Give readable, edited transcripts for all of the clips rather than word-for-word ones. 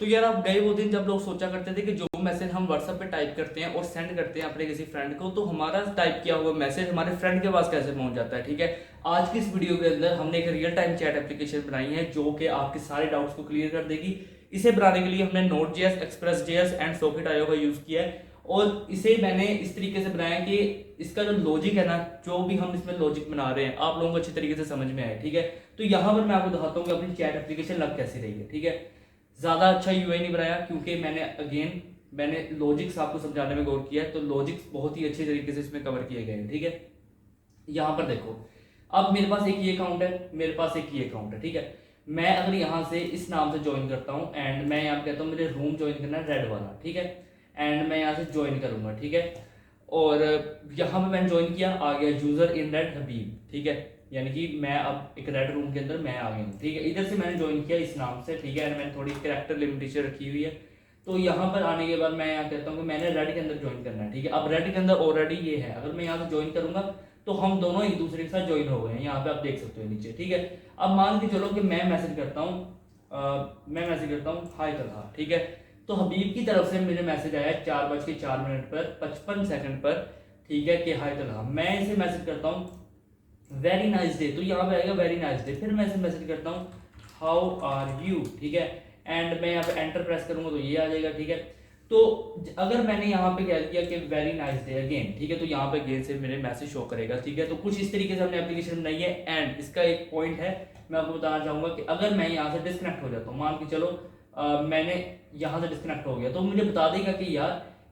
तो यार आप गए वो दिन जब लोग सोचा करते थे कि जो मैसेज हम व्हाट्सएप पे टाइप करते हैं और सेंड करते हैं अपने किसी फ्रेंड को, तो हमारा टाइप किया हुआ मैसेज हमारे फ्रेंड के पास कैसे पहुंच जाता है। ठीक है, आज की इस वीडियो के अंदर हमने एक रियल टाइम चैट एप्लीकेशन बनाई है जो कि आपके सारे डाउट्स को क्लियर कर देगी। इसे बनाने के लिए हमने note JS, express JS and socket IO का यूज किया है। और इसे मैंने इस तरीके से बनाया कि इसका जो लॉजिक है ना, जो भी हम इसमें लॉजिक बना रहे हैं, आप लोगों को अच्छी तरीके से समझ में आए। ठीक है, तो यहाँ पर मैं आपको दिखाता हूँ कि अपनी चैट एप्लीकेशन लग कैसी रही है। ठीक है, ज़्यादा अच्छा यूआई नहीं बनाया क्योंकि मैंने लॉजिक्स आपको समझाने में गौर किया है, तो लॉजिक्स बहुत ही अच्छे तरीके से इसमें कवर किए गए हैं। ठीक है, यहाँ पर देखो, अब मेरे पास एक ये अकाउंट है, मेरे पास एक ये अकाउंट है। ठीक है, मैं अगर यहाँ से इस नाम से ज्वाइन करता हूँ एंड मैं यहाँ कहता हूँ मुझे रूम ज्वाइन करना है रेड वाला। ठीक है, एंड मैं यहाँ से ज्वाइन करूंगा। ठीक है, और यहाँ पे मैंने ज्वाइन किया, आ गया यूजर इन रेड हबीब। ठीक है, यानी कि मैं अब एक रेड रूम के अंदर मैं आ गया हूँ। ठीक है, इधर से मैंने ज्वाइन किया इस नाम से। ठीक है, एंड मैंने थोड़ी कैरेक्टर लिमिटेशन रखी हुई है। तो यहाँ पर आने के बाद मैं यहाँ कहता हूँ कि मैंने रेड के अंदर ज्वाइन करना है। ठीक है, अब रेड के अंदर ऑलरेडी ये है, अगर मैं यहाँ से ज्वाइन करूंगा तो हम दोनों एक दूसरे के साथ ज्वाइन हो गए हैं। यहाँ पे आप देख सकते हो नीचे। ठीक है, अब मान के चलो कि मैं मैसेज करता हूँ, हाय तलहा। ठीक है, तो हबीब की तरफ से मुझे मैसेज आया 4:04 पर 55 सेकंड पर। ठीक है, कि हाय तलहा। मैं इसे मैसेज करता हूँ वेरी नाइस डे, तो यहाँ पे आएगा वेरी नाइस डे। फिर मैं इसे मैसेज करता हूँ हाउ आर यू। ठीक है, एंड मैं यहाँ पे एंटर प्रेस करूंगा तो ये आ जाएगा। ठीक है, तो अगर मैंने यहाँ पे कह दिया कि वेरी नाइस डे अगेन, ठीक है, तो यहाँ पे अगेन से मेरे मैसेज शो करेगा। ठीक है, तो कुछ इस तरीके से हमने एप्लीकेशन बनाई है। एंड इसका एक पॉइंट है, मैं आपको बताना चाहूंगा कि अगर मैं यहाँ से डिस्कनेक्ट हो जाता हूँ, मान के चलो मैंने यहाँ से डिस्कनेक्ट हो गया, तो मुझे बता देगा कि यार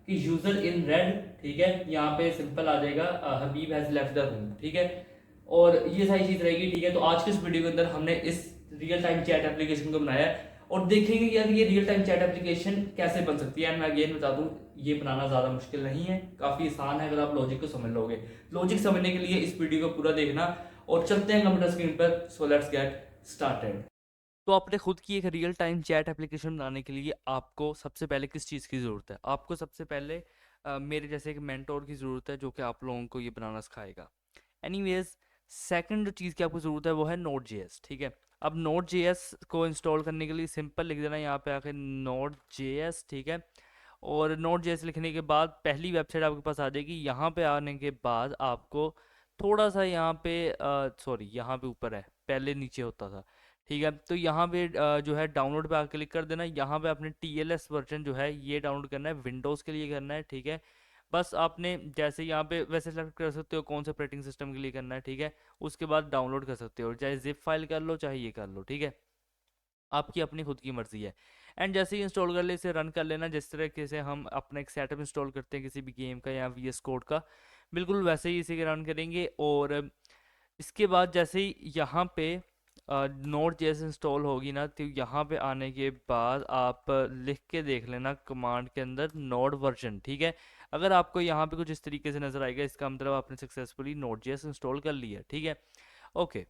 कि यूजर इन रेड। ठीक है, यहाँ पे सिंपल आ जाएगा Habib has left the room. ठीक है, और ये सारी चीज रहेगी। ठीक है, तो आज के इस वीडियो के अंदर हमने इस रियल टाइम चैट एप्लीकेशन को बनाया है और देखेंगे यार ये रियल टाइम चैट एप्लीकेशन कैसे बन सकती है। एंड मैं अगेन बता दूं, ये बनाना ज्यादा मुश्किल नहीं है, काफी आसान है अगर आप लॉजिक को समझ लोगे। लॉजिक समझने के लिए इस वीडियो को पूरा देखना और चलते हैं कंप्यूटर स्क्रीन पर। So let's get started. तो अपने खुद की एक रियल टाइम चैट एप्लीकेशन बनाने के लिए आपको सबसे पहले किस चीज़ की ज़रूरत है? आपको सबसे पहले मेरे जैसे एक मेंटोर की ज़रूरत है जो कि आप लोगों को ये बनाना सिखाएगा। एनीवेज, सेकंड जो चीज़ की आपको ज़रूरत है वो है नोट जेएस। ठीक है, अब नोट जेएस को इंस्टॉल करने के लिए सिंपल लिख देना यहाँ पे आके नोट जेएस। ठीक है, और नोट जेएस लिखने के बाद पहली वेबसाइट आपके पास आ जाएगी। यहाँ पे आने के बाद आपको थोड़ा सा यहाँ पे सॉरी यहाँ पे ऊपर है, पहले नीचे होता था। ठीक है, तो यहाँ पे जो है डाउनलोड पे आकर क्लिक कर देना। यहाँ पे आपने टीएलएस वर्जन जो है ये डाउनलोड करना है, विंडोज़ के लिए करना है। ठीक है, बस आपने जैसे यहाँ पे वैसे सेलेक्ट कर सकते हो कौन से ऑपरेटिंग सिस्टम के लिए करना है। ठीक है, उसके बाद डाउनलोड कर सकते हो, चाहे जिप फाइल कर लो चाहे ये कर लो। ठीक है, आपकी अपनी खुद की मर्जी है। एंड जैसे ही इंस्टॉल कर ले इसे रन कर लेना, जिस तरीके से हम अपना एक सेटअप इंस्टॉल करते हैं किसी भी गेम का या वीएस कोड का, बिल्कुल वैसे ही इसे रन करेंगे। और इसके बाद जैसे ही यहाँ पे नोट जैसे इंस्टॉल होगी ना, तो यहाँ पे आने के बाद आप लिख के देख लेना कमांड के अंदर नोड वर्जन। ठीक है, अगर आपको यहाँ पे कुछ इस तरीके से नजर आएगा, इसका मतलब आपने सक्सेसफुली नोट जेएस इंस्टॉल कर लिया। ठीक है, ओके,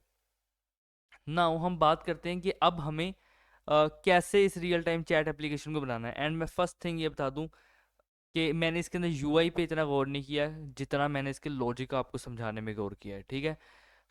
नाउ हम बात करते हैं कि अब हमें कैसे इस रियल टाइम चैट एप्लीकेशन को बनाना है। एंड मैं फर्स्ट थिंग ये बता दूं कि मैंने इसके अंदर यूआई पे इतना गौर नहीं किया है जितना मैंने इसके लॉजिक आपको समझाने में गौर किया है। ठीक है,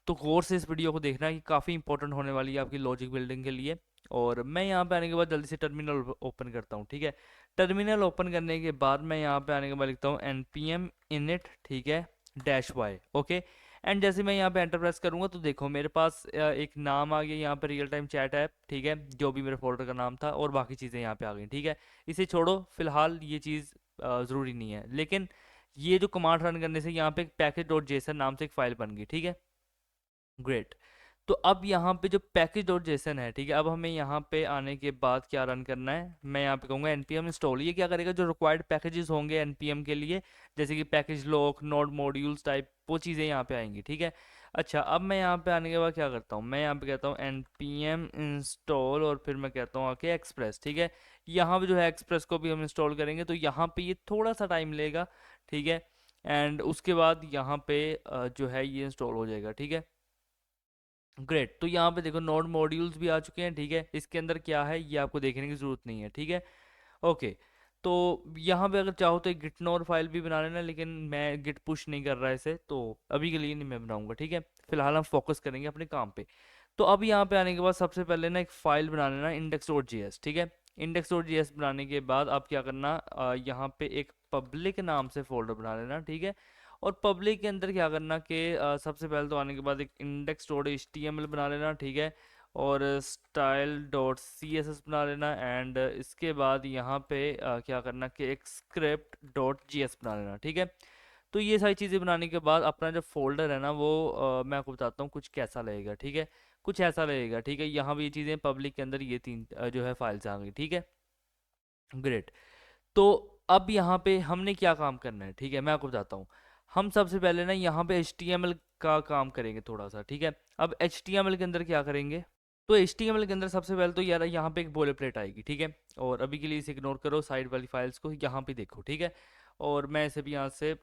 तो गौर से इस वीडियो को देखना, कि काफ़ी इंपॉर्टेंट होने वाली है आपकी लॉजिक बिल्डिंग के लिए। और मैं यहाँ पे आने के बाद जल्दी से टर्मिनल ओपन करता हूँ। ठीक है, टर्मिनल ओपन करने के बाद मैं यहाँ पे आने के बाद लिखता हूँ npm init। ठीक है, -y। ओके, एंड जैसे मैं यहाँ पे एंटर प्रेस करूँगा तो देखो मेरे पास एक नाम आ गया यहाँ पे रियल टाइम चैट ऐप। ठीक है, जो भी मेरे फोल्डर का नाम था, और बाकी चीज़ें यहाँ पे आ गई। ठीक है, इसे छोड़ो फिलहाल, ये चीज़ ज़रूरी नहीं है, लेकिन ये जो कमांड रन करने से यहाँ पे पैकेज डॉट जेसन नाम से एक फाइल बन गई। ठीक है, ग्रेट। तो अब यहाँ पे जो पैकेज डॉट जेसन है, ठीक है, अब हमें यहाँ पे आने के बाद क्या रन करना है, मैं यहाँ पे कहूँगा npm इंस्टॉल। ये क्या करेगा, जो रिक्वायर्ड पैकेजेस होंगे npm के लिए, जैसे कि package lock, node modules type, वो चीज़ें यहाँ पे आएंगी। ठीक है, अच्छा, अब मैं यहाँ पे आने के बाद क्या करता हूँ, मैं यहाँ पे कहता हूँ npm इंस्टॉल, और फिर मैं कहता हूँ आके एक्सप्रेस। ठीक है, यहाँ पे जो है एक्सप्रेस को भी हम इंस्टॉल करेंगे, तो यहाँ पे ये थोड़ा सा टाइम लेगा। ठीक है, एंड उसके बाद यहाँ पे जो है ये इंस्टॉल हो जाएगा। ठीक है, ग्रेट। तो यहाँ पे देखो नोड मॉड्यूल्स भी आ चुके हैं। ठीक है, इसके अंदर क्या है ये आपको देखने की जरूरत नहीं है। ठीक है, ओके, तो यहाँ पे अगर चाहो तो एक गिट नोड फाइल भी बना लेना, लेकिन मैं गिट पुश नहीं कर रहा इसे, तो अभी के लिए नहीं मैं बनाऊंगा। ठीक है, फिलहाल हम फोकस करेंगे अपने काम पे। तो अब यहाँ पे आने के बाद सबसे पहले ना एक फाइल बना लेना index.js। ठीक है, इंडेक्स डॉट जी एस बनाने के बाद आप क्या करना, यहाँ पे एक पब्लिक नाम से फोल्डर बना लेना, ठीक है। और पब्लिक के अंदर क्या करना कि सबसे पहले तो आने के बाद एक index dot H T M L बना लेना, ठीक है। और style dot C S S बना लेना, एंड इसके बाद यहाँ पे क्या करना कि एक स्क्रिप्ट डॉट जी एस बना लेना, ठीक है। तो ये सारी चीज़ें बनाने के बाद अपना जो फोल्डर है ना वो मैं आपको बताता हूँ कुछ कैसा लगेगा, ठीक है। कुछ ऐसा लगेगा, ठीक है। यहाँ भी ये चीज़ें पब्लिक के अंदर ये तीन जो है फाइल्स आ गई, ठीक है। ग्रेट। तो अब यहाँ पे हमने क्या काम करना है, ठीक है, मैं आपको बताता हूँ। हम सबसे पहले ना यहाँ पे HTML का काम करेंगे थोड़ा सा, ठीक है। अब HTML के अंदर क्या करेंगे, तो HTML के अंदर सबसे पहले तो यार यहाँ पे एक बोलेप्लेट आएगी, ठीक है। और अभी के लिए इसे इग्नोर करो, साइड वाली फाइल्स को यहाँ पे देखो, ठीक है। और मैं इसे भी यहाँ से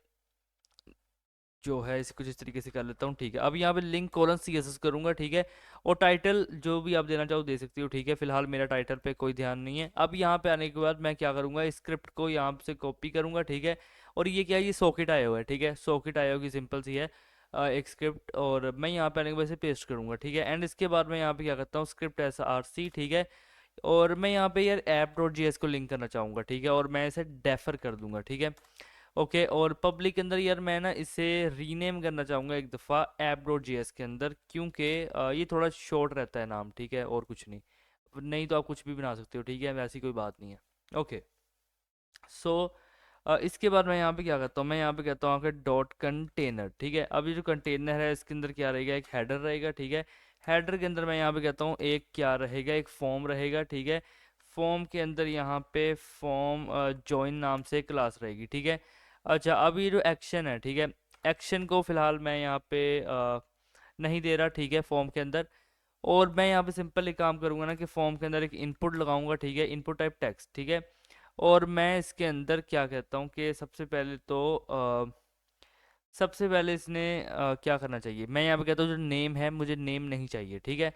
जो है इसे कुछ इस तरीके से कर लेता हूँ, ठीक है। अब यहाँ पे link colon C S S करूँगा, ठीक है। और टाइटल जो भी आप देना चाहो दे सकती हो, ठीक है। फिलहाल मेरा टाइटल पे कोई ध्यान नहीं है। अब यहाँ पे आने के बाद मैं क्या करूँगा, स्क्रिप्ट को यहाँ से कॉपी करूँगा, ठीक है। और ये क्या है, ये सॉकेट आया हुआ है, ठीक है। सॉकेट आया हुआ की सिंपल सी है एक स्क्रिप्ट, और मैं यहाँ पे आने के बाद इसे पेस्ट करूँगा, ठीक है। एंड इसके बाद मैं यहाँ पे क्या करता हूँ, स्क्रिप्ट ऐसा आर सी, ठीक है। और मैं यहाँ पे यार ऐप डॉट जी एस को लिंक करना चाहूँगा, ठीक है। और मैं इसे डेफर कर दूंगा, ठीक है। ओके, और पब्लिक के अंदर यार मैं ना इसे रीनेम करना चाहूँगा एक दफ़ा ऐप डॉट जी एस के अंदर, क्योंकि ये थोड़ा शॉर्ट रहता है नाम, ठीक है। और कुछ नहीं, नहीं तो आप कुछ भी बना सकते हो, ठीक है, वैसी कोई बात नहीं है। ओके, सो इसके बाद मैं यहाँ पे क्या करता हूँ, मैं यहाँ पे कहता हूँ कि डॉट कंटेनर, ठीक है। अब ये जो कंटेनर है इसके अंदर क्या रहेगा, एक हेडर रहेगा, ठीक है। हेडर के अंदर मैं यहाँ पे कहता हूँ एक क्या रहेगा, एक फॉर्म रहेगा, ठीक है। फॉर्म के अंदर यहाँ पे फॉर्म जॉइन नाम से क्लास रहेगी, ठीक है। अच्छा, अब ये जो एक्शन है, ठीक है, एक्शन को फिलहाल मैं यहाँ पे नहीं दे रहा, ठीक है, फॉर्म के अंदर। और मैं यहाँ पे सिंपल एक काम करूँगा ना कि फॉर्म के अंदर एक इनपुट लगाऊंगा, ठीक है, इनपुट टाइप टेक्स्ट, ठीक है। और मैं इसके अंदर क्या कहता हूँ कि सबसे पहले तो सबसे पहले इसने क्या करना चाहिए, मैं यहाँ पे कहता हूँ जो नेम है मुझे नेम नहीं चाहिए, ठीक है।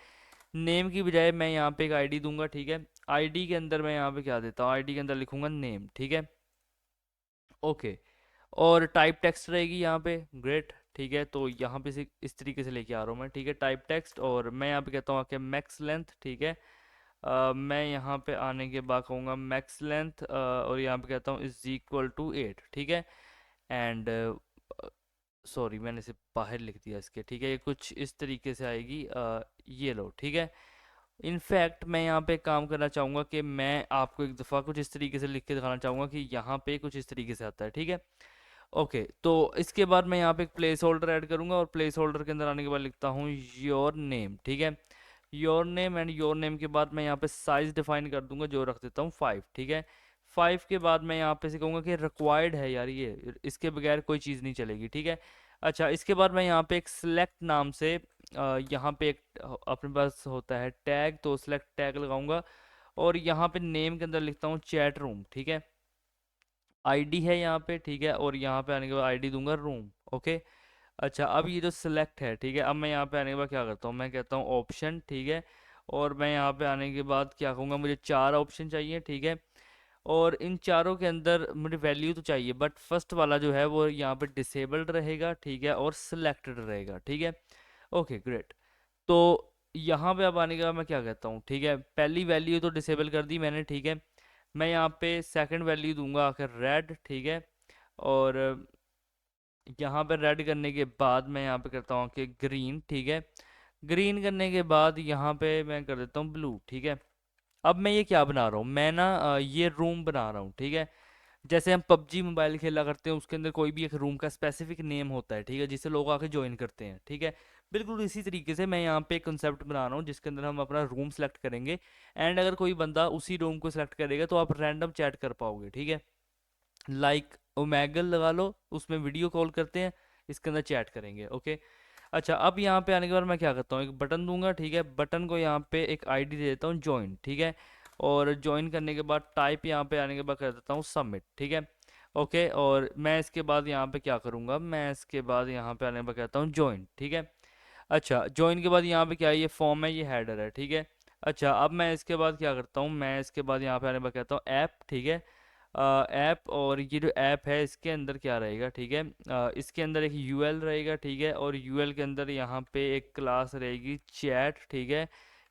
नेम की बजाय मैं यहाँ पे एक आईडी दूंगा, ठीक है। आईडी के अंदर मैं यहाँ पे क्या देता हूँ, आईडी के अंदर लिखूंगा नेम, ठीक है। ओके, और टाइप टेक्स्ट रहेगी यहाँ पे, ग्रेट, ठीक है। तो यहाँ पे से इस तरीके से लेके आ रहा हूँ मैं, ठीक है, टाइप टेक्स्ट। और मैं यहाँ पे कहता हूँ कि मैक्स लेंथ, ठीक है। मैं यहाँ पे आने के बाद कहूँगा मैक्स लेंथ, और यहाँ पे कहता हूँ इज इक्वल टू 8, ठीक है। एंड सॉरी, मैंने इसे बाहर लिख दिया इसके, ठीक है। ये कुछ इस तरीके से आएगी, ये लो, ठीक है। इनफैक्ट मैं यहाँ पे काम करना चाहूँगा कि मैं आपको एक दफ़ा कुछ इस तरीके से लिख के दिखाना चाहूँगा कि यहाँ पे कुछ इस तरीके से आता है, ठीक है। ओके, तो इसके बाद मैं यहाँ पे एक प्लेस होल्डर ऐड करूँगा, और प्लेस होल्डर के अंदर आने के बाद लिखता हूँ योर नेम, ठीक है। Your name, and your name के बाद मैं यहाँ पे साइज डिफाइन कर दूंगा, जो रख देता हूँ 5, ठीक है। 5 के बाद मैं यहाँ पे से कहूँगा कि रिक्वायर्ड है यार, ये इसके बगैर कोई चीज़ नहीं चलेगी, ठीक है। अच्छा, इसके बाद मैं यहाँ पे एक सिलेक्ट नाम से यहाँ पे एक अपने पास होता है टैग, तो सिलेक्ट टैग लगाऊंगा। और यहाँ पे नेम के अंदर लिखता हूँ चैट रूम, ठीक है। आईडी है यहाँ पे, ठीक है। और यहाँ पे आने के बाद आईडी दूंगा रूम, ओके। अच्छा, अब ये जो सिलेक्ट है, ठीक है, अब मैं यहाँ पे आने के बाद क्या करता हूँ, मैं कहता हूँ ऑप्शन, ठीक है। और मैं यहाँ पे आने के बाद क्या कहूँगा, मुझे 4 ऑप्शन चाहिए, ठीक है। और इन चारों के अंदर मुझे वैल्यू तो चाहिए, बट फर्स्ट वाला जो है वो यहाँ पे डिसेबल्ड रहेगा, ठीक है, और सिलेक्टेड रहेगा, ठीक है। Okay, great. तो यहाँ पे अब आने के बाद मैं क्या कहता हूँ, ठीक है, पहली वैल्यू तो डिसेबल कर दी मैंने, ठीक है। मैं यहाँ पे सेकंड वैल्यू दूंगा आखिर रेड, ठीक है। और यहाँ पे रेड करने के बाद मैं यहाँ पे करता हूँ कि ग्रीन, ठीक है। ग्रीन करने के बाद यहाँ पे मैं कर देता हूँ ब्लू, ठीक है। अब मैं ये क्या बना रहा हूँ, मैं ना ये रूम बना रहा हूँ, ठीक है। जैसे हम पबजी मोबाइल खेला करते हैं, उसके अंदर कोई भी एक रूम का स्पेसिफिक नेम होता है, ठीक है, जिससे लोग आके ज्वाइन करते हैं, ठीक है। बिल्कुल इसी तरीके से मैं यहाँ पे एक कंसेप्ट बना रहा हूँ जिसके अंदर हम अपना रूम सेलेक्ट करेंगे, एंड अगर कोई बंदा उसी रूम को सिलेक्ट करेगा तो आप रैंडम चैट कर पाओगे, ठीक है। लाइक ओमेगल लगा लो, उसमें वीडियो कॉल करते हैं, इसके अंदर चैट करेंगे, ओके। अच्छा, अब यहाँ पे आने के बाद मैं क्या करता हूँ, एक बटन दूंगा, ठीक है। बटन को यहाँ पे एक आईडी दे देता हूँ ज्वाइन, ठीक है। और ज्वाइन करने के बाद टाइप यहाँ पे आने के बाद कर देता हूँ सबमिट, ठीक है। ओके, और मैं इसके बाद यहाँ पे क्या करूँगा, मैं इसके बाद यहाँ पे आने के बाद कहता हूँ ज्वाइन, ठीक है। अच्छा, ज्वाइन के बाद यहाँ पे क्या है, ये फॉर्म है, ये हेडर है, ठीक है। अच्छा, अब मैं इसके बाद क्या करता हूँ, मैं इसके बाद यहाँ पे आने के बाद कहता हूँ ऐप, ठीक है। ऐप, और ये जो ऐप है इसके अंदर क्या रहेगा, ठीक है। इसके अंदर एक यूएल रहेगा, ठीक है। और यूएल के अंदर यहाँ पे एक क्लास रहेगी चैट, ठीक है।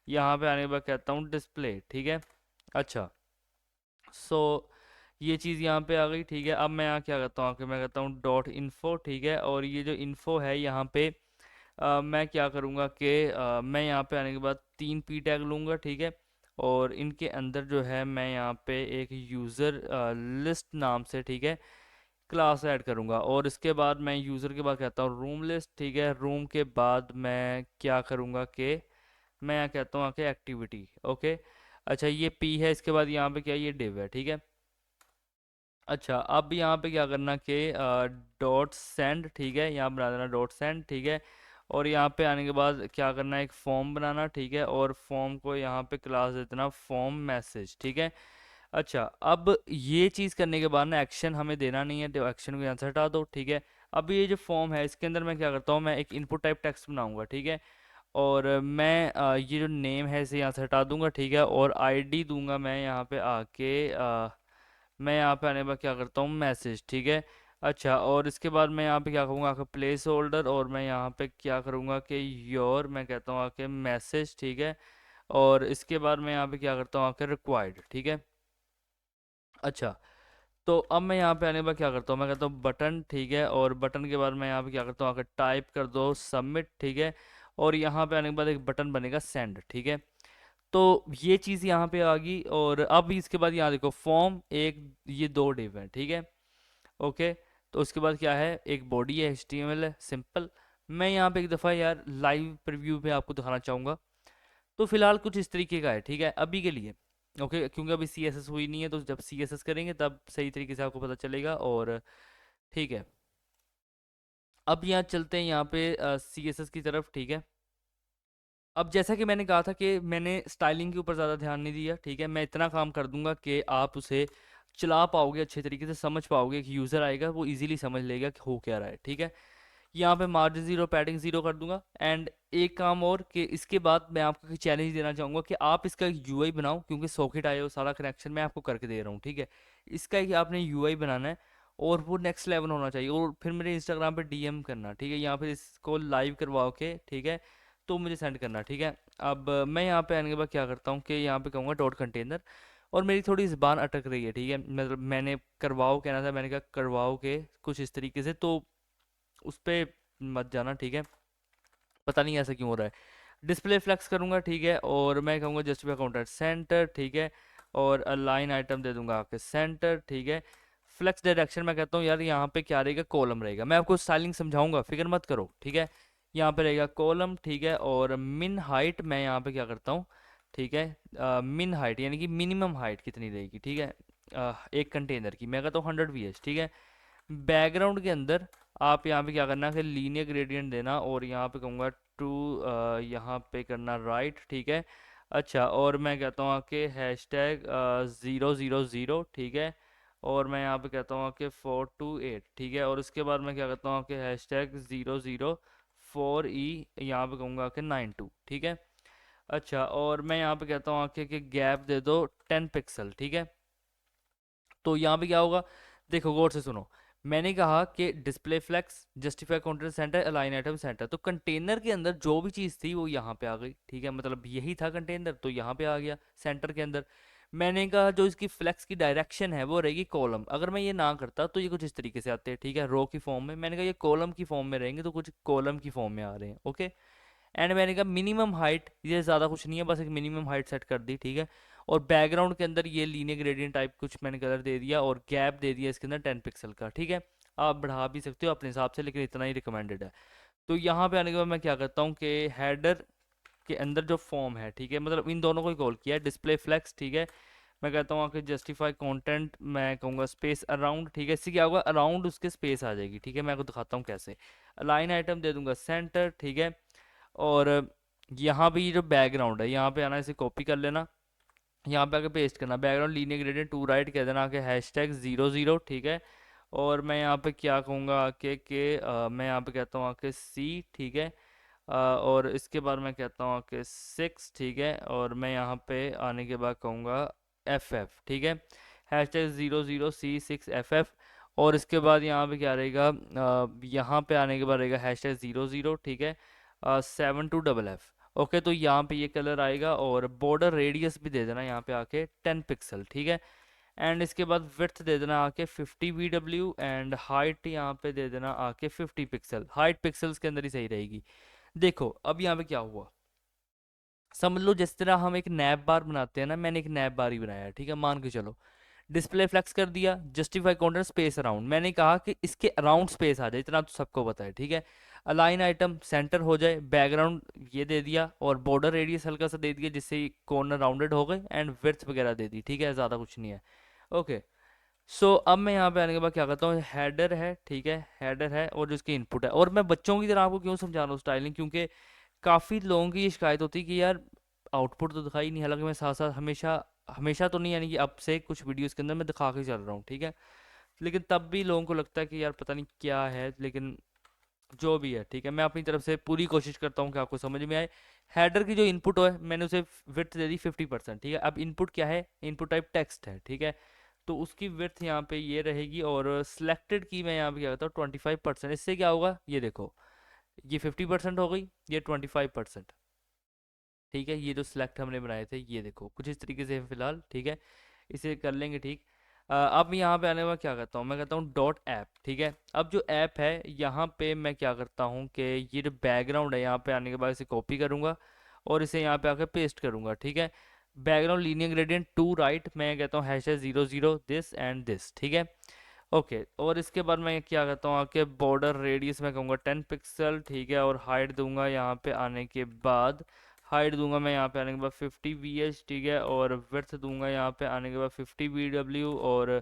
यहाँ पे आने के बाद कहता हूँ डिस्प्ले, ठीक है। अच्छा, सो ये चीज़ यहाँ पे आ गई, ठीक है। अब मैं यहाँ क्या करता हूँ कि मैं कहता हूँ डॉट इन्फो, ठीक है। और ये जो इन्फो है यहाँ पे मैं क्या करूँगा कि मैं यहाँ पे आने के बाद 3 टैग लूँगा, ठीक है। और इनके अंदर जो है मैं यहाँ पे एक यूज़र लिस्ट नाम से, ठीक है, क्लास ऐड करूँगा। और इसके बाद मैं यूज़र के बाद कहता हूँ रूम लिस्ट, ठीक है। रूम के बाद मैं क्या करूँगा कि मैं यहाँ कहता हूँ आके एक्टिविटी, ओके। अच्छा ये पी है, इसके बाद यहाँ पे क्या है, ये डिव है, ठीक है। अच्छा अब यहाँ पे क्या करना कि डॉट सेंड, ठीक है, यहाँ बना देना डॉट सेंड, ठीक है। और यहाँ पे आने के बाद क्या करना है, एक फॉर्म बनाना, ठीक है। और फॉर्म को यहाँ पे क्लास दे देना फॉर्म मैसेज, ठीक है। अच्छा अब ये चीज़ करने के बाद ना एक्शन हमें देना नहीं है, तो एक्शन को यहाँ से हटा दो, ठीक है। अब ये जो फॉर्म है इसके अंदर मैं क्या करता हूँ, मैं एक इनपुट टाइप टेक्स्ट बनाऊंगा, ठीक है। और मैं ये जो नेम है इसे यहाँ से हटा दूंगा, ठीक है। और आईडी दूंगा मैं यहाँ पे आके मैं यहाँ पे आने के बाद क्या करता हूँ मैसेज, ठीक है। अच्छा और इसके बाद मैं यहाँ पे क्या करूँगा आके प्लेस होल्डर, और मैं यहाँ पे क्या करूँगा कि योर मैं कहता हूँ आके मैसेज, ठीक है। और इसके बाद मैं यहाँ पे क्या करता हूँ आके रिक्वायर्ड, ठीक है। अच्छा तो अब मैं यहाँ पे आने के बाद क्या करता हूँ, मैं कहता हूँ बटन, ठीक है। और बटन के बाद मैं यहाँ पे क्या करता हूँ आकर टाइप कर दो सबमिट, ठीक है। और यहाँ पे आने के बाद एक बटन बनेगा सेंड, ठीक है। तो ये चीज़ यहाँ पे आ गई। और अब इसके बाद यहाँ देखो फॉर्म एक, ये दो डिव हैं, ठीक है, ओके। तो उसके बाद क्या है, एक बॉडी है, HTML है, सिंपल। मैं यहाँ पे एक दफ़ा यार लाइव प्रीव्यू पे आपको दिखाना चाहूँगा। तो फिलहाल कुछ इस तरीके का है, ठीक है, अभी के लिए, ओके। क्योंकि अभी CSS हुई नहीं है, तो जब CSS करेंगे तब सही तरीके से आपको पता चलेगा। और ठीक है, अब यहाँ चलते हैं यहाँ पे CSS की तरफ, ठीक है। अब जैसा कि मैंने कहा था कि मैंने स्टाइलिंग के ऊपर ज़्यादा ध्यान नहीं दिया, ठीक है। मैं इतना काम कर दूंगा कि आप उसे चला पाओगे, अच्छे तरीके से समझ पाओगे, कि यूज़र आएगा वो इजीली समझ लेगा कि हो क्या रहा है, ठीक है। यहाँ पे मार्जिन ज़ीरो, पैडिंग ज़ीरो कर दूंगा। एंड एक काम और कि इसके बाद मैं आपको एक चैलेंज देना चाहूँगा कि आप इसका यूआई बनाओ, क्योंकि सॉकेट आए हो, सारा कनेक्शन मैं आपको करके दे रहा हूँ, ठीक है। इसका ही आपने यूआई बनाना है, और वो नेक्स्ट लेवल होना चाहिए। और फिर मेरे इंस्टाग्राम पे DM करना, ठीक है, यहाँ पे इसको लाइव करवाओ के, ठीक है, तो मुझे सेंड करना, ठीक है। अब मैं यहाँ पे आने के बाद क्या करता हूँ कि यहाँ पे कहूँगा डॉट कंटेनर। और मेरी थोड़ी ज़बान अटक रही है, ठीक है, मतलब मैंने करवाओ कहना था, मैंने कहा करवाओ के कुछ इस तरीके से, तो उस पर मत जाना, ठीक है। पता नहीं ऐसा क्यों हो रहा है। डिस्प्ले फ्लेक्स करूँगा, ठीक है। और मैं कहूँगा जस्टिफाई काउंटर सेंटर, ठीक है। और अलाइन आइटम दे दूंगा आपके सेंटर, ठीक है। फ्लेक्स डायरेक्शन मैं कहता हूँ यार यहाँ पे क्या रहेगा, कॉलम रहेगा। मैं आपको स्टाइलिंग समझाऊंगा, फिक्र मत करो, ठीक है। यहाँ पे रहेगा कॉलम, ठीक है। और मिन हाइट मैं यहाँ पे क्या करता हूँ, ठीक है, मिन हाइट यानी कि मिनिमम हाइट कितनी रहेगी, ठीक है, एक कंटेनर की मैं कहता हूँ 100 VH, ठीक है। बैकग्राउंड के अंदर आप यहाँ पे क्या करना है कि लीनियर ग्रेडियंट देना, और यहाँ पे कहूँगा टू, यहाँ पे करना राइट, ठीक है। अच्छा और मैं कहता हूँ कि हैशटैग 000, ठीक है। और मैं यहाँ पे कहता हूँ कि 428, ठीक है। और उसके बाद मैं क्या कहता हूँ कि हैशटैग 004E, यहाँ पे कहूँगा कि 92, ठीक है। अच्छा और मैं यहाँ पे कहता हूँ कि गैप दे दो 10 पिक्सल, ठीक है। तो यहाँ पे क्या होगा, देखो गौर से सुनो। मैंने कहा कि display flex, justify content center, align item center, तो कंटेनर के अंदर जो भी चीज़ थी वो यहाँ पे आ गई, ठीक है। मतलब यही था कंटेनर, तो यहाँ पे आ गया सेंटर के अंदर। मैंने कहा जो इसकी फ्लेक्स की डायरेक्शन है वो रहेगी कॉलम। अगर मैं ये ना करता तो ये कुछ इस तरीके से आते हैं, ठीक है, रो की फॉर्म में। मैंने कहा ये कॉलम की फॉर्म में रहेंगे, तो कुछ कॉलम की फॉर्म में आ रहे हैं, ओके। एंड मैंने कहा मिनिमम हाइट, ये ज़्यादा कुछ नहीं है, बस एक मिनिमम हाइट सेट कर दी, ठीक है। और बैकग्राउंड के अंदर ये लीनियर ग्रेडियंट टाइप कुछ मैंने कलर दे दिया, और गैप दे दिया इसके अंदर 10 पिक्सल का, ठीक है। आप बढ़ा भी सकते हो अपने हिसाब से, लेकिन इतना ही रिकमेंडेड है। तो यहाँ पे आने के बाद मैं क्या करता हूँ कि हेडर के अंदर जो फॉर्म है, ठीक है, मतलब इन दोनों को ही कॉल किया है, डिस्प्ले फ्लेक्स, ठीक है। मैं कहता हूँ कि जस्टिफाई कंटेंट, मैं कहूँगा स्पेस अराउंड, ठीक है। इससे क्या होगा, अराउंड उसके स्पेस आ जाएगी, ठीक है। मैं आपको दिखाता हूँ कैसे। लाइन आइटम दे दूंगा सेंटर, ठीक है। और यहाँ पे ये जो बैकग्राउंड है, यहाँ पे आना, इसे कॉपी कर लेना, यहाँ पे आके पेस्ट करना, background linear gradient to right कह देना आके हैशटैग 00, ठीक है। और मैं यहाँ पे क्या कहूँगा आके मैं यहाँ पे कहता हूँ आके C, ठीक है। और इसके बाद मैं कहता हूँ आके 6, ठीक है। और मैं यहाँ पे आने के बाद कहूँगा FF, ठीक है, हैशटैग 00C6FF। और इसके बाद यहाँ पे क्या रहेगा, यहाँ पे आने के बाद रहेगा हैशटैग 00, ठीक है, 72FF। ओके तो यहाँ पे ये कलर आएगा, और बॉर्डर रेडियस भी दे देना यहाँ पे आके 10 पिक्सल, ठीक है। एंड इसके बाद विड्थ दे देना आके 50 VW एंड हाइट यहाँ पे दे देना आके 50 पिक्सल। हाइट पिक्सल्स के अंदर ही सही रहेगी। देखो अब यहाँ पे क्या हुआ, समझ लो जिस तरह हम एक नैप बार बनाते हैं ना, मैंने एक नैप बार ही बनाया है, ठीक है, मान के चलो। डिस्प्ले फ्लेक्स कर दिया, जस्टिफाई काउंटर स्पेस अराउंड, मैंने कहा कि इसके अराउंड स्पेस आ जाए, इतना तो सबको पता है, ठीक है। अलाइन आइटम सेंटर हो जाए, बैकग्राउंड ये दे दिया, और बॉर्डर रेडियस हल्का सा दे दिया जिससे कॉर्नर राउंडेड हो गए, एंड विड्थ वगैरह दे दी, ठीक है, ज़्यादा कुछ नहीं है। ओके, सो अब मैं यहाँ पे आने के बाद क्या करता हूँ, हेडर है, ठीक है, हेडर है और जो इसकी इनपुट है। और मैं बच्चों की तरह आपको क्यों समझा रहा हूँ स्टाइलिंग, क्योंकि काफ़ी लोगों की ये शिकायत होती है कि यार आउटपुट तो दिखाई नहीं, हालांकि मैं साथ साथ हमेशा हमेशा तो नहीं, यानी कि अब से कुछ वीडियोस के अंदर मैं दिखा के चल रहा हूँ, ठीक है, लेकिन तब भी लोगों को लगता है कि यार पता नहीं क्या है, लेकिन जो भी है ठीक है, मैं अपनी तरफ से पूरी कोशिश करता हूँ कि आपको समझ में आए। हेडर की जो इनपुट है मैंने उसे विड्थ दे दी 50%, ठीक है। अब इनपुट क्या है, इनपुट टाइप टेक्स्ट है, ठीक है, तो उसकी विड्थ यहाँ पे ये रहेगी, और सिलेक्टेड की मैं यहाँ पे क्या करता हूँ 25%। इससे क्या होगा, ये देखो, ये 50% हो गई, ये 25%, ठीक है। ये जो सिलेक्ट हमने बनाए थे ये देखो कुछ इस तरीके से है फिलहाल, ठीक है, इसे कर लेंगे ठीक। अब यहाँ पे आने के बाद क्या करता हूँ, मैं कहता हूँ डॉट ऐप, ठीक है। अब जो ऐप है यहाँ पे मैं क्या करता हूँ कि ये जो बैकग्राउंड है यहाँ पे आने के बाद इसे कॉपी करूँगा और इसे यहाँ पे आके पेस्ट करूँगा, ठीक है। Background linear gradient to right, मैं कहता हूँ हैश 00 दिस एंड दिस, ठीक है। ओके, और इसके बाद मैं क्या करता हूँ आके बॉर्डर रेडियस मैं कहूँगा 10 पिक्सल, ठीक है, और हाइट दूंगा यहाँ पे आने के बाद, हाइट दूंगा मैं यहाँ पे आने के बाद 50 VH, ठीक है, और विड्थ दूंगा यहाँ पे आने के बाद 50 VW, और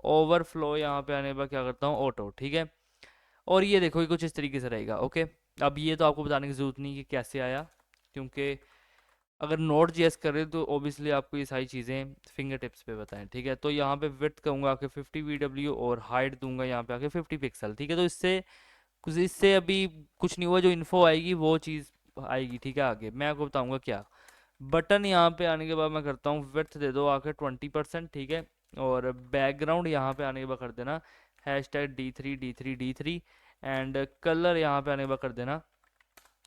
ओवरफ्लो यहाँ पे आने के बाद क्या करता हूँ ऑटो, ठीक है। और ये देखो ये कुछ इस तरीके से रहेगा। ओके, अब ये तो आपको बताने की ज़रूरत नहीं कि कैसे आया, क्योंकि अगर नोट जेएस कर रहे हो तो ओबियसली आपको ये सारी चीज़ें फिंगर टिप्स पे बताएं, ठीक है। तो यहाँ पे विड्थ कहूँगा आके 50 VW और हाइट दूंगा यहाँ पे आके 50 पिक्सल, ठीक है। तो इससे अभी कुछ नहीं हुआ, जो इन्फो आएगी वो चीज़ आएगी, ठीक है। आगे मैं आपको बताऊंगा क्या। बटन यहाँ पे आने के बाद मैं करता हूँ विड्थ दे दो आके 20%, ठीक है, और बैकग्राउंड यहाँ पे आने के बाद कर देना #D3 एंड कलर यहाँ पे आने के बाद कर देना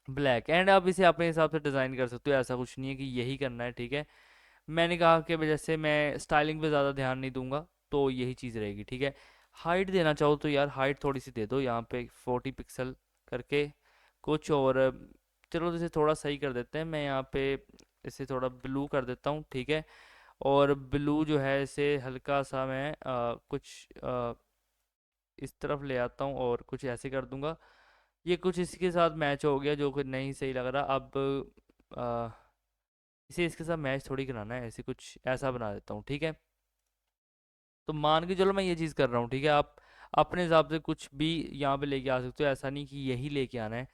ब्लैक। एंड आप इसे अपने हिसाब से डिज़ाइन कर सकते हो, ऐसा कुछ नहीं है कि यही करना है, ठीक है। मैंने कहा कि जैसे मैं स्टाइलिंग पे ज़्यादा ध्यान नहीं दूंगा तो यही चीज़ रहेगी, ठीक है। हाइट देना चाहो तो यार हाइट थोड़ी सी दे दो यहाँ पे 40 पिक्सल करके कुछ, और चलो इसे थोड़ा सही कर देते हैं, मैं यहाँ पे इसे थोड़ा ब्लू कर देता हूँ, ठीक है। और ब्लू जो है इसे हल्का सा मैं कुछ इस तरफ ले आता हूँ और कुछ ऐसे कर दूंगा। ये कुछ इसके साथ मैच हो गया जो कि नहीं सही लग रहा। अब आ, इसे इसके साथ मैच थोड़ी कराना है, ऐसे कुछ ऐसा बना देता हूँ, ठीक है। तो मान के चलो मैं ये चीज़ कर रहा हूँ, ठीक है, आप अपने हिसाब से कुछ भी यहाँ पे लेके आ सकते हो, ऐसा नहीं कि यही लेके आना है,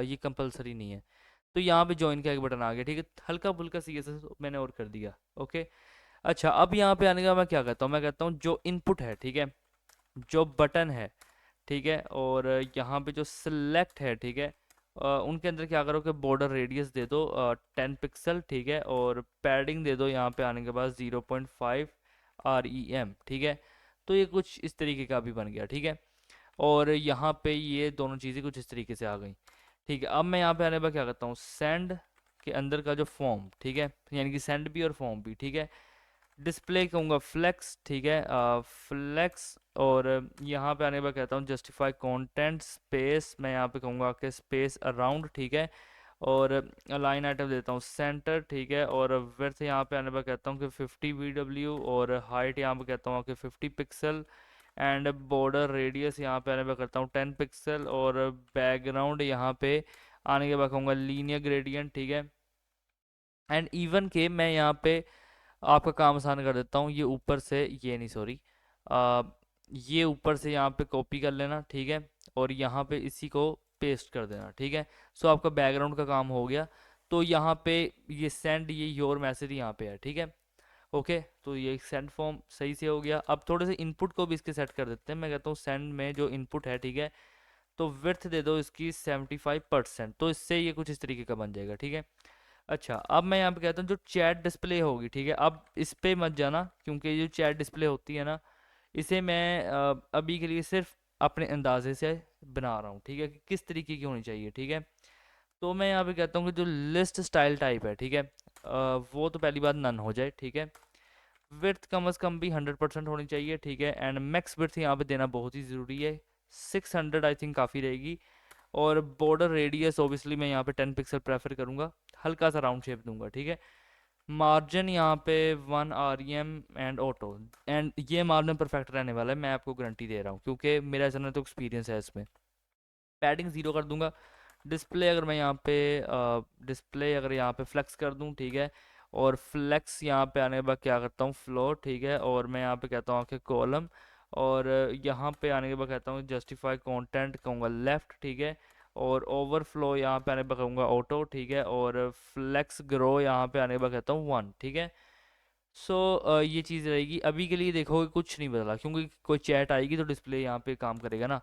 ये कंपलसरी नहीं है। तो यहाँ पे ज्वाइन का एक बटन आ गया, ठीक है, हल्का फुल्का सी ऐसे मैंने और कर दिया। ओके, अच्छा, अब यहाँ पे आने का मैं क्या कहता हूँ, मैं कहता हूँ जो इनपुट है, ठीक है, जो बटन है, ठीक है, और यहाँ पे जो सिलेक्ट है, ठीक है, उनके अंदर क्या करो कि बॉर्डर रेडियस दे दो 10 पिक्सल, ठीक है, और पैडिंग दे दो यहाँ पे आने के बाद 0.5 REM, ठीक है। तो ये कुछ इस तरीके का भी बन गया, ठीक है। और यहाँ पे ये दोनों चीज़ें कुछ इस तरीके से आ गई, ठीक है। अब मैं यहाँ पे आने के बाद क्या करता हूँ, सेंड के अंदर का जो फॉर्म, ठीक है, यानी कि सेंड भी और फॉर्म भी, ठीक है, डिस्प्ले कहूँगा फ्लेक्स, ठीक है, फ्लेक्स, और यहाँ पे आने के बाद कहता हूँ जस्टिफाई कंटेंट स्पेस, मैं यहाँ पे कहूँगा कि स्पेस अराउंड, ठीक है, और लाइन आइटम देता हूँ सेंटर, ठीक है, और विड्थ यहाँ पे आने पर कहता हूँ कि 50 VW, और हाइट यहाँ पे कहता हूँ कि 50 पिक्सल, एंड बॉर्डर रेडियस यहाँ पे आने पर करता हूँ 10 पिक्सल, और बैकग्राउंड यहाँ पे आने के बाद कहूँगा लीनियर ग्रेडियंट, ठीक है। एंड इवन के मैं यहाँ पे आपका काम आसान कर देता हूँ, ये ऊपर से ये नहीं सॉरी, ये ऊपर से यहाँ पे कॉपी कर लेना, ठीक है, और यहाँ पे इसी को पेस्ट कर देना, ठीक है। सो आपका बैकग्राउंड का काम हो गया। तो यहाँ पे ये सेंड, ये योर मैसेज यहाँ पे है, ठीक है। ओके, तो ये सेंड फॉर्म सही से हो गया। अब थोड़े से इनपुट को भी इसके सेट कर देते हैं, मैं कहता हूँ सेंड में जो इनपुट है, ठीक है, तो विड्थ दे दो इसकी 75%, तो इससे ये कुछ इस तरीके का बन जाएगा, ठीक है। अच्छा, अब मैं यहाँ पे कहता हूँ जो चैट डिस्प्ले होगी, ठीक है, अब इस पे मत जाना, क्योंकि ये जो चैट डिस्प्ले होती है ना, इसे मैं अभी के लिए सिर्फ अपने अंदाजे से बना रहा हूँ, ठीक है, कि किस तरीके की होनी चाहिए, ठीक है। तो मैं यहाँ पे कहता हूँ कि जो लिस्ट स्टाइल टाइप है, ठीक है, वो तो पहली बात नन हो जाए, ठीक है। विड्थ कम से कम भी 100% होनी चाहिए, ठीक है। एंड मैक्स विड्थ यहाँ पे देना बहुत ही ज़रूरी है, 600 आई थिंक काफ़ी रहेगी। और बॉर्डर रेडियस ऑब्वियसली मैं यहाँ पे 10 पिक्सल प्रेफर करूँगा, हल्का सा राउंड शेप दूंगा, ठीक है। मार्जिन यहाँ पे 1 REM एंड ऑटो, एंड ये मार्जिन परफेक्ट रहने वाला है, मैं आपको गारंटी दे रहा हूँ, क्योंकि मेरा ऐसा तो एक्सपीरियंस है इसमें। पैडिंग ज़ीरो कर दूंगा। डिस्प्ले अगर मैं यहाँ पे डिस्प्ले अगर यहाँ पे फ्लेक्स कर दूँ, ठीक है। और फ्लेक्स यहाँ पे आने के बाद क्या करता हूँ, फ्लोट, ठीक है। और मैं यहाँ पे कहता हूँ कि कॉलम। और यहाँ पे आने के बाद कहता हूँ जस्टिफाई कंटेंट, कहूँगा लेफ़्ट, ठीक है। और ओवरफ्लो यहाँ पे आने के बाद कहूँगा ऑटो, ठीक है। और फ्लेक्स ग्रो यहाँ पे आने के बाद कहता हूँ 1, ठीक है। सो ये चीज़ रहेगी। अभी के लिए देखोगे कुछ नहीं बदला, क्योंकि कोई चैट आएगी तो डिस्प्ले यहाँ पे काम करेगा ना।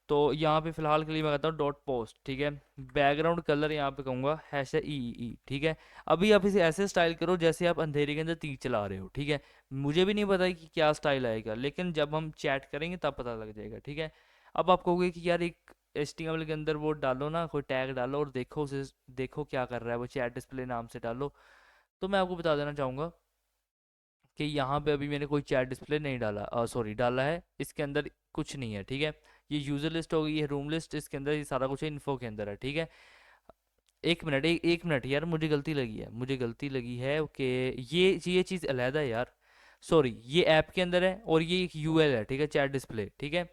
तो यहाँ पे फिलहाल के लिए मैं कहता हूँ डॉट पोस्ट, ठीक है। बैकग्राउंड कलर यहाँ पे कहूँगा हैश ई, ठीक है। अभी आप इसे ऐसे स्टाइल करो जैसे आप अंधेरे के अंदर तीर चला रहे हो, ठीक है। मुझे भी नहीं पता कि क्या स्टाइल आएगा, लेकिन जब हम चैट करेंगे तब पता लग जाएगा, ठीक है। अब आप कहोगे कि यार एक HTML के अंदर वो डालो ना, कोई टैग डालो और देखो उसे, देखो क्या कर रहा है वो, चैट डिस्प्ले नाम से डालो। तो मैं आपको बता देना चाहूँगा कि यहाँ पे अभी मैंने कोई चैट डिस्प्ले नहीं डाला, सॉरी डाला है, इसके अंदर कुछ नहीं है, ठीक है। ये यूज़र लिस्ट हो गई है, रूम लिस्ट, इसके अंदर ये सारा कुछ है, इन्फो के अंदर है, ठीक है। एक मिनट, एक मिनट यार, मुझे गलती लगी है, मुझे गलती लगी है कि ये चीज़ अलहदा है यार। सॉरी, ये ऐप के अंदर है और ये एक UL है, ठीक है, चैट डिस्प्ले, ठीक है।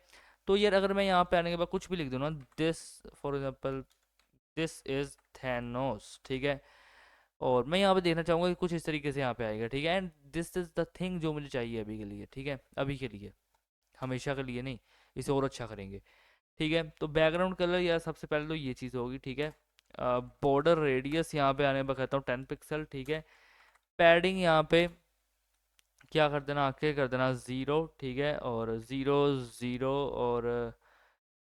तो यार अगर मैं यहाँ पे आने के बाद कुछ भी लिख दूँ ना, this for example this is Thanos, ठीक है। और मैं यहाँ पे देखना चाहूँगा कि कुछ इस तरीके से यहाँ पे आएगा, ठीक है। And this is the thing जो मुझे चाहिए अभी के लिए, ठीक है, अभी के लिए, हमेशा के लिए नहीं, इसे और अच्छा करेंगे, ठीक है। तो बैकग्राउंड कलर यार सबसे पहले तो ये चीज़ होगी, ठीक है। बॉर्डर रेडियस यहाँ पे आने पर कहता हूँ 10 पिक्सल, ठीक है। पैडिंग यहाँ पे क्या कर देना, आके कर देना 0, ठीक है। और 0 0, और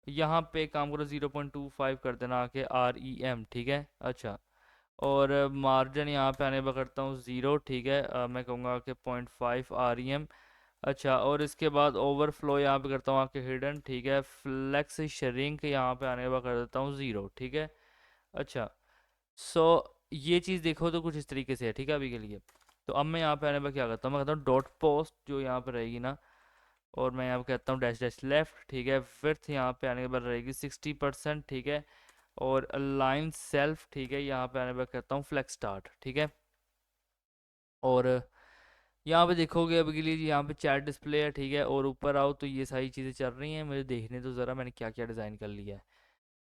यहाँ पे काम करो 0.25 कर देना आके REM, ठीक है। अच्छा, और मार्जिन यहाँ पे आने पर करता हूँ 0, ठीक है। मैं कहूँगा कि 0.5 REM। अच्छा, और इसके बाद ओवरफ्लो यहाँ पे करता हूँ आके हिडन, ठीक है। फ्लेक्स श्रिंक यहाँ पे आने पर कर देता हूँ 0, ठीक है। अच्छा, सो ये चीज़ देखो तो कुछ इस तरीके से है, ठीक है, अभी के लिए। तो अब मैं यहाँ पे आने पर क्या करता हूँ, मैं कहता हूँ डॉट पोस्ट जो यहाँ पे रहेगी ना, और मैं यहाँ पे कहता हूँ डैश डैश लेफ्ट, ठीक है। विड्थ यहाँ पे आने के बाद रहेगी 60%, ठीक है। और अलाइन सेल्फ, ठीक है, यहाँ पे आने पर कहता हूँ फ्लेक्स स्टार्ट, ठीक है। और यहाँ पे देखोगे अभी के लिए यहाँ पे चैट डिस्प्ले है, ठीक है। और ऊपर आओ तो ये सारी चीज़ें चल रही हैं, मुझे देखने तो ज़रा मैंने क्या क्या डिज़ाइन कर लिया है।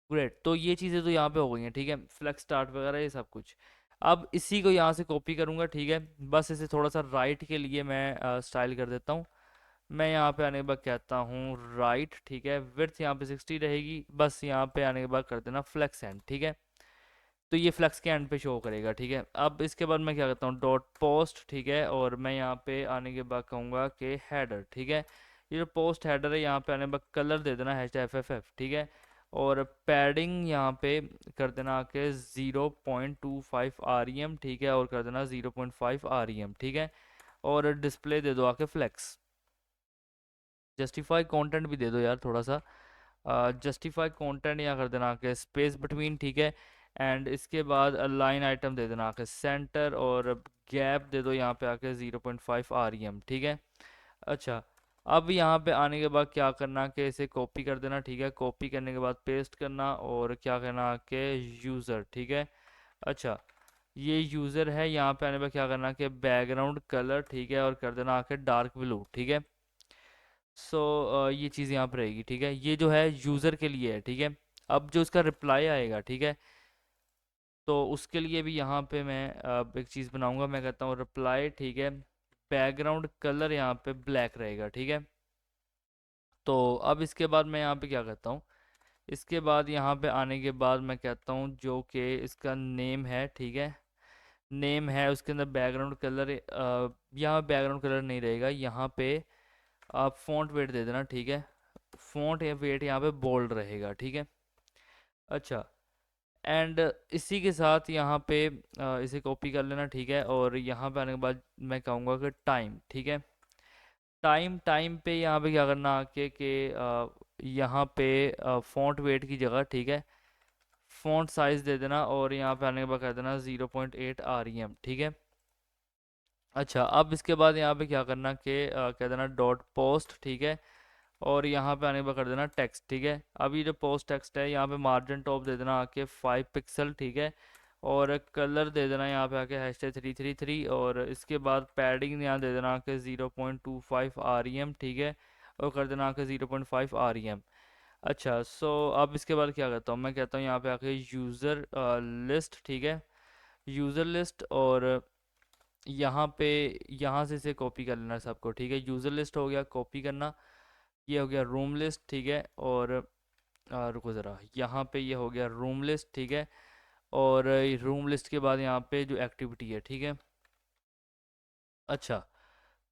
ग्रेट, तो ये चीज़ें तो यहाँ पे हो गई हैं, ठीक है, फ्लेक्स स्टार्ट वगैरह ये सब कुछ। अब इसी को यहाँ से कॉपी करूँगा, ठीक है। बस इसे थोड़ा सा राइट के लिए मैं स्टाइल कर देता हूँ। मैं यहाँ पे आने के बाद कहता हूँ राइट, ठीक है। विड्थ यहाँ पे 60 रहेगी, बस यहाँ पे आने के बाद कर देना फ्लेक्स एंड, ठीक है। तो ये फ्लेक्स के एंड पे शो करेगा, ठीक है। अब इसके बाद मैं क्या करता हूँ डॉट पोस्ट, ठीक है। और मैं यहाँ पे आने के बाद कहूँगा कि हेडर, ठीक है। ये जो पोस्ट हेडर है यहाँ पे आने के बाद कलर दे देना #FFF, ठीक है। और पैडिंग यहाँ पे कर देना के 0.25 REM, ठीक है। और कर देना 0.5 REM, ठीक है। और डिस्प्ले दे दो आके फ्लेक्स। जस्टिफाई कंटेंट भी दे दो यार थोड़ा सा, जस्टिफाई कंटेंट यहाँ कर देना के स्पेस बिटवीन, ठीक है। एंड इसके बाद लाइन आइटम दे देना आके सेंटर, और गैप दे दो यहाँ पे आके 0.5 REM, ठीक है। अच्छा, अब यहाँ पे आने के बाद क्या करना कि इसे कॉपी कर देना, ठीक है। कॉपी करने के बाद पेस्ट करना, और क्या करना कि यूज़र, ठीक है। अच्छा, ये यूज़र है, यहाँ पे आने पर क्या करना कि बैकग्राउंड कलर, ठीक है। और कर देना आके डार्क ब्लू, ठीक है। सो ये चीज़ यहाँ पर रहेगी, ठीक है। ये जो है यूज़र के लिए है, ठीक है। अब जो इसका रिप्लाई आएगा, ठीक है, तो उसके लिए भी यहाँ पे मैं एक चीज़ बनाऊंगा, मैं कहता हूँ रिप्लाई, ठीक है। बैकग्राउंड कलर यहाँ पे ब्लैक रहेगा, ठीक है। तो अब इसके बाद मैं यहाँ पे क्या करता हूँ, इसके बाद यहाँ पे आने के बाद मैं कहता हूँ जो कि इसका नेम है, ठीक है। नेम है, उसके अंदर बैकग्राउंड कलर, यहाँ बैकग्राउंड कलर नहीं रहेगा, यहाँ पे आप फ़ॉन्ट वेट दे देना, ठीक है। फ़ॉन्ट या वेट यहाँ पे बोल्ड रहेगा, ठीक है। अच्छा, एंड इसी के साथ यहाँ पे इसे कॉपी कर लेना, ठीक है। और यहाँ पे आने के बाद मैं कहूँगा कि टाइम, ठीक है। टाइम, टाइम पे यहाँ पे क्या करना आके कि यहाँ पे फ़ॉन्ट वेट की जगह, ठीक है, फ़ॉन्ट साइज़ दे देना, और यहाँ पे आने के बाद कर देना 0.8 REM, ठीक है। अच्छा, अब इसके बाद यहाँ पे क्या करना कि कह देना डॉट पोस्ट, ठीक है। और यहाँ पे आने के बाद कर देना टेक्स्ट, ठीक है। अब ये जो पोस्ट टेक्स्ट है यहाँ पे मार्जिन टॉप दे देना आके 5 पिक्सल, ठीक है। और कलर दे देना यहाँ पे आके #333, और इसके बाद पैडिंग यहाँ दे देना आके 0.25 REM, ठीक है। और कर देना आके 0.5 REM। अच्छा, सो अब इसके बाद क्या करता हूँ, मैं कहता हूँ यहाँ पे आके यूज़र लिस्ट, ठीक है। यूज़र लिस्ट, और यहाँ पे यहाँ से इसे कॉपी कर लेना सबको, ठीक है। यूज़र लिस्ट हो गया कॉपी करना, ये हो गया रूम लिस्ट, ठीक है। और रुको ज़रा, यहाँ पे ये हो गया रूम लिस्ट, ठीक है। और रूम लिस्ट के बाद यहाँ पे जो एक्टिविटी है, ठीक है। अच्छा,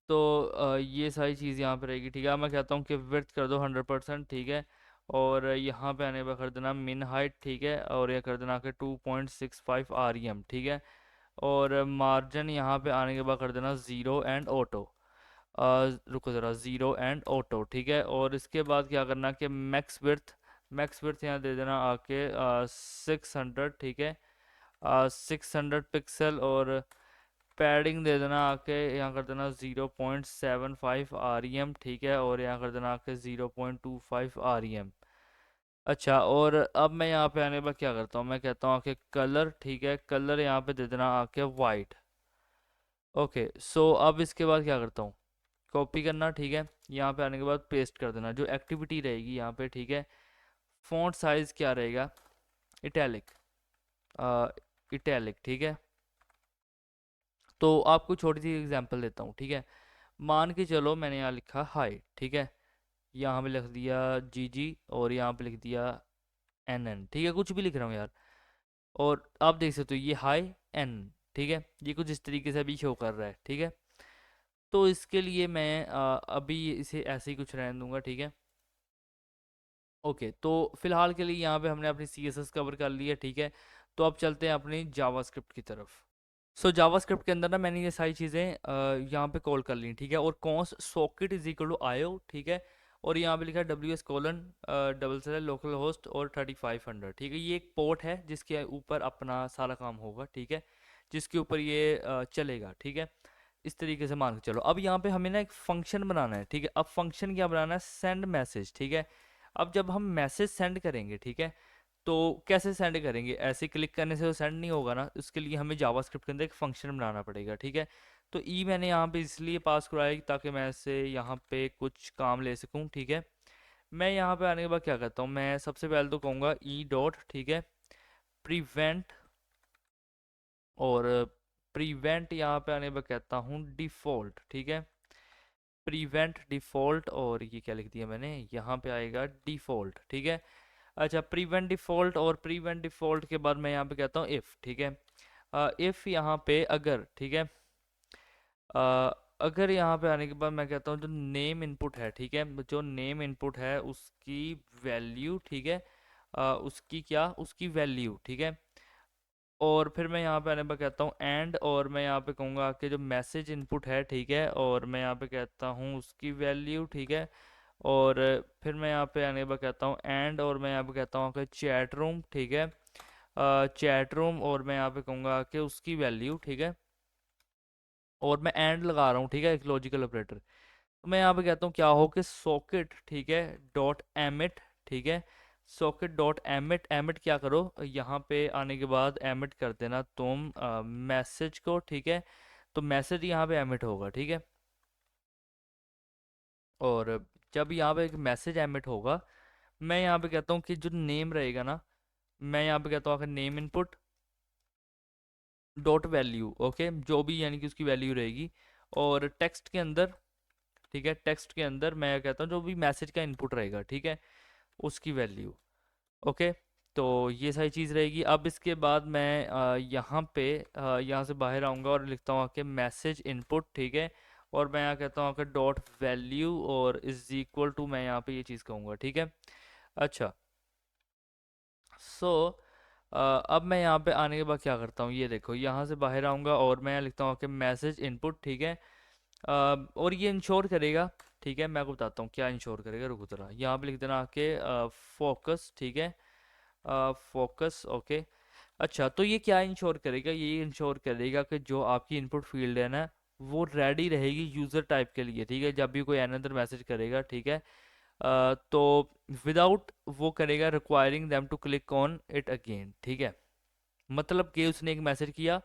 तो ये सारी चीज़ यहाँ पे रहेगी, ठीक है। अब मैं कहता हूँ कि विड्थ कर दो 100%, ठीक है। और यहाँ पे आने पर कर देना मिन हाइट, ठीक है। और ये कर देना कि 2.65 REM, ठीक है। और मार्जिन यहाँ पे आने के बाद कर देना ज़ीरो एंड ऑटो। रुको ज़रा, ज़ीरो एंड ऑटो, ठीक है। और इसके बाद क्या करना कि मैक्स विड्थ यहाँ दे देना आके 600, ठीक है। 600 पिक्सल। और पैडिंग दे देना आके यहाँ कर देना 0.75 REM, ठीक है। और यहाँ कर देना आके 0.25 REM। अच्छा, और अब मैं यहाँ पे आने के बाद क्या करता हूँ, मैं कहता हूँ आके कलर, ठीक है। कलर यहाँ पे दे देना आके वाइट। ओके, सो अब इसके बाद क्या करता हूँ, कॉपी करना, ठीक है। यहाँ पे आने के बाद पेस्ट कर देना जो एक्टिविटी रहेगी यहाँ पे, ठीक है। फॉन्ट साइज क्या रहेगा, इटैलिक, इटैलिक, ठीक है। तो आपको छोटी सी एग्जांपल देता हूँ, ठीक है। मान के चलो मैंने यहाँ लिखा हाई, ठीक है। यहाँ पे लिख दिया GG, और यहाँ पे लिख दिया NN, ठीक है। कुछ भी लिख रहा हूँ यार। और आप देख सकते हो ये हाई एन, ठीक है। ये कुछ इस तरीके से अभी शो कर रहा है, ठीक है। तो इसके लिए मैं अभी इसे ऐसे ही कुछ रहने दूंगा, ठीक है। ओके, तो फिलहाल के लिए यहाँ पे हमने अपनी CSS कवर कर लिया, ठीक है। तो अब चलते हैं अपनी जावास्क्रिप्ट की तरफ। सो जावास्क्रिप्ट के अंदर ना मैंने ये सारी चीज़ें यहाँ पे कॉल कर ली, ठीक है। और const socket is equal to IO, ठीक है। और यहाँ पे लिखा है WS: लोकल होस्ट और 3500, ठीक है। ये एक पोर्ट है जिसके ऊपर अपना सारा काम होगा, ठीक है। जिसके ऊपर ये चलेगा, ठीक है। इस तरीके से मान के चलो। अब यहाँ पे हमें ना एक फंक्शन बनाना है, ठीक है। अब फंक्शन क्या बनाना है, सेंड मैसेज, ठीक है। अब जब हम मैसेज सेंड करेंगे, ठीक है, तो कैसे सेंड करेंगे, ऐसे क्लिक करने से तो सेंड नहीं होगा ना। उसके लिए हमें जावास्क्रिप्ट के अंदर एक फंक्शन बनाना पड़ेगा, ठीक है। तो मैंने यहाँ पे इसलिए पास कराया कि ताकि मैं इससे यहाँ पे कुछ काम ले सकूँ, ठीक है। मैं यहाँ पे आने के बाद क्या करता हूँ, मैं सबसे पहले तो कहूँगा ई डॉट, ठीक है, प्रिवेंट। और प्रिवेंट यहाँ पे आने के बाद कहता हूँ डिफ़ॉल्ट, ठीक है। प्रिवेंट डिफ़ॉल्ट, और ये क्या लिख दिया मैंने, यहाँ पे आएगा डिफ़ॉल्ट, ठीक है। अच्छा, प्रिवेंट डिफ़ॉल्ट, और प्रिवेंट डिफ़ॉल्ट के बाद मैं यहाँ पे कहता हूँ इफ़, ठीक है। इफ़ यहाँ पे अगर, ठीक है। अगर यहाँ पे आने के बाद मैं कहता हूँ जो नेम इनपुट है, ठीक है, जो नेम इनपुट है उसकी वैल्यू, ठीक है। उसकी क्या, उसकी वैल्यू, ठीक है। और फिर मैं यहाँ पे आने पर कहता हूँ एंड, और मैं यहाँ पे कहूँगा कि जो मैसेज इनपुट है, ठीक है, और मैं यहाँ पे कहता हूँ उसकी वैल्यू, ठीक है। और फिर मैं यहाँ पे आने पर कहता हूँ एंड, और मैं यहाँ पे कहता हूँ कि चैट रूम, ठीक है। चैट रूम, और मैं यहाँ पे कहूँगा कि उसकी वैल्यू, ठीक है। और मैं एंड लगा रहा हूँ, ठीक है, एक लॉजिकल ऑपरेटर। तो मैं यहाँ पे कहता हूँ क्या हो कि सॉकेट, ठीक है, डॉट एमिट, ठीक है। सॉकेट डॉट एमिट, एमिट क्या करो, यहाँ पे आने के बाद एमिट कर देना तुम मैसेज को, ठीक है। तो मैसेज यहाँ पे एमिट होगा, ठीक है। और जब यहाँ पे एक मैसेज एमिट होगा, मैं यहाँ पे कहता हूँ कि जो नेम रहेगा ना, मैं यहाँ पे कहता हूँ अगर name input dot value, okay, जो भी यानी कि उसकी वैल्यू रहेगी। और टेक्स्ट के अंदर, ठीक है, टेक्स्ट के अंदर मैं कहता हूँ जो भी मैसेज का इनपुट रहेगा, ठीक है, उसकी वैल्यू, ओके। तो ये सारी चीज़ रहेगी। अब इसके बाद मैं यहाँ पे यहाँ से बाहर आऊँगा और लिखता हूँ कि मैसेज इनपुट, ठीक है। और मैं यहाँ कहता हूँ कि डॉट वैल्यू, और इज इक्वल टू, मैं यहाँ पे ये चीज़ कहूँगा, ठीक है। अच्छा, सो अब मैं यहाँ पे आने के बाद क्या करता हूँ, ये देखो, यहाँ से बाहर आऊँगा और मैं लिखता हूँ कि मैसेज इनपुट, ठीक है। और ये इंश्योर करेगा, ठीक है। मैं आपको बताता हूँ क्या इंश्योर करेगा, रुको जरा, यहाँ पे लिख देना आके फोकस, ठीक है। Focus, okay. अच्छा, तो ये क्या इंश्योर करेगा, ये इंश्योर करेगा कि जो आपकी इनपुट फील्ड है ना, वो रेडी रहेगी यूज़र टाइप के लिए, ठीक है, जब भी कोई अनदर मैसेज करेगा, ठीक है। तो विदाउट वो करेगा requiring them to click on it again, ठीक है। मतलब कि उसने एक मैसेज किया,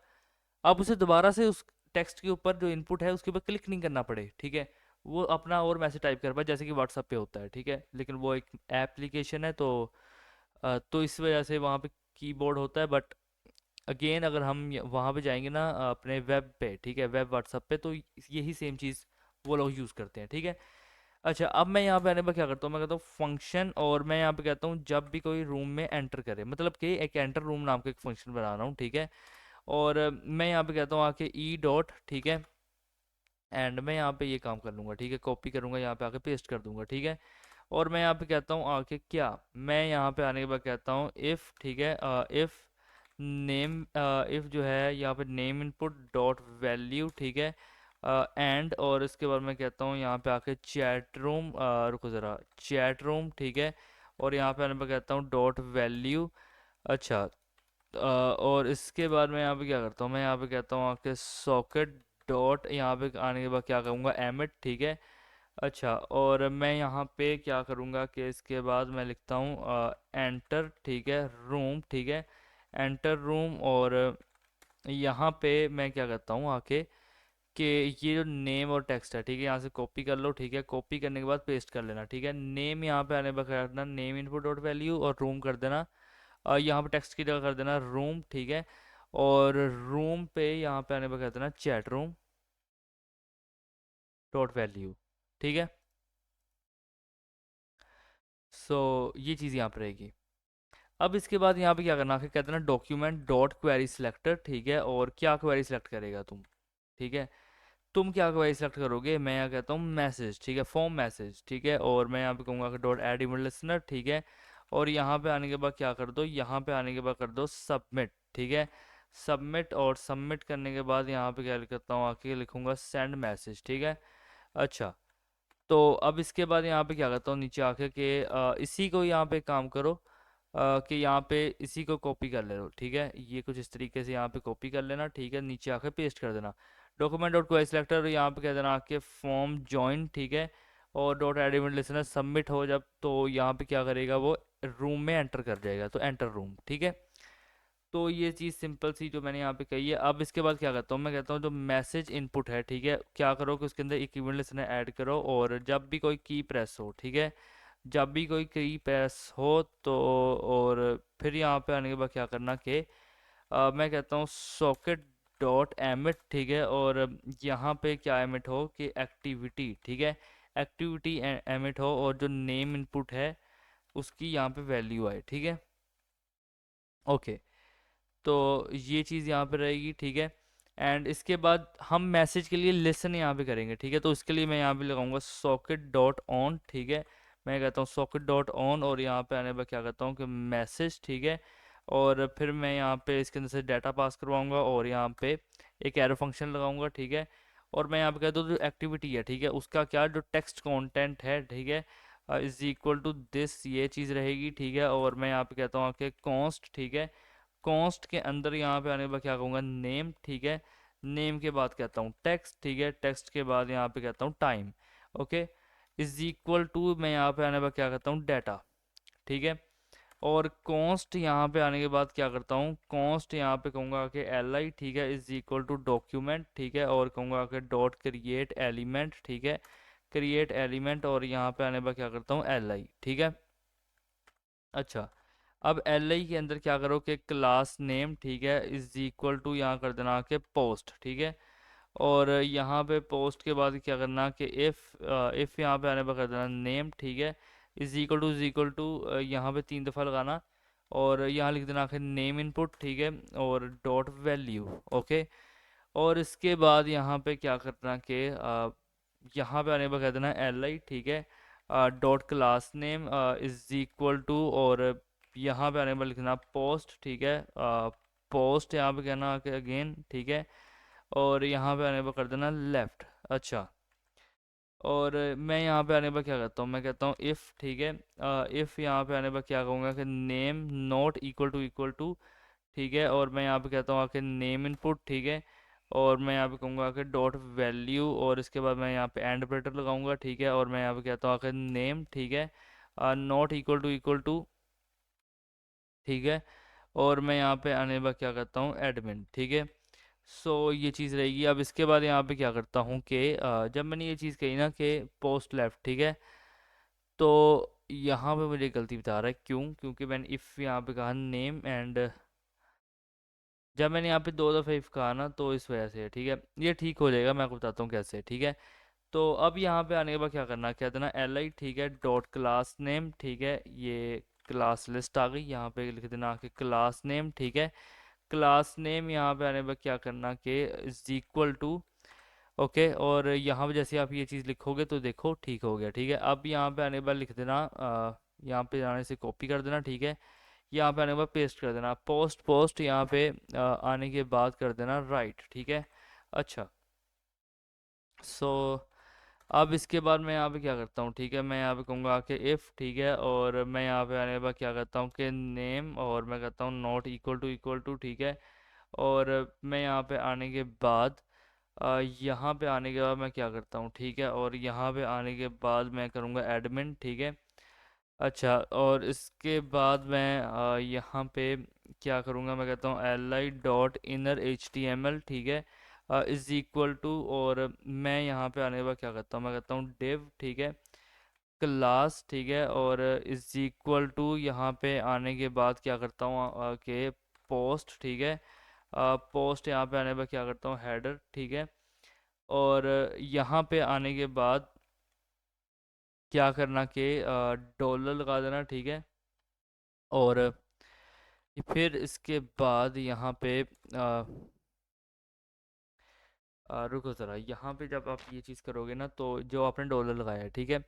अब उसे दोबारा से उस टेक्स्ट के ऊपर जो इनपुट है उसके ऊपर क्लिक नहीं करना पड़े, ठीक है। वो अपना और मैसेज टाइप कर पाए जैसे कि व्हाट्सएप पे होता है, ठीक है, लेकिन वो एक एप्लीकेशन है, तो इस वजह से वहाँ पे कीबोर्ड होता है। बट अगेन अगर हम वहाँ पे जाएंगे ना अपने वेब पे, ठीक है, वेब व्हाट्सएप पे, तो यही सेम चीज़ वो लोग यूज़ करते हैं, ठीक है। अच्छा, अब मैं यहाँ पे आने पर क्या करता हूँ, मैं कहता हूँ फंक्शन, और मैं यहाँ पे कहता हूँ जब भी कोई रूम में एंटर करे, मतलब कि एक एंटर रूम नाम का एक फंक्शन बना रहा हूँ, ठीक है। और मैं यहाँ पे कहता हूँ आके ई डॉट, ठीक है, एंड मैं यहाँ पे ये काम कर लूँगा, ठीक है, कॉपी करूँगा, यहाँ पे आके पेस्ट कर दूंगा, ठीक है। और मैं यहाँ पे कहता हूँ आके क्या, मैं यहाँ पे आने के बाद कहता हूँ इफ़, ठीक है, इफ़ नेम, इफ़ जो है यहाँ पे नेम इनपुट डॉट वैल्यू, ठीक है, एंड, और इसके बाद मैं कहता हूँ यहाँ पे आके चैट रूम, रुको ज़रा, चैट रूम, ठीक है, और यहाँ पे आने पर कहता हूँ डॉट वैल्यू। अच्छा, और इसके बाद मैं यहाँ पे क्या करता हूँ, मैं यहाँ पे कहता हूँ आके सॉकेट डॉट, यहाँ पे आने के बाद क्या करूँगा, एमिट, ठीक है। अच्छा, और मैं यहाँ पे क्या करूँगा कि इसके बाद मैं लिखता हूँ एंटर, ठीक है, रूम, ठीक है, एंटर रूम। और यहाँ पे मैं क्या करता हूँ आके कि ये जो नेम और टेक्स्ट है, ठीक है, यहाँ से कॉपी कर लो, ठीक है, कॉपी करने के बाद पेस्ट कर लेना, ठीक है। नेम यहाँ पे आने पर करना नेम इनपुट डॉट वैल्यू, और रूम कर देना, यहाँ पे टेक्स्ट की जगह कर देना रूम, ठीक है। और रूम पे यहाँ पे आने पर कर देना चैट रूम डॉट वैल्यू, ठीक है। सो ये चीज़ यहाँ पर रहेगी। अब इसके बाद यहाँ पे क्या करना है, कहते हैं ना डॉक्यूमेंट डॉट क्वेरी सिलेक्टर, ठीक है। और क्या क्वेरी सिलेक्ट करेगा तुम, ठीक है, तुम क्या क्वेरी सेलेक्ट करोगे, मैं यहाँ कहता हूँ मैसेज, ठीक है, फॉर्म मैसेज, ठीक है। और मैं यहाँ पे कहूँगा कि डॉट एड इमेज लिसनर, ठीक है। और यहाँ पे आने के बाद क्या कर दो, यहाँ पे आने के बाद कर दो सबमिट, ठीक है, सबमिट। और सबमिट करने के बाद यहाँ पे क्या करता हूँ, आके लिखूँगा सेंड मैसेज, ठीक है। अच्छा, तो अब इसके बाद यहाँ पे क्या करता हूँ, नीचे आके कि इसी को यहाँ पे काम करो, कि यहाँ पे इसी को कॉपी कर ले लो, ठीक है, ये कुछ इस तरीके से यहाँ पे कॉपी कर लेना, ठीक है, नीचे आके पेस्ट कर देना। डॉक्यूमेंट डॉट क्वेरी सिलेक्टर यहाँ पे कह देना आपके फॉर्म जॉइन, ठीक है। और डॉट एडिमेंट लिसनर सबमिट हो जब, तो यहाँ पे क्या करेगा वो रूम में एंटर कर जाएगा, तो एंटर रूम, ठीक है। तो ये चीज़ सिंपल सी जो मैंने यहाँ पे कही है। अब इसके बाद क्या करता हूँ, मैं कहता हूँ जो मैसेज इनपुट है, ठीक है, क्या करो कि उसके अंदर एक इवेंट लिसनर ऐड करो, और जब भी कोई की प्रेस हो, ठीक है, जब भी कोई की प्रेस हो तो, और फिर यहाँ पे आने के बाद क्या करना कि मैं कहता हूँ सॉकेट डॉट एमिट, ठीक है। और यहाँ पे क्या एमिट हो कि एक्टिविटी, ठीक है, एक्टिविटी एमिट हो, और जो नेम इनपुट है उसकी यहाँ पे वैल्यू आए, ठीक है। ओके, तो ये चीज़ यहाँ पे रहेगी, ठीक है। एंड इसके बाद हम मैसेज के लिए लिसन यहाँ पे करेंगे, ठीक है, तो इसके लिए मैं यहाँ पे लगाऊंगा सॉकेट डॉट ऑन, ठीक है। मैं कहता हूँ सॉकेट डॉट ऑन, और यहाँ पे आने पर क्या करता हूँ कि मैसेज, ठीक है। और फिर मैं यहाँ पे इसके अंदर से डाटा पास करवाऊँगा, और यहाँ पे एक एरो फंक्शन लगाऊंगा, ठीक है। और मैं यहाँ पे कहता हूँ जो एक्टिविटी है, ठीक है, उसका क्या जो टेक्स्ट कंटेंट है, ठीक है, इज इक्वल टू दिस, ये चीज़ रहेगी, ठीक है। और मैं यहाँ पे कहता हूँ कि कॉन्स्ट, ठीक है, कॉन्स्ट के अंदर यहाँ पे आने के बाद क्या कहूँगा नेम, ठीक है, नेम के बाद कहता हूँ टेक्स्ट, ठीक है, टेक्स्ट के बाद यहाँ पे कहता हूँ time, okay, is equal to, मैं यहाँ पे आने के बाद क्या कहता हूँ डाटा, ठीक है। और कॉन्स्ट यहाँ पे आने के बाद क्या करता हूँ, कॉन्स्ट यहाँ पे कहूँगा कि एल आई, ठीक है, इज इक्वल टू डॉक्यूमेंट, ठीक है। और कहूँगा कि डॉट क्रिएट एलिमेंट, ठीक है, क्रिएट एलिमेंट। और यहाँ पे आने के बाद क्या करता हूँ एल आई, ठीक है। अच्छा, अब एल आई के अंदर क्या करो कि क्लास नेम, ठीक है, इज इक्वल टू यहाँ कर देना कि पोस्ट, ठीक है। और यहाँ पे पोस्ट के बाद क्या करना कि इफ़ यहाँ पे आने पर कर देना नेम, ठीक है, इज इक्वल टू यहाँ पे 3 दफ़ा लगाना, और यहाँ लिख देना आखिर नेम इनपुट, ठीक है, और डॉट वैल्यू, ओके। और इसके बाद यहाँ पे क्या करना कि यहाँ पे आने पर कह देना एल आई, ठीक है, dot class name is equal to, और यहाँ पे आने पर लिखना पोस्ट, ठीक है, पोस्ट यहाँ पे कहना कि अगेन, ठीक है। और यहाँ पे आने पर कर देना लेफ़्ट। अच्छा, और मैं यहाँ पे आने पर क्या करता हूँ, मैं कहता हूँ इफ़, ठीक है, इफ़ यहाँ पे आने पर क्या कहूँगा कि नेम नॉट इक्वल टू, ठीक है। और मैं यहाँ पे कहता हूँ आके नेम इनपुट, ठीक है, और मैं यहाँ पे कहूँगा कि डॉट वैल्यू, और इसके बाद मैं यहाँ पे एंड ऑपरेटर लगाऊंगा, ठीक है। और मैं यहाँ पे कहता हूँ आखिर नेम, ठीक है, नॉट इक्वल टू, ठीक है। और मैं यहाँ पे आने के बाद क्या करता हूँ एडमिन, ठीक है। सो ये चीज़ रहेगी। अब इसके बाद यहाँ पे क्या करता हूँ कि जब मैंने ये चीज़ कही ना कि पोस्ट लेफ्ट, ठीक है, तो यहाँ पे मुझे गलती बता रहा है, क्यों? क्योंकि मैंने इफ़ यहाँ पे कहा नेम एंड, जब मैंने यहाँ पे दो दफ़ा इफ़ कहा ना, तो इस वजह से, ठीक है। ये ठीक हो जाएगा, मैं आपको बताता हूँ कैसे, ठीक है। तो अब यहाँ पे आने के बाद क्या करना, क्या देना, एल आई, ठीक है, डॉट क्लास नेम, ठीक है। ये क्लास लिस्ट आ गई, यहाँ पे लिख देना कि क्लास नेम, ठीक है। क्लास नेम यहाँ पे आने के बाद क्या करना कि इज इक्वल टू, ओके। और यहाँ पे जैसे आप ये चीज़ लिखोगे तो देखो ठीक हो गया, ठीक है। अब यहाँ पे आने के बाद लिख देना, यहाँ पे आने से कॉपी कर देना, ठीक है। यहाँ पे आने के बाद पेस्ट कर देना, पोस्ट पोस्ट यहाँ पे आने के बाद कर देना राइट, ठीक है। अच्छा, सो अब इसके बाद मैं यहाँ पे क्या करता हूँ, ठीक है, मैं यहाँ पे कहूँगा कि इफ़, ठीक है। और मैं यहाँ पे आने के बाद क्या करता हूँ कि नेम, और मैं कहता हूँ नॉट इक्वल टू, ठीक है। और मैं यहाँ पे आने के बाद यहाँ पे आने के बाद मैं क्या करता हूँ, ठीक है। और यहाँ पे आने के बाद मैं करूँगा एडमिन, ठीक है। अच्छा, और इसके बाद मैं यहाँ पे क्या करूँगा, मैं कहता हूँ L I dot inner H T M L, ठीक है, इज इक्वल टू। और मैं यहाँ पे आने के बाद क्या करता हूँ, मैं कहता हूँ डिव, ठीक है, क्लास, ठीक है। और इज इक्वल टू यहाँ पे आने के बाद क्या करता हूँ कि पोस्ट, ठीक है। पोस्ट यहाँ पे आने के बाद क्या करता हूँ हेडर, ठीक है। और यहाँ पे आने के बाद क्या करना कि डॉलर लगा देना, ठीक है। और फिर इसके बाद यहाँ पे रुको ज़रा, यहाँ पे जब आप ये चीज़ करोगे ना, तो जो आपने डॉलर लगाया है, ठीक है,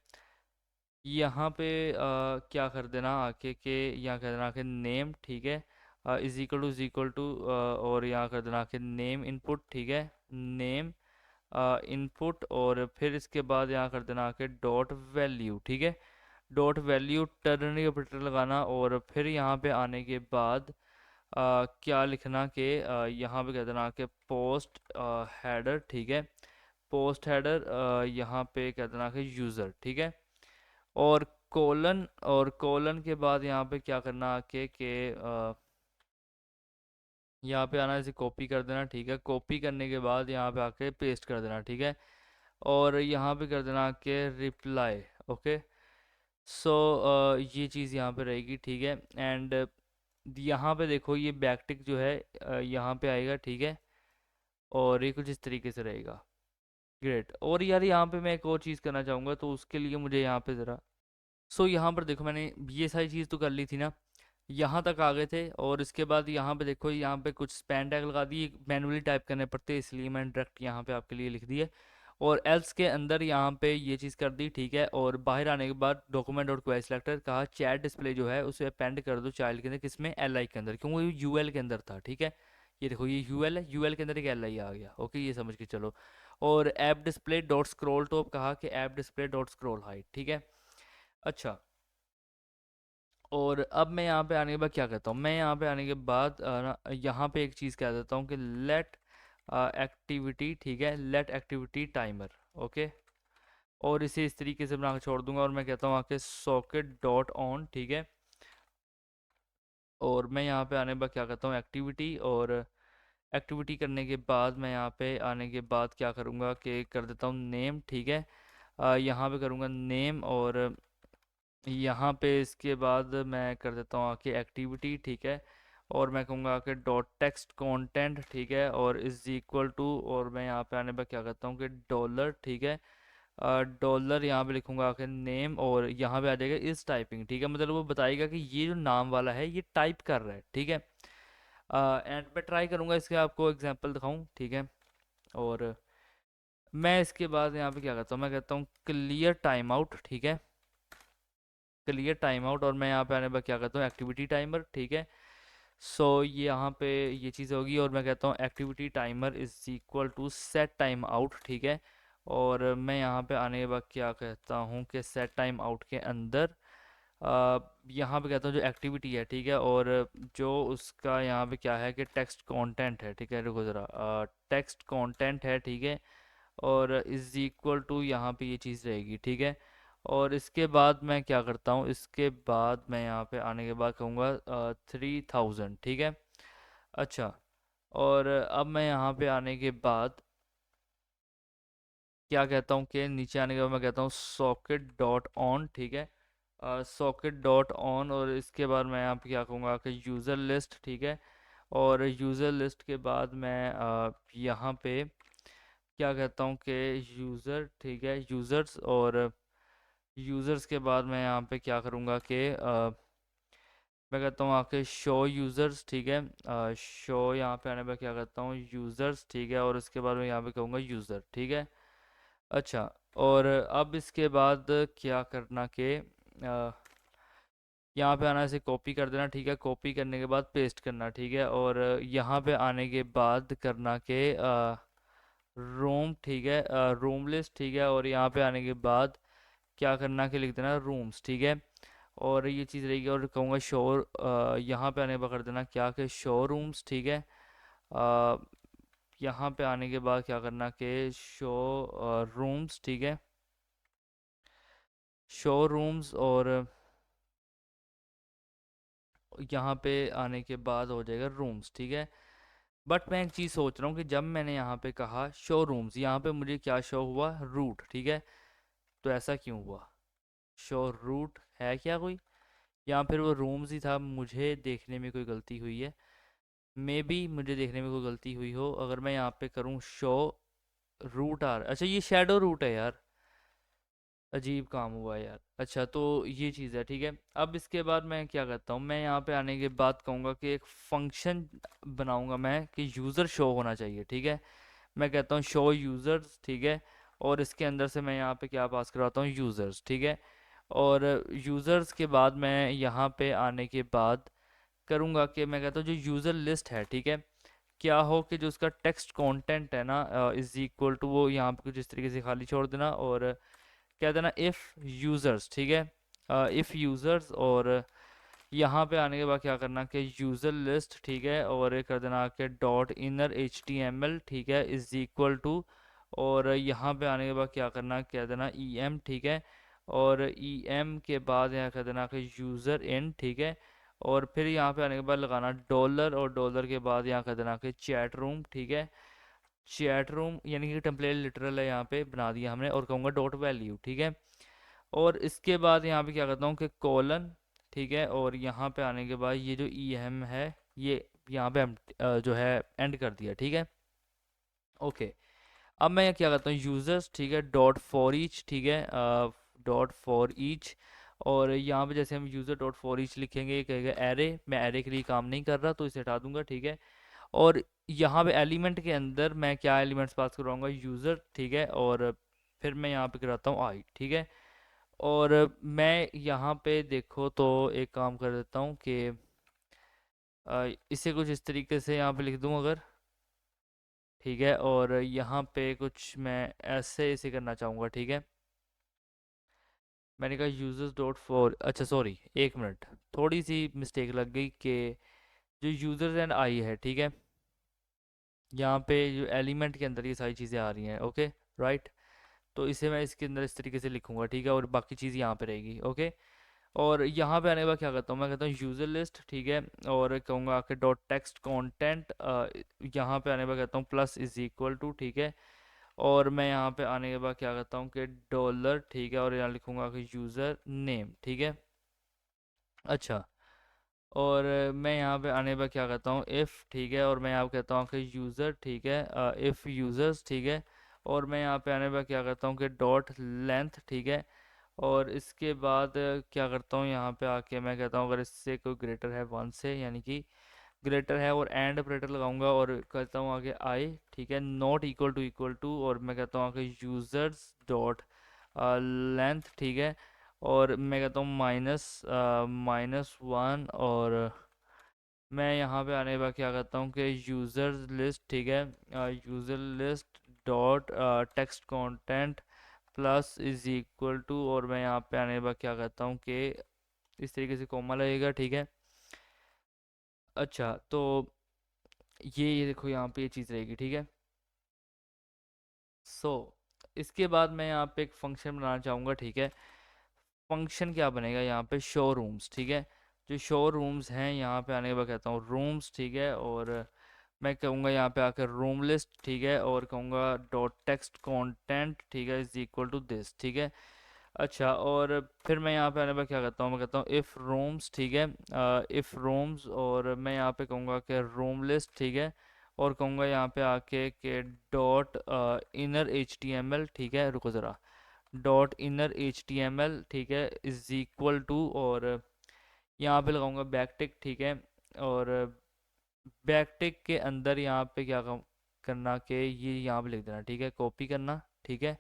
यहाँ पे क्या कर देना आके के, यहाँ कर देना आके नेम, ठीक है, इज इक्वल टू, और यहाँ कर देना आके नेम इनपुट, ठीक है, नेम इनपुट। और फिर इसके बाद यहाँ कर देना आके डॉट वैल्यू, ठीक है, डॉट वैल्यू टर्नरी ऑपरेटर लगाना। और फिर यहाँ पे आने के बाद क्या लिखना कि यहाँ पे कह देना कि पोस्ट हेडर, ठीक है, पोस्ट हेडर, यहाँ पे कह देना कि यूज़र, ठीक है। और कोलन, और कोलन के बाद यहाँ पे क्या करना आके कि यहाँ पे आना, इसे कॉपी कर देना, ठीक है। कॉपी करने के बाद यहाँ पे आके पेस्ट कर देना, ठीक है। और यहाँ पे कर देना कि रिप्लाई, ओके। सो ये चीज़ यहाँ पे रहेगी, ठीक है। एंड यहाँ पे देखो ये बैकटिक जो है यहाँ पे आएगा, ठीक है। और ये कुछ इस तरीके से रहेगा, ग्रेट। और यार यहाँ पे मैं एक और चीज़ करना चाहूँगा, तो उसके लिए मुझे यहाँ पे ज़रा, यहाँ पर देखो मैंने ये सारी चीज़ तो कर ली थी ना, यहाँ तक आ गए थे। और इसके बाद यहाँ पे देखो, यहाँ पे कुछ स्पैन टैग लगा दिए, मैनुअली टाइप करने पड़ते, इसलिए मैंने डायरेक्ट यहाँ पे आपके लिए लिख दिए। और एल्स के अंदर यहाँ पे ये चीज़ कर दी, ठीक है। और बाहर आने के बाद डॉक्यूमेंट और क्वेरी सेलेक्टर कहा चैट डिस्प्ले जो है उसे अपेंड कर दो चाइल्ड के अंदर, किसमें, एल आई के अंदर, क्योंकि ये यू एल के अंदर था, ठीक है। ये देखो ये यू एल है, यू एल के अंदर एक एल आई आ गया, ओके, ये समझ के चलो। और app display dot scroll top कहा कि app display dot scroll height, ठीक है। अच्छा, और अब मैं यहाँ पे आने के बाद क्या करता हूँ, मैं यहाँ पे आने के बाद यहाँ पे एक चीज़ कह देता हूँ कि लेट एक्टिविटी, ठीक है, लेट एक्टिविटी टाइमर, ओके। और इसे इस तरीके से बना के छोड़ दूंगा। और मैं कहता हूँ आके सॉकेट डॉट ऑन, ठीक है। और मैं यहाँ पे आने के बाद क्या करता हूँ एक्टिविटी, और एक्टिविटी करने के बाद मैं यहाँ पे आने के बाद क्या करूँगा कि कर देता हूँ नेम, ठीक है। यहाँ पे करूँगा नेम। और यहाँ पे इसके बाद मैं कर देता हूँ आके एक्टिविटी, ठीक है। और मैं कहूँगा आके डॉट टेक्स्ट कंटेंट, ठीक है, और इज इक्वल टू। और मैं यहाँ पे आने पर क्या करता हूँ कि डॉलर, ठीक है, डॉलर यहाँ पे लिखूँगा आके नेम। और यहाँ पे आ जाएगा इस टाइपिंग, ठीक है, मतलब वो बताएगा कि ये जो नाम वाला है ये टाइप कर रहा है, ठीक है। एंड मैं ट्राई करूँगा इसके आपको एग्जांपल दिखाऊँ, ठीक है। और मैं इसके बाद यहाँ पे क्या करता हूँ, मैं कहता हूँ क्लियर टाइम आउट, ठीक है, क्लियर टाइम आउट। और मैं यहाँ पे आने पर क्या करता हूँ एक्टिविटी टाइमर, ठीक है। ये यहाँ पे ये चीज़ होगी। और मैं कहता हूँ activity timer is equal to set time out, ठीक है। और मैं यहाँ पे आने के बाद क्या कहता हूँ कि सेट टाइम आउट के अंदर यहाँ पे कहता हूँ जो एक्टिविटी है, ठीक है, और जो उसका यहाँ पे क्या है कि टेक्स्ट कंटेंट है, ठीक है, रुको ज़रा, टेक्स्ट कंटेंट है, ठीक है, और इज़ इक्वल टू यहाँ पे ये चीज़ रहेगी, ठीक है। और इसके बाद मैं क्या करता हूँ, इसके बाद मैं यहाँ पे आने के बाद कहूँगा 3000, ठीक है। अच्छा, और अब मैं यहाँ पे आने के बाद क्या कहता हूँ कि नीचे आने के बाद मैं कहता हूँ सॉकेट डॉट ऑन, ठीक है, सॉकेट डॉट ऑन, और इसके बाद मैं यहाँ पे क्या कहूँगा कि यूज़र लिस्ट, ठीक है, और यूज़र लिस्ट के बाद मैं यहाँ पे क्या कहता हूँ कि यूज़र, ठीक है, यूज़र्स, और यूज़र्स के बाद मैं यहाँ पे क्या करूँगा कि मैं कहता हूँ आके शो यूज़र्स, ठीक है, शो यहाँ पे आने पर क्या करता हूँ यूज़र्स, ठीक है, और उसके बाद मैं यहाँ पे कहूँगा यूज़र, ठीक है। अच्छा, और अब इसके बाद क्या करना कि यहाँ पे आना, इसे कॉपी कर देना, ठीक है, कॉपी करने के बाद पेस्ट करना, ठीक है, और यहाँ पे आने के बाद करना के रूम, ठीक है, रूम लिस्ट, ठीक है, और यहाँ पे आने के बाद क्या करना कि लिख देना रूम्स, ठीक है, और ये चीज़ रहेगी, और कहूँगा शोर, यहाँ पे आने पर कर देना क्या कि शो रूम्स, ठीक है, अ, यहाँ पे आने के बाद क्या करना कि शो रूम्स, ठीक है, शो रूम्स, और यहाँ पे आने के बाद हो जाएगा रूम्स, ठीक है। बट मैं एक चीज़ सोच रहा हूँ कि जब मैंने यहाँ पे कहा शो रूम्स, यहाँ पे मुझे क्या शो हुआ, रूट, ठीक है, तो ऐसा क्यों हुआ, शो रूट है क्या कोई, या फिर वो रूम्स ही था, मुझे देखने में कोई गलती हुई है, मे बी मुझे देखने में कोई गलती हुई हो। अगर मैं यहाँ पे करूँ शो रूट आर, अच्छा ये शेडो रूट है यार, अजीब काम हुआ यार। अच्छा, तो ये चीज़ है, ठीक है। अब इसके बाद मैं क्या करता हूँ, मैं यहाँ पे आने के बाद कहूँगा कि एक फंक्शन बनाऊँगा मैं कि यूज़र शो होना चाहिए, ठीक है। मैं कहता हूँ शो यूज़र्स, ठीक है, और इसके अंदर से मैं यहाँ पे क्या पास करवाता हूँ यूज़र्स, ठीक है, और यूज़र्स के बाद मैं यहाँ पे आने के बाद करूँगा कि मैं कहता हूँ जो यूज़र लिस्ट है, ठीक है, क्या हो कि जो उसका टेक्स्ट कंटेंट है ना इज़ इक्वल टू, वो यहाँ पे कुछ इस तरीके से खाली छोड़ देना, और क्या देना इफ़ यूज़र्स, ठीक है, इफ़ यूज़र्स, और यहाँ पे आने के बाद क्या करना कि यूज़र लिस्ट, ठीक है, और ये कर देना कि dot inner H T M L, ठीक है, इज़ इक्वल टू, और यहाँ पे आने के बाद क्या करना, क्या देना ई एम, ठीक है, और ई एम के बाद यहाँ कर देना कि यूज़र इन, ठीक है, और फिर यहाँ पे आने के बाद लगाना डॉलर, और डॉलर के बाद यहाँ कर देना कि चैट रूम, ठीक है, चैट रूम यानी कि टेम्पलेट लिटरल है, यहाँ पे बना दिया हमने, और कहूँगा डॉट वैल्यू, ठीक है, और इसके बाद यहाँ पे क्या करता हूँ कि कॉलन, ठीक है, और यहाँ पे आने के बाद ये जो ई एम है, ये यहाँ पे जो है एंड कर दिया, ठीक है, ओके। अब मैं क्या करता हूँ यूज़र्स, ठीक है, डॉट फॉर ईच, ठीक है, डॉट फॉर ईच, और यहाँ पे जैसे हम यूज़र डॉट फॉर ईच लिखेंगे, ये कहेगा एरे, मैं एरे के लिए काम नहीं कर रहा तो इसे हटा दूंगा, ठीक है, और यहाँ पे एलिमेंट के अंदर मैं क्या एलिमेंट्स पास करवाऊंगा यूज़र, ठीक है, और फिर मैं यहाँ पे कराता हूँ आई, ठीक है, और मैं यहाँ पे देखो तो एक काम कर देता हूँ कि इसे कुछ इस तरीके से यहाँ पे लिख दूँ अगर, ठीक है, और यहाँ पे कुछ मैं ऐसे इसे करना चाहूँगा, ठीक है, मैंने कहा यूजर्स डॉट फॉर, अच्छा सॉरी एक मिनट, थोड़ी सी मिस्टेक लग गई कि जो यूज़र्स एंड आई है, ठीक है, यहाँ पे जो एलिमेंट के अंदर ये सारी चीज़ें आ रही हैं, ओके, राइट, तो इसे मैं इसके अंदर इस तरीके से लिखूंगा, ठीक है, और बाकी चीज़ यहाँ पे रहेगी, ओके, और यहाँ पे आने के बाद क्या करता हूँ, मैं कहता हूँ यूज़र लिस्ट, ठीक है, और कहूँगा आके डॉट टेक्स्ट कॉन्टेंट, यहाँ पे आने के बाद कहता हूँ प्लस इज़ इक्वल टू, ठीक है, और मैं यहाँ पे आने के बाद क्या करता हूँ कि डॉलर, ठीक है, और यहाँ लिखूँगा कि यूज़र नेम, ठीक है, अच्छा, और मैं यहाँ पे आने पर क्या करता हूँ इफ़, ठीक है, और मैं यहाँ पे कहता हूँ कि यूज़र, ठीक है, इफ़ यूज़र्स, ठीक है, और मैं यहाँ पे आने पर क्या करता हूँ कि डॉट लेंथ, ठीक है, और इसके बाद क्या करता हूँ यहाँ पे आके मैं कहता हूँ अगर इससे कोई ग्रेटर है वन से, यानी कि ग्रेटर है, और एंड ऑपरेटर लगाऊंगा, और कहता हूँ आगे आई, ठीक है, नॉट इक्वल टू, और मैं कहता हूँ आगे यूज़र्स डॉट लेंथ, ठीक है, और मैं कहता हूँ माइनस वन, और मैं यहाँ पे आने के बाद क्या करता हूँ कि यूज़र लिस्ट, ठीक है, user list dot text content plus is equal to, और मैं यहाँ पे आने के बाद क्या करता हूँ कि इस तरीके से कॉमा लगेगा, ठीक है। अच्छा, तो ये देखो यहाँ पे ये चीज़ रहेगी, ठीक है। सो इसके बाद मैं यहाँ पे एक फंक्शन बनाना चाहूँगा, ठीक है। फंक्शन क्या बनेगा यहाँ पे, शो रूम्स, ठीक है। जो शो रूम्स हैं यहाँ पे आने के बाद कहता हूँ रूम्स, ठीक है। और मैं कहूँगा यहाँ पे आकर रूम लिस्ट, ठीक है। और कहूँगा डॉट टेक्स्ट कंटेंट, ठीक है, इज इक्वल टू दिस, ठीक है। अच्छा, और फिर मैं यहाँ पे आने पर क्या करता हूँ, मैं कहता हूँ इफ़ रूम्स, ठीक है। इफ़ रूम्स, और मैं यहाँ पे कहूँगा कि रूम लिस्ट, ठीक है। और कहूँगा यहाँ पे आके कि dot inner H T M L, ठीक है। रुको ज़रा, dot inner H T M L, ठीक है, इज़ इक्वल टू, और यहाँ पे लगाऊंगा बैकटिक, ठीक है। और बैकटिक के अंदर यहाँ पे क्या करना कि ये यहाँ पे लिख देना, ठीक है, कॉपी करना, ठीक है।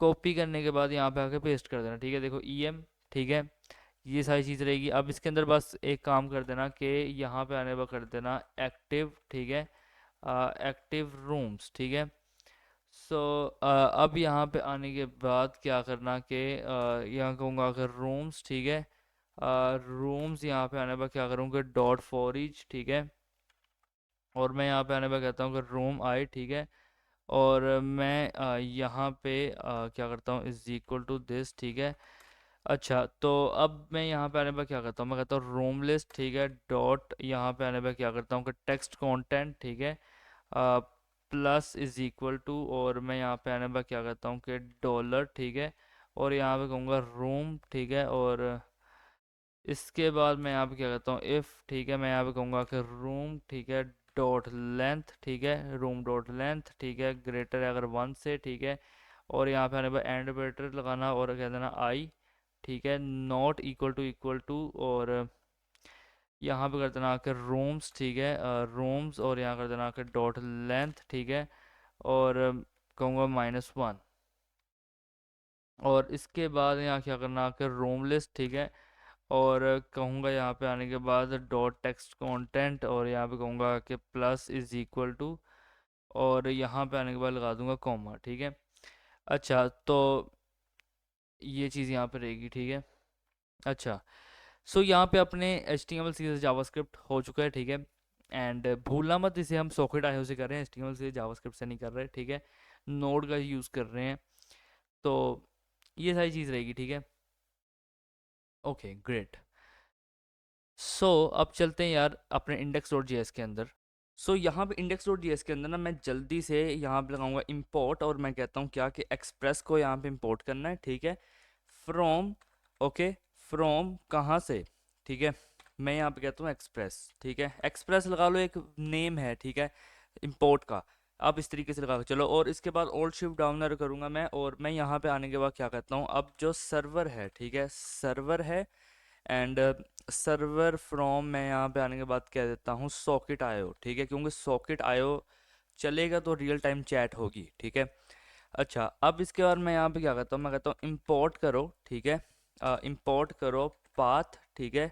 कॉपी करने के बाद यहाँ पे आके पेस्ट कर देना, ठीक है। देखो ई एम, ठीक है। ये सारी चीज़ रहेगी। अब इसके अंदर बस एक काम कर देना कि यहाँ पे आने पर कर देना एक्टिव, ठीक है, एक्टिव रूम्स, ठीक है। सो अब यहाँ पे आने के बाद क्या करना कि यहाँ कहूँगा अगर रूम्स, ठीक है। रूम्स यहाँ पे आने पर क्या करूँगा, डॉट फॉर ईच, ठीक है। और मैं यहाँ पे आने पर कहता हूँ कि रूम आई, ठीक है। और मैं यहाँ पे क्या करता हूँ, इज इक्वल टू दिस, ठीक है। अच्छा, तो अब मैं यहाँ पे आने पर क्या करता हूँ, मैं कहता हूँ रूम लिस्ट, ठीक है, डॉट यहाँ पे आने पर क्या करता हूँ कि टेक्स्ट कंटेंट, ठीक है, प्लस इज इक्वल टू, और मैं यहाँ पे आने पर क्या करता हूँ कि डॉलर, ठीक है। और यहाँ पे कहूँगा रूम, ठीक है। और इसके बाद मैं यहाँ पे क्या करता हूँ इफ़, ठीक है, मैं यहाँ पे कहूँगा कि रूम, ठीक है, डॉट लेंथ, ठीक है, रूम डॉट लेंथ, ठीक है, ग्रेटर है अगर 1 से, ठीक है। और यहाँ पे आने पर एंड ऑपरेटर लगाना और कह देना आई, ठीक है, नॉट इक्वल टू, और यहाँ पे कर देना आकर रूम्स, ठीक है, रूम्स, और यहाँ कर देना आकर डॉट लेंथ, ठीक है। और कहूँगा -1। और इसके बाद यहाँ क्या करना आकर रूम लिस्ट, ठीक है। और कहूँगा यहाँ पे आने के बाद डॉट टेक्स्ट कंटेंट, और यहाँ पे कहूँगा कि प्लस इज इक्वल टू, और यहाँ पे आने के बाद लगा दूंगा कॉमा, ठीक है। अच्छा, तो ये चीज़ यहाँ पे रहेगी, ठीक है। अच्छा, सो यहाँ पे अपने H T M L C S JavaScript हो चुका है, ठीक है। एंड भूलना मत, इसे हम सॉकेट आईओ से कर रहे हैं, H T M L C S JavaScript से नहीं कर रहे, ठीक है। नोड का यूज़ कर रहे हैं। तो ये सारी चीज़ रहेगी, ठीक है। Okay, great. सो अब चलते हैं यार अपने इंडेक्स डॉट जे के अंदर। सो यहाँ पे इंडेक्स डॉट जी के अंदर ना मैं जल्दी से यहाँ पे लगाऊंगा इंपोर्ट, और मैं कहता हूँ क्या कि एक्सप्रेस को यहाँ पे इंपोर्ट करना है, ठीक है। फ्रॉम, ओके, फ्रॉम कहाँ से, ठीक है। मैं यहाँ पे कहता हूँ एक्सप्रेस, ठीक है। एक्सप्रेस लगा लो, एक नेम है, ठीक है, इंपोर्ट का। अब इस तरीके से लगा के चलो, और इसके बाद ऑल्ट शिफ्ट डाउनर करूँगा मैं, और मैं यहाँ पे आने के बाद क्या कहता हूँ, अब जो सर्वर है, ठीक है, सर्वर है। एंड सर्वर फ्रॉम, मैं यहाँ पे आने के बाद कह देता हूँ सॉकेट आयो, ठीक है, क्योंकि सॉकेट आयो चलेगा तो रियल टाइम चैट होगी, ठीक है। अच्छा, अब इसके बाद मैं यहाँ पे क्या करता हूँ, मैं कहता हूँ इंपोर्ट करो, ठीक है, इंपोर्ट करो पाथ, ठीक है,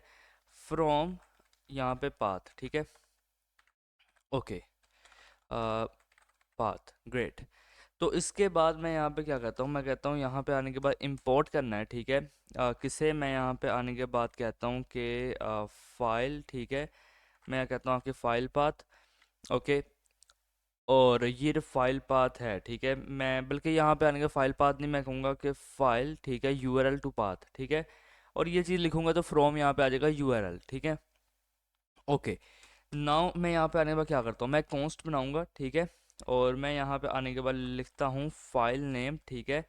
फ्रॉम यहाँ पे पाथ, ठीक है। Okay, path, great. तो इसके बाद मैं यहाँ पे क्या कहता हूँ, मैं कहता हूँ यहाँ पे आने के बाद इंपोर्ट करना है, ठीक है। किसे, मैं यहाँ पे आने के बाद कहता हूँ कि फाइल, ठीक है। मैं कहता हूँ आपके फाइल पाथ, ओके। और ये जो फाइल पाथ है, ठीक है, मैं बल्कि यहाँ पे आने का फाइल पाथ नहीं, मैं कहूँगा कि फाइल, ठीक है, यूआरएल टू पाथ, ठीक है। और ये चीज़ लिखूंगा तो फ्रॉम यहाँ पे आ जाएगा यूआरएल, ठीक है। ओके, नाउ मैं यहाँ पे आने के बाद क्या करता हूँ, मैं कॉन्स्ट बनाऊंगा, ठीक है। और मैं यहाँ पे आने के बाद लिखता हूँ फाइल नेम, ठीक है।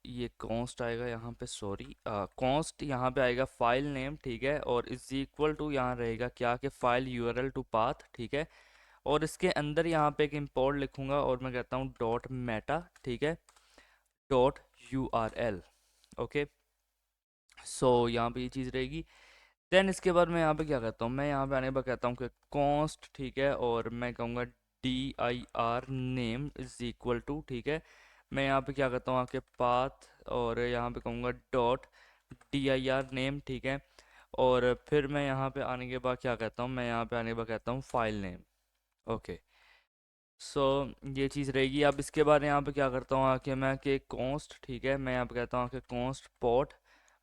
ये कॉन्स्ट आएगा यहाँ पे, सॉरी, कॉन्स्ट यहाँ पे आएगा फाइल नेम, ठीक है। और इज इक्वल टू यहाँ रहेगा क्या कि फाइल यूआरएल टू पाथ, ठीक है। और इसके अंदर यहाँ पे एक इंपोर्ट लिखूंगा, और मैं कहता हूँ डॉट मेटा, ठीक है, डॉट यूआरएल, ओके। सो यहाँ पे ये चीज़ रहेगी। देन इसके बाद मैं यहाँ पे क्या कहता हूँ, मैं यहाँ पे आने पर कहता हूँ कि कॉन्स्ट, ठीक है। और मैं कहूँगा dir name is equal to, ठीक है। मैं यहाँ पे क्या करता हूँ आपके पाथ, और यहाँ पे कहूँगा डॉट dir नेम, ठीक है। और फिर मैं यहाँ पे आने के बाद क्या कहता हूँ, मैं यहाँ पे आने के बाद कहता हूँ फाइल नेम, ओके। सो ये चीज़ रहेगी। अब इसके बाद यहाँ पे क्या करता हूँ आके मैं कि कॉन्स्ट, ठीक है, मैं यहाँ पे कहता हूँ कि const port,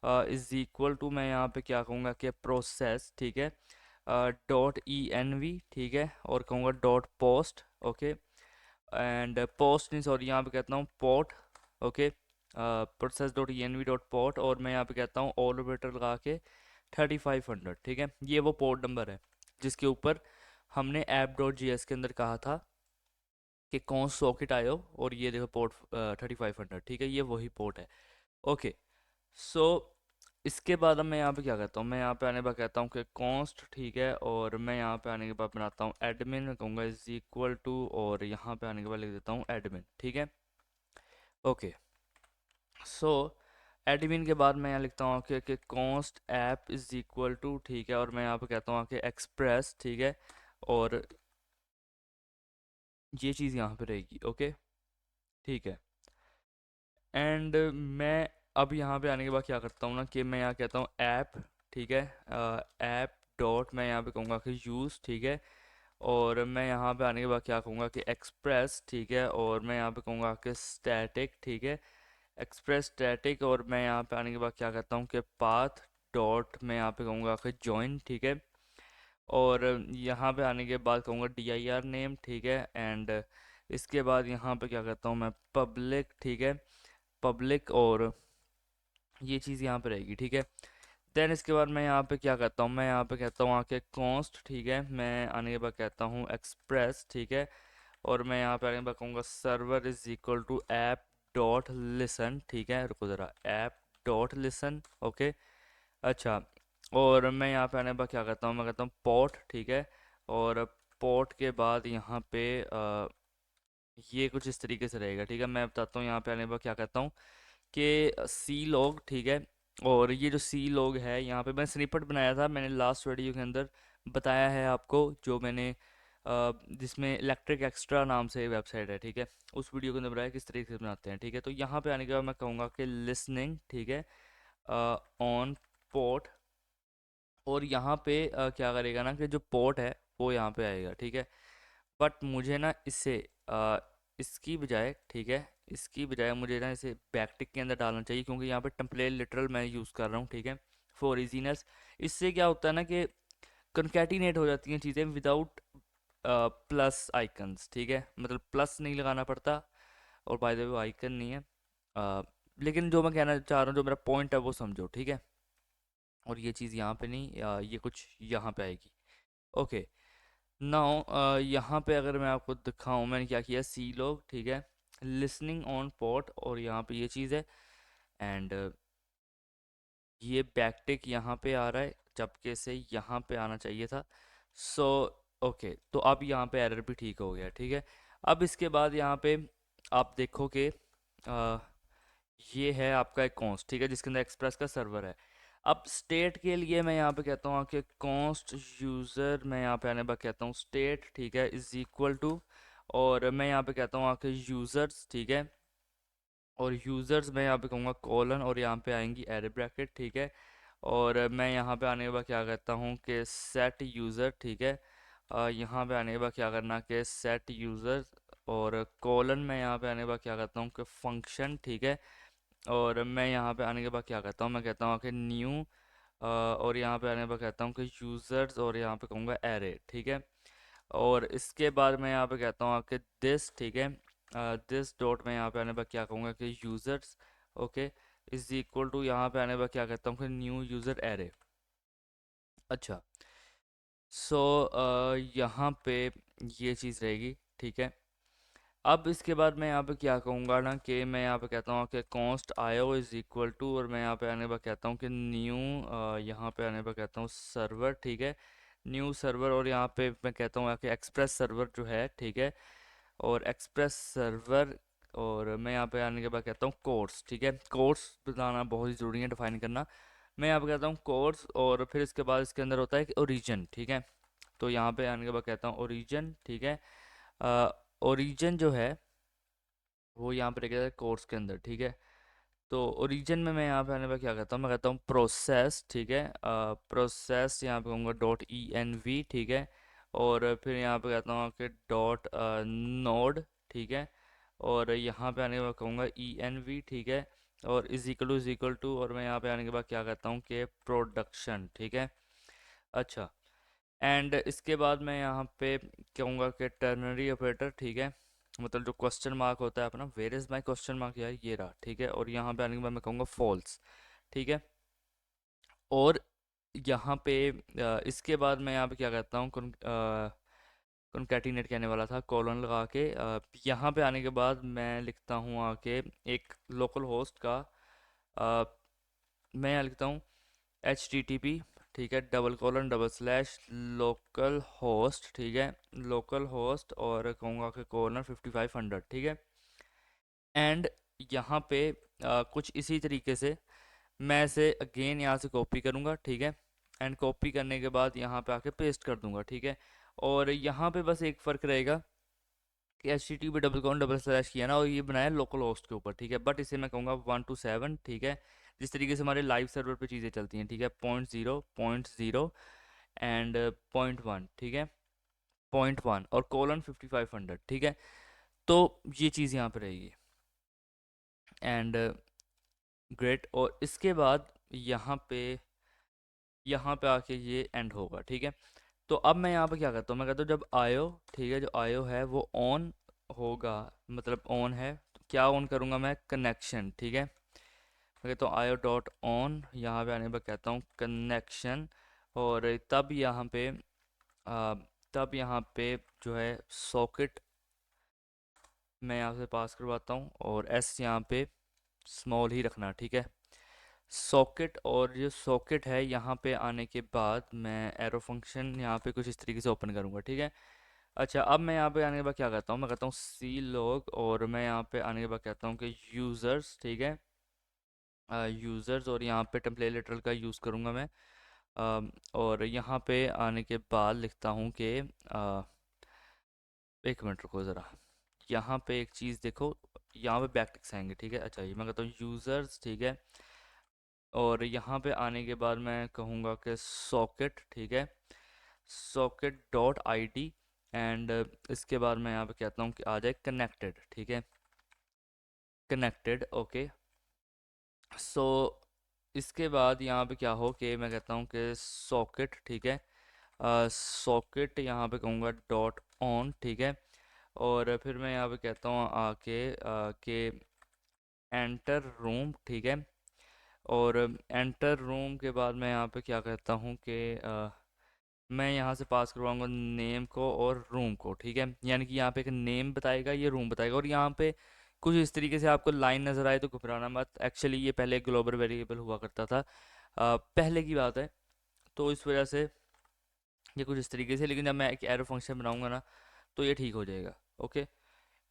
is equal to, मैं यहाँ पे क्या कहूँगा कि प्रोसेस, ठीक है, डॉट ई एन वी, ठीक है, और कहूँगा dot post, okay, and post नहीं, सॉरी, यहाँ पे कहता हूँ port, okay, process dot E N V dot port, और मैं यहाँ पे कहता हूँ ऑल ऑपरेटर लगा के 3500, ठीक है। ये वो पोर्ट नंबर है जिसके ऊपर हमने ऐप डॉट जी एस के अंदर कहा था कि कौन सॉकेट आयो, और ये देखो पोर्ट 3500, ठीक है, ये वही पोर्ट है, ओके। सो इसके बाद अब मैं यहाँ पे क्या करता हूँ, मैं यहाँ पे आने के बाद कहता हूँ कि कॉन्स्ट, ठीक है, और मैं यहाँ पे आने के बाद बनाता हूँ एडमिन, मैं कहूँगा इज इक्वल टू, और यहाँ पे आने के बाद लिख देता हूँ एडमिन, ठीक है, ओके। सो एडमिन के बाद मैं यहाँ लिखता हूँ कि const app is equal to, ठीक है, और मैं यहाँ पे कहता हूँ कि एक्सप्रेस, ठीक है, और ये चीज़ यहाँ पे रहेगी, ओके, ठीक है। एंड मैं अब यहाँ पे आने के बाद क्या करता हूँ ना कि मैं यहाँ कहता हूँ ऐप, ठीक है, ऐप डॉट, मैं यहाँ पे कहूँगा कि यूज़, ठीक है, और मैं यहाँ पे आने के बाद क्या कहूँगा कि एक्सप्रेस, ठीक है, और मैं यहाँ पे कहूँगा कि स्टैटिक, ठीक है, एक्सप्रेस स्टैटिक, और मैं यहाँ पे आने के बाद क्या कहता हूँ कि पाथ डॉट, मैं यहाँ पे कहूँगा कि जॉइन, ठीक है, और यहाँ पे आने के बाद कहूँगा डी आई आर नेम, ठीक है, एंड इसके बाद यहाँ पे क्या कहता हूँ मैं पब्लिक, ठीक है, पब्लिक, और ये चीज़ यहाँ पे रहेगी, ठीक है। देन इसके बाद मैं यहाँ पे क्या कहता हूँ, मैं यहाँ पे कहता हूँ आके कॉन्स्ट, ठीक है, मैं आने के बाद कहता हूँ एक्सप्रेस, ठीक है, और मैं यहाँ पे आने के बाद कहूँगा server is equal to app dot listen, ठीक है, रुको ज़रा, ऐप डॉट लिसन, ओके, अच्छा, और मैं यहाँ पे आने के बाद क्या कहता हूँ, मैं कहता हूँ पोर्ट, ठीक है, और पोर्ट के बाद यहाँ पे ये कुछ इस तरीके से रहेगा, ठीक है। मैं बताता हूँ यहाँ पे आने के बाद क्या कहता हूँ कि सी लॉग, ठीक है, और ये जो सी लॉग है, यहाँ पे मैं स्निपेट बनाया था, मैंने लास्ट वीडियो के अंदर बताया है आपको, जो मैंने जिसमें इलेक्ट्रिक एक्स्ट्रा नाम से वेबसाइट है, ठीक है, उस वीडियो के अंदर बताया किस तरीके से बनाते हैं, ठीक है। तो यहाँ पे आने के बाद मैं कहूँगा कि लिसनिंग, ठीक है, ऑन पोर्ट, और यहाँ पे क्या करेगा ना कि जो पोर्ट है वो यहाँ पे आएगा, ठीक है, बट मुझे ना इससे इसकी बजाय, ठीक है, इसकी बजाय मुझे ना इसे बैकटिक के अंदर डालना चाहिए, क्योंकि यहाँ पे टेम्पलेट लिटरल मैं यूज़ कर रहा हूँ, ठीक है, फॉर इजीनेस। इससे क्या होता है ना कि कंकैटिनेट हो जाती हैं चीज़ें विदाउट प्लस आइकन्स, ठीक है, मतलब प्लस नहीं लगाना पड़ता, और बाय द वे आइकन नहीं है, लेकिन जो मैं कहना चाह रहा हूँ, जो मेरा पॉइंट है वो समझो, ठीक है, और ये चीज़ यहाँ पे नहीं, ये कुछ यहाँ पे आएगी, ओके। नाउ यहाँ पे अगर मैं आपको दिखाऊं, मैंने क्या किया, सी लॉग, ठीक है, लिसनिंग ऑन पोर्ट, और यहाँ पे ये चीज़ है, एंड ये बैकटिक यहाँ पे आ रहा है, जबकि से यहाँ पे आना चाहिए था। सो ओके, तो अब यहाँ पे एरर भी ठीक हो गया, ठीक है। अब इसके बाद यहाँ पे आप देखो कि ये है आपका एक कॉन्स्ट, ठीक है, जिसके अंदर एक्सप्रेस का सर्वर है। अब स्टेट के लिए मैं यहाँ पे कहता हूँ कि कॉन्स्ट यूज़र, मैं यहाँ पे आने बाद कहता हूँ स्टेट, ठीक है, इज इक्वल टू, और मैं यहाँ पे कहता हूँ आके यूज़र्स, ठीक है, और यूज़र्स मैं यहाँ पे कहूँगा कॉलन, और यहाँ पे आएंगी एरे ब्रैकेट, ठीक है, और मैं यहाँ पे आने के बाद क्या करता हूँ कि सेट यूज़र, ठीक है, यहाँ पे आने के बाद क्या करना कि सेट यूज़र, और कॉलन मैं यहाँ पे आने के बाद क्या करता हूँ कि फंक्शन, ठीक है, और मैं यहाँ पे आने के बाद क्या करता हूँ, मैं कहता हूँ कि न्यू, और यहाँ पे आने के बाद कहता हूँ कि यूज़र्स, और यहाँ पे कहूँगा एरे, ठीक है, और इसके बाद मैं यहाँ पे कहता हूँ कि दिस, ठीक है, दिस डॉट, मैं यहाँ पे आने पर क्या कहूँगा कि users, okay, is equal to, यहाँ पे आने पर क्या कहता हूँ कि न्यू यूज़र एरे, अच्छा। सो यहाँ पे ये चीज़ रहेगी, ठीक है। अब इसके बाद मैं यहाँ पे क्या कहूँगा ना कि मैं यहाँ पे कहता हूँ कि कॉन्स्ट आयो इज इक्वल टू, और मैं यहाँ पे आने पर कहता हूँ कि न्यू, यहाँ पे आने पर कहता हूँ सर्वर, ठीक है, न्यू सर्वर, और यहाँ पे मैं कहता हूँ कि एक्सप्रेस सर्वर जो है, ठीक है, और एक्सप्रेस सर्वर, और मैं यहाँ पे आने के बाद कहता हूँ कोर्स, ठीक है, कोर्स बताना बहुत ही ज़रूरी है, डिफाइन करना। मैं यहाँ पे कहता हूँ कोर्स, और फिर इसके बाद इसके अंदर होता है कि ओरिजिन, ठीक है, तो यहाँ पे आने के बाद कहता हूँ ओरिजिन, ठीक है, ओरिजिन जो है वो यहाँ पे रहेगा कोर्स के अंदर, ठीक है। तो ओरिजिन में मैं यहाँ पे आने पर क्या कहता हूँ, मैं कहता हूँ प्रोसेस, ठीक है, प्रोसेस यहाँ पे कहूँगा डॉट ई एन वी, ठीक है, और फिर यहाँ पे कहता हूँ कि डॉट नोड, ठीक है, और यहाँ पे आने के बाद कहूँगा ई एन वी, ठीक है, और इज इक्वल टू और मैं यहाँ पे आने के बाद क्या कहता हूँ कि प्रोडक्शन, ठीक है। अच्छा, एंड इसके बाद मैं यहाँ पे कहूँगा कि टर्नरी ऑपरेटर, ठीक है, मतलब जो क्वेश्चन मार्क होता है अपना, where is my question mark, यार ये रहा, ठीक है। और यहाँ पे आने के बाद मैं कहूँगा फॉल्स, ठीक है। और यहाँ पे इसके बाद मैं यहाँ पे क्या कहता हूँ, कॉन्कैटिनेट कहने वाला था, कॉलन लगा के यहाँ पे आने के बाद मैं लिखता हूँ आके एक लोकल होस्ट का, अ, मैं यहाँ लिखता हूँ HTTP, ठीक है, double colon double slash local host, ठीक है, लोकल होस्ट, और कहूँगा कि कॉर्नर 5500, ठीक है। एंड यहाँ पे कुछ इसी तरीके से मैं इसे अगेन यहाँ से कॉपी करूँगा, ठीक है। एंड कॉपी करने के बाद यहाँ पे आके पेस्ट कर दूँगा, ठीक है। और यहाँ पे बस एक फ़र्क रहेगा कि HTTP double colon double slash किया ना, और ये बनाया लोकल होस्ट के ऊपर, ठीक है। बट इसे मैं कहूँगा 127, ठीक है, जिस तरीके से हमारे लाइव सर्वर पे चीज़ें चलती हैं, ठीक है, 0.0 एंड 0.1, ठीक है, 0.1 और कोलन 5500, ठीक है। तो ये चीज़ यहाँ पे रहेगी एंड ग्रेट। और इसके बाद यहाँ पे आके ये एंड होगा, ठीक है। तो अब मैं यहाँ पे क्या करता हूँ, मैं कहता हूँ जब आयो, ठीक है, जो आयो है वो ऑन होगा, मतलब ऑन है, तो क्या ऑन करूँगा मैं, कनेक्शन, ठीक है। मैं कहता हूँ आयो डॉट ऑन, यहाँ पे आने पर कहता हूँ कनेक्शन, और आ, तब यहाँ पे जो है सॉकेट मैं यहाँ से पास करवाता हूँ, और एस यहाँ पे स्मॉल ही रखना, ठीक है, सॉकेट। और जो सॉकेट है यहाँ पे आने के बाद मैं एरो फंक्शन यहाँ पे कुछ इस तरीके से ओपन करूँगा, ठीक है। अच्छा, अब मैं यहाँ पे आने के बाद क्या करता हूँ, मैं कहता हूँ सी लॉग, और मैं यहाँ पे आने के बाद कहता हूँ कि यूज़र्स, ठीक है, यूज़र्स, और यहाँ पे टेम्पलेट लिटरल का यूज़ करूँगा मैं। और यहाँ पे आने के बाद लिखता हूँ कि एक मिनट रुको ज़रा, यहाँ पे एक चीज़ देखो, यहाँ पे बैकटिक्स आएंगे, ठीक है। अच्छा, ये मैं कहता हूँ यूज़र्स, ठीक है, और यहाँ पे आने के बाद मैं कहूँगा कि सॉकेट, ठीक है, सॉकेट डॉट ID, एंड इसके बाद मैं यहाँ पे कहता हूँ कि आ जाए कनेक्टेड, ठीक है, कनेक्टेड, ओके। सो इसके बाद यहाँ पे क्या हो कि मैं कहता हूँ कि सॉकेट, ठीक है, सॉकेट यहाँ पे कहूँगा डॉट ऑन, ठीक है। और फिर मैं यहाँ पे कहता हूँ आके कि एंटर रूम, ठीक है। और एंटर रूम के बाद मैं यहाँ पे क्या कहता हूँ कि मैं यहाँ से पास करवाऊँगा नेम को और रूम को, ठीक है। यानी कि यहाँ पे एक नेम बताएगा, ये रूम बताएगा, और यहाँ पे कुछ इस तरीके से आपको लाइन नज़र आए तो घबराना मत, एक्चुअली ये पहले ग्लोबल वेरिएबल हुआ करता था, पहले की बात है, तो इस वजह से ये कुछ इस तरीके से, लेकिन जब मैं एक एरो फंक्शन बनाऊंगा ना तो ये ठीक हो जाएगा, ओके।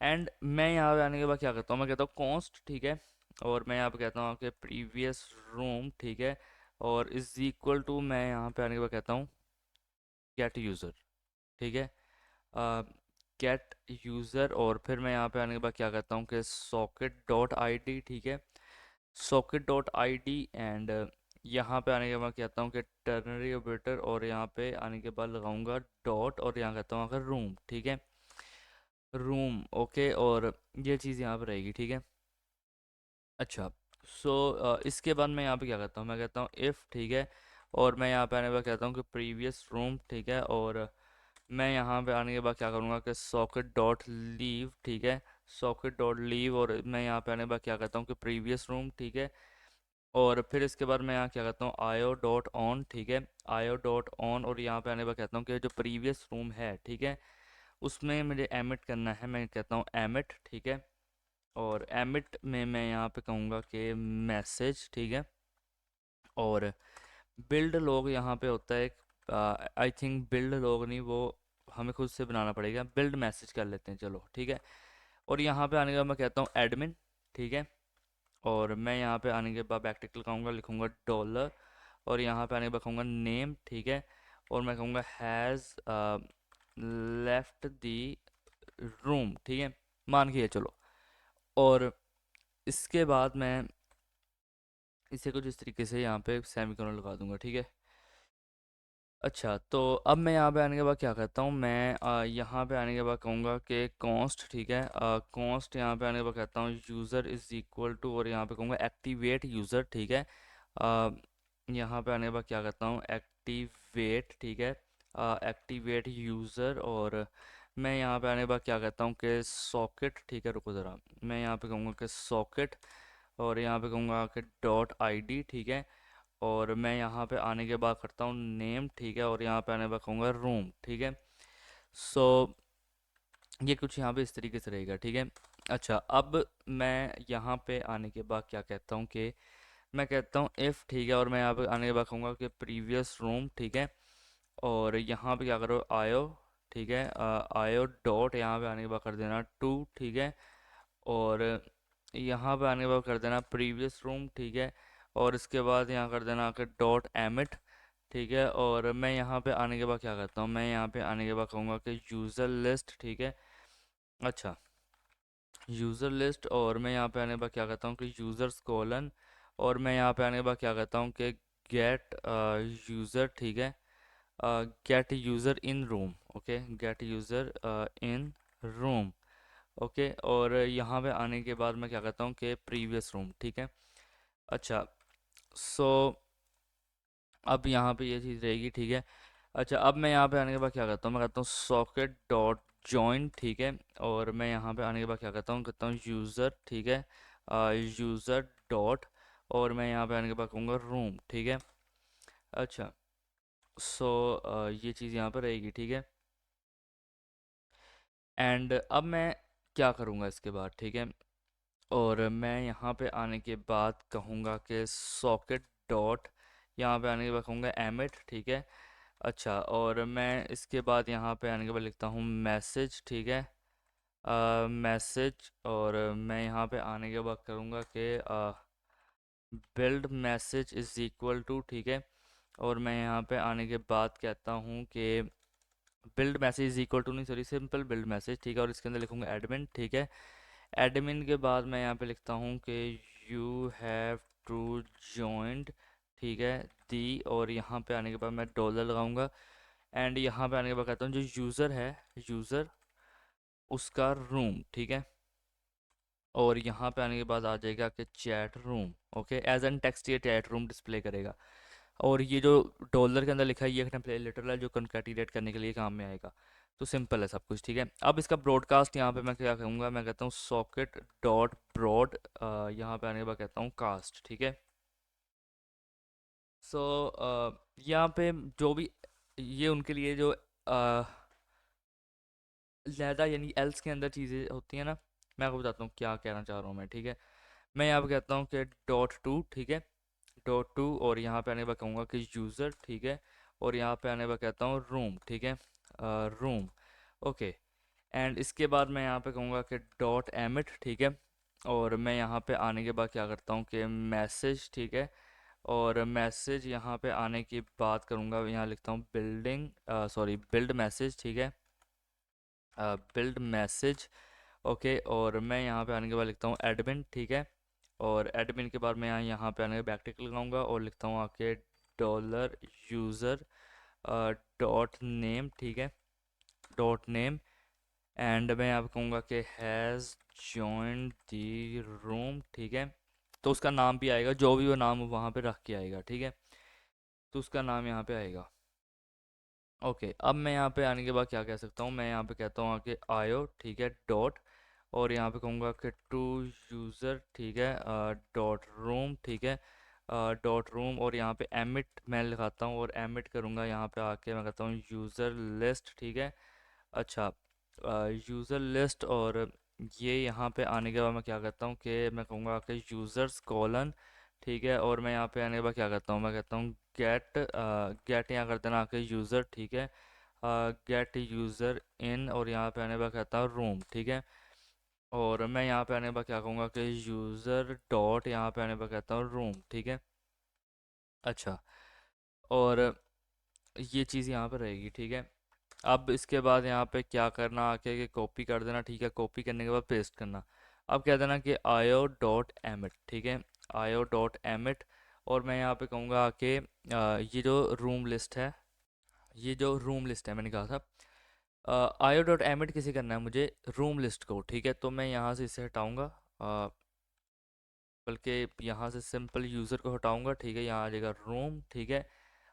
एंड मैं यहाँ पे आने के बाद क्या करता हूँ, मैं कहता हूँ कॉन्स्ट, ठीक है, और मैं यहाँ पे कहता हूँ कि प्रीवियस रूम, ठीक है, और इज इक्वल टू, मैं यहाँ पे आने के बाद कहता हूँ गेट यूज़र, ठीक है, गेट यूज़र। और फिर मैं यहाँ पे आने के बाद क्या कहता हूँ कि सॉकेट डॉट ID, ठीक है, सॉकेट डॉट ID, एंड यहाँ पे आने के बाद कहता हूँ कि टर्नरी ऑपरेटर, और यहाँ पे आने के बाद लगाऊंगा डॉट, और यहाँ कहता हूँ अगर रूम, ठीक है, रूम, ओके। और ये चीज़ यहाँ पे रहेगी, ठीक है। अच्छा, सो इसके बाद मैं यहाँ पे क्या करता हूँ, मैं कहता हूँ इफ़, ठीक है, और मैं यहाँ पे आने के बाद कहता हूँ कि प्रीवियस रूम, ठीक है, और मैं यहाँ पे आने के बाद क्या करूँगा कि सॉकेट डॉट लीव, ठीक है, सॉकेट डॉट लीव, और मैं यहाँ पे आने के बाद क्या कहता हूँ कि प्रीवियस रूम, ठीक है। और फिर इसके बाद मैं यहाँ क्या कहता हूँ आयो डॉट ऑन, ठीक है, आयो डॉट ऑन, और यहाँ पे आने के बाद कहता हूँ कि जो प्रीवियस रूम है, ठीक है, उसमें मुझे एमिट करना है, मैं कहता हूँ एमिट, ठीक है। और एमिट में मैं यहाँ पे कहूँगा कि मैसेज, ठीक है। और बिल्ड लॉग यहाँ पे होता है एक, आई थिंक बिल्ड लॉग नहीं, वो हमें खुद से बनाना पड़ेगा, बिल्ड मैसेज कर लेते हैं, चलो ठीक है। और यहाँ पे आने के बाद मैं कहता हूँ एडमिन, ठीक है, और मैं यहाँ पे आने के बाद बैकटिक लगाऊंगा, लिखूंगा डॉलर, और यहाँ पे आने के बाद कहूँगा नेम, ठीक है, और मैं कहूँगा हैज़ लेफ्ट दी रूम, ठीक है, मान के चलो। और इसके बाद मैं इसे कुछ इस तरीके से यहाँ पे सेमीकोलन लगा दूंगा, ठीक है। अच्छा, तो अब मैं यहाँ पे आने के बाद क्या करता हूँ, मैं यहाँ पे आने के बाद कहूँगा कि कॉन्स्ट, ठीक है, कॉन्स्ट यहाँ पे आने के बाद कहता हूँ यूज़र इज़ इक्वल टू, और यहाँ पे कहूँगा एक्टिवेट यूज़र, ठीक है। अ, यहाँ पे आने के बाद क्या करता हूँ, एक्टिवेट, ठीक है, एक्टिवेट यूज़र, और मैं यहाँ पे आने के बाद क्या करता हूँ कि सॉकेट, ठीक है, रुको ज़रा, मैं यहाँ पे कहूँगा कि सॉकेट, और यहाँ पे कहूँगा कि डॉट आईडी, ठीक है, और मैं यहाँ पे आने के बाद करता हूँ नेम, ठीक है, और यहाँ पे आने के बाद कहूँगा रूम, ठीक है। सो ये कुछ यहाँ पे इस तरीके से रहेगा, ठीक है। अच्छा, अब मैं यहाँ पे आने के बाद क्या कहता हूँ कि मैं कहता हूँ इफ़, ठीक है, और मैं यहाँ पे आने के बाद कहूँगा कि प्रीवियस रूम, ठीक है, और यहाँ पे क्या करो, आयो, ठीक है, आयो डॉट, यहाँ पे आने के बाद कर देना टू, ठीक है, और यहाँ पे आने के बाद कर देना प्रीवियस रूम, ठीक है, और इसके बाद यहाँ कर देना कि डॉट एमिट, ठीक है, और मैं यहाँ पे आने के बाद क्या करता हूँ, मैं यहाँ पे आने के बाद कहूँगा कि यूज़र लिस्ट, ठीक है। अच्छा, यूज़र लिस्ट, और मैं यहाँ पे आने के बाद क्या करता हूँ कि यूज़र्स कॉलन, और मैं यहाँ पे आने के बाद क्या करता हूँ कि गेट यूज़र, ठीक है, gate user in room, okay, gate user in room, okay, और यहाँ पे आने के बाद मैं क्या करता हूँ कि प्रीवियस रूम, ठीक है। अच्छा, सो अब यहाँ पे ये चीज़ रहेगी, ठीक है। अच्छा, अब मैं यहाँ पे आने के बाद क्या करता हूँ, मैं करता हूँ सॉकेट डॉट जॉइन, ठीक है, और मैं यहाँ पे आने के बाद क्या करता हूँ यूज़र, ठीक है, यूज़र डॉट, और मैं यहाँ पे आने के बाद कहूँगा रूम, ठीक है। अच्छा, सो ये चीज़ यहाँ पर रहेगी, ठीक है। एंड अब मैं क्या करूँगा इसके बाद, ठीक है, और मैं यहाँ पे आने के बाद कहूँगा कि सॉकेट डॉट, यहाँ पे आने के बाद कहूँगा एमिट, ठीक है। अच्छा, और मैं इसके बाद यहाँ पे आने के बाद लिखता हूँ मैसेज, ठीक है, मैसेज, और मैं यहाँ पे आने के बाद करूँगा कि build message is equal to, ठीक है, और मैं यहाँ पे आने के बाद कहता हूँ कि build message is equal to, नहीं सॉरी, सिंपल बिल्ड मैसेज, ठीक है, और इसके अंदर लिखूंगा एडमिन, ठीक है। एडमिन के बाद मैं यहाँ पे लिखता हूँ कि यू हैव टू जॉइंट, ठीक है, दी, और यहाँ पे आने के बाद मैं डॉलर लगाऊंगा, एंड यहाँ पे आने के बाद कहता हूँ जो यूज़र है, यूज़र उसका रूम, ठीक है, और यहाँ पे आने के बाद आ जाएगा कि chat room, okay, as an text ये चैट रूम डिस्प्ले करेगा, और ये जो डॉलर के अंदर लिखा है ये एक टेम्पलेट लिटरल है जो कनकैटिनेट करने के लिए काम में आएगा। तो सिंपल है सब कुछ, ठीक है। अब इसका ब्रॉडकास्ट यहाँ पे मैं क्या कहूँगा, मैं कहता हूँ सॉकेट डॉट ब्रॉड, यहाँ पे आने के बाद कहता हूँ कास्ट, ठीक है। सो यहाँ पे जो भी ये उनके लिए जो लहदा यानी एल्स के अंदर चीज़ें होती हैं ना, मैं आपको बताता हूँ क्या कहना चाह रहा हूँ मैं, ठीक है। मैं यहाँ पे कहता हूँ कि डॉट टू, ठीक है, डॉट टू, और यहाँ पे आने के बाद कहूँगा कि यूज़र, ठीक है, और यहाँ पे आने के बाद कहता हूँ रूम, ठीक है, रूम, ओके, एंड इसके बाद मैं यहाँ पे कहूँगा कि डॉट एमिट, ठीक है, और मैं यहाँ पे आने के बाद क्या करता हूँ कि मैसेज, ठीक है, और मैसेज यहाँ पे आने की बात करूँगा, यहाँ लिखता हूँ बिल्डिंग, सॉरी, बिल्ड मैसेज, ठीक है, बिल्ड मैसेज, ओके, और मैं यहाँ पे आने के बाद लिखता हूँ एडमिन, ठीक है, और एडमिन के बाद मैं यहाँ पे आने के बैक टिक लगाऊंगा और लिखता हूँ आके डॉलर यूज़र डॉट नेम, ठीक है, डॉट नेम, एंड मैं यहाँ पे कहूँगा कि हैज़ जॉइंड द रूम, ठीक है, तो उसका नाम भी आएगा, जो भी वो नाम वहाँ पे रख के आएगा, ठीक है, तो उसका नाम यहाँ पे आएगा। ओके, अब मैं यहाँ पे आने के बाद क्या कह सकता हूँ, मैं यहाँ पे कहता हूँ आके आयो, ठीक है, डॉट, और यहाँ पे कहूँगा कि टू यूज़र, ठीक है, डॉट रूम, ठीक है, डॉट रूम, और यहाँ पे एमिट मैं लिखाता हूँ और एमिट करूँगा, यहाँ पे आके मैं कहता हूँ यूज़र लिस्ट, ठीक है। अच्छा, यूज़र लिस्ट, और ये यहाँ पे आने के बाद मैं क्या करता हूँ कि मैं कहूँगा कि यूज़र्स कॉलन, ठीक है, और मैं यहाँ पे आने के बाद क्या करता हूँ, मैं कहता हूँ गेट, गेट यहाँ कर देना आके यूज़र, ठीक है, गेट यूज़र इन, और यहाँ पे आने के बाद कहता हूँ रूम, ठीक है, और मैं यहाँ पे आने के बाद क्या कहूँगा कि यूज़र डॉट, यहाँ पे आने के बाद कहता हूँ रूम, ठीक है। अच्छा, और ये चीज़ यहाँ पर रहेगी, ठीक है। अब इसके बाद यहाँ पे क्या करना, आके कि कॉपी कर देना, ठीक है, कॉपी करने के बाद पेस्ट करना। अब कह देना कि आयो डॉट एमिट, ठीक है, आयो डॉट एमिट, और मैं यहाँ पे कहूँगा आके ये जो रूम लिस्ट है, ये जो रूम लिस्ट है मैंने कहा था, आयो डॉट एमिट किसे करना है मुझे, रूम लिस्ट को, ठीक है। तो मैं यहाँ से इसे हटाऊँगा, बल्कि यहाँ से सिंपल यूज़र को हटाऊँगा, ठीक है। यहाँ आ जाएगा रूम, ठीक है।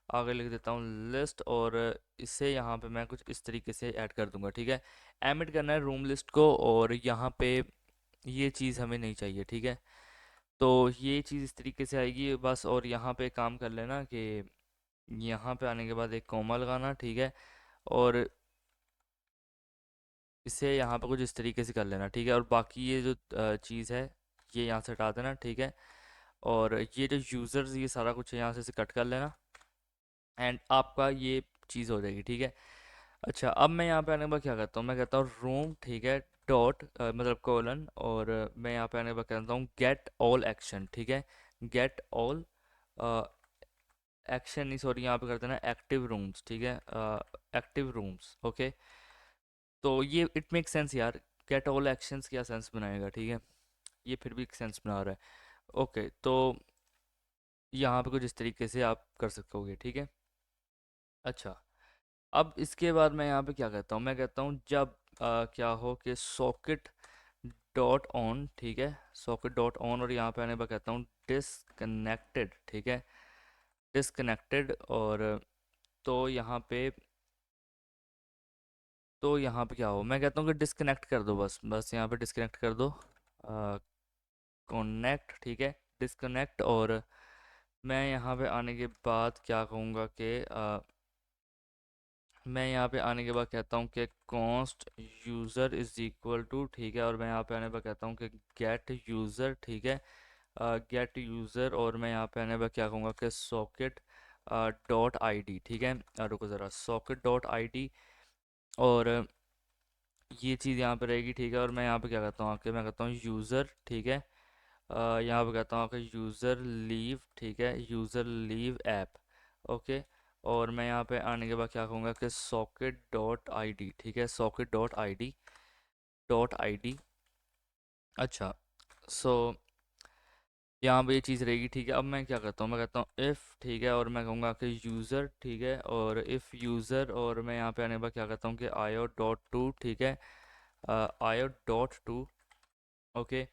आगे लिख देता हूँ लिस्ट, और इसे यहाँ पे मैं कुछ इस तरीके से ऐड कर दूंगा, ठीक है। एमिट करना है रूम लिस्ट को, और यहाँ पे ये चीज़ हमें नहीं चाहिए, ठीक है। तो ये चीज़ इस तरीके से आएगी बस। और यहाँ पे काम कर लेना कि यहाँ पे आने के बाद एक कॉमा लगाना, ठीक है। और इसे यहाँ पे कुछ इस तरीके से कर लेना, ठीक है। और बाकी ये जो चीज़ है ये यहाँ से हटा देना, ठीक है। और ये जो यूज़र्स ये सारा कुछ यहाँ से इसे कट कर लेना, एंड आपका ये चीज़ हो जाएगी, ठीक है। अच्छा, अब मैं यहाँ पे आने के बाद क्या करता हूँ, मैं कहता हूँ रूम, ठीक है, डॉट मतलब कोलन, और मैं यहाँ पे आने के बाद कहता हूँ गेट ऑल एक्शन, ठीक है। गेट ऑल एक्शन, नहीं सॉरी, यहाँ पे करते हैं ना एक्टिव रूम्स, ठीक है। Active rooms, okay. तो ये इट मेक सेंस यार, गेट ऑल एक्शंस क्या सेंस बनाएगा, ठीक है। ये फिर भी सेंस बना रहा है, ओके। तो यहाँ पे कुछ इस तरीके से आप कर सकोगे, ठीक है। अच्छा, अब इसके बाद मैं यहाँ पे क्या कहता हूँ, मैं कहता हूँ जब क्या हो कि सॉकेट डॉट ऑन, ठीक है। सॉकेट डॉट ऑन, और यहाँ पे आने पर कहता हूँ डिसकनेक्टेड, ठीक है। डिसकनेक्टेड, और तो यहाँ पे क्या हो, मैं कहता हूँ कि डिसकनेक्ट कर दो, बस बस यहाँ पे डिसकनेक्ट कर दो, कनेक्ट, ठीक है। डिसकनेक्ट, और मैं यहाँ पे आने के बाद क्या कहूँगा कि मैं यहाँ पे आने के बाद कहता हूँ कि const user is equal to, ठीक है। और मैं यहाँ पे आने पर कहता हूँ कि गेट यूज़र, ठीक है। गेट यूज़र, और मैं यहाँ पे आने पर क्या कहूँगा कि सॉकेट डॉट आईडी, ठीक है। रुको ज़रा, सॉकेट डॉट आईडी, और ये चीज़ यहाँ पे रहेगी, ठीक है। और मैं यहाँ पे क्या करता हूँ आके, मैं कहता हूँ यूज़र, ठीक है। यहाँ पे कहता हूँ कि यूज़र लीव, ठीक है, यूज़र लीव ऐप, ओके। और मैं यहाँ पे आने के बाद क्या कहूँगा कि सॉकेट डॉट आईडी, ठीक है। सॉकेट डॉट आईडी, अच्छा। सो यहाँ पे ये चीज़ रहेगी, ठीक है। अब मैं क्या करता हूँ, मैं कहता हूँ इफ़, ठीक है। और मैं कहूँगा कि यूज़र, ठीक है। और इफ़ यूज़र, और मैं यहाँ पे आने के बाद क्या करता हूँ कि आयो डॉट टू, ठीक है। आयो डॉट टू, ओके।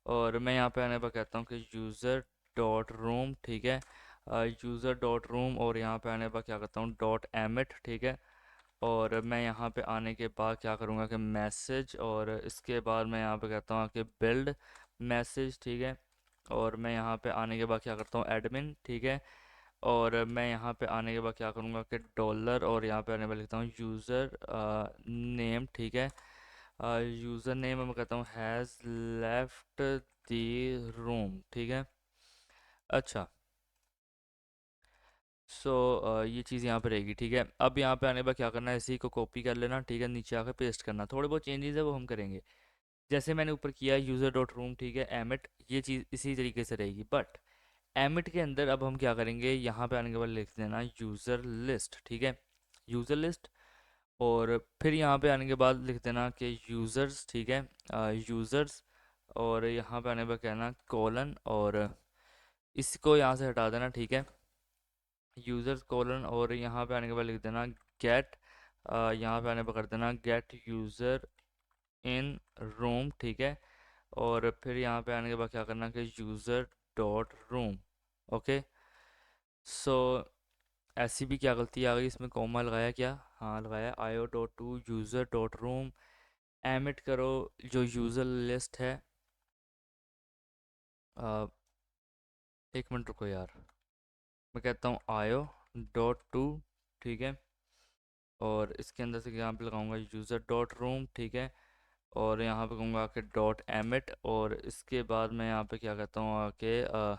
और मैं यहाँ पे आने पर कहता हूँ कि यूज़र डॉट रूम, ठीक है। यूज़र डॉट रूम, और यहाँ पे आने पर क्या करता हूँ डॉट एमिट, ठीक है। और मैं यहाँ पे आने के बाद क्या करूँगा कि मैसेज, और इसके बाद मैं यहाँ पे कहता हूँ कि बिल्ड मैसेज, ठीक है। और मैं यहाँ पे आने के बाद क्या करता हूँ एडमिन, ठीक है। और मैं यहाँ पे आने के बाद क्या करूँगा कि डॉलर, और यहाँ पे आने पर लिखता हूँ यूज़र नेम, ठीक है। यूज़र नेम मैं कहता हूँ हैज़ लेफ्ट द रूम, ठीक है। अच्छा, सो ये चीज़ यहाँ पे रहेगी, ठीक है। अब यहाँ पे आने पर क्या करना है, इसी को कॉपी कर लेना, ठीक है। नीचे आकर पेस्ट करना, थोड़े बहुत चेंजेस है वो हम करेंगे, जैसे मैंने ऊपर किया यूज़र डॉट रूम, ठीक है। एमिट, ये चीज़ इसी तरीके से रहेगी, बट एमिट के अंदर अब हम क्या करेंगे, यहाँ पे आने के बाद लिख देना यूज़र लिस्ट, ठीक है। यूज़र लिस्ट, और फिर यहाँ पे आने के बाद लिख देना कि यूज़र्स, ठीक है। यूज़र्स, और यहाँ पे आने पर कहना कॉलन, और इसको यहाँ से हटा देना, ठीक है। यूज़र्स कॉलन, और यहाँ पे आने के बाद लिख देना गेट, यहाँ पे आने पर कर देना गेट यूज़र इन रूम, ठीक है। और फिर यहाँ पे आने के बाद क्या करना कि यूज़र डॉट रूम, ओके। सो ऐसी भी क्या गलती आ गई इसमें, कॉमा लगाया क्या, हाँ लगाया। आयो dot to user dot room, emit करो जो यूज़र लिस्ट है। अ, एक मिनट रुको यार, मैं कहता हूँ आयो डॉट टू, ठीक है। और इसके अंदर से यहाँ पे लगाऊंगा यूज़र डॉट रूम, ठीक है। और यहाँ पे कहूँगा आके डॉट एमिट, और इसके बाद मैं यहाँ पे क्या कहता हूँ आके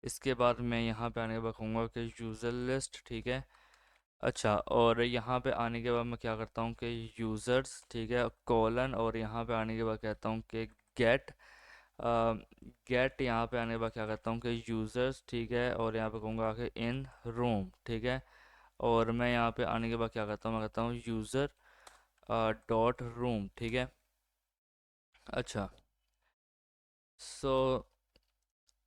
इसके बाद मैं यहाँ पे आने के बाद कहूँगा कि यूज़र लिस्ट, ठीक है। अच्छा, और यहाँ पे आने के बाद मैं क्या करता हूँ कि यूज़र्स, ठीक है, कॉलन, और यहाँ पे आने के बाद कहता हूँ कि गेट, गेट, यहाँ पे आने के बाद क्या करता हूँ कि यूज़र्स, ठीक है। और यहाँ पे कहूँगा कि इन रूम, ठीक है। और मैं यहाँ पे आने के बाद क्या करता हूँ, मैं कहता हूँ यूज़र डॉट रूम, ठीक है। अच्छा, सो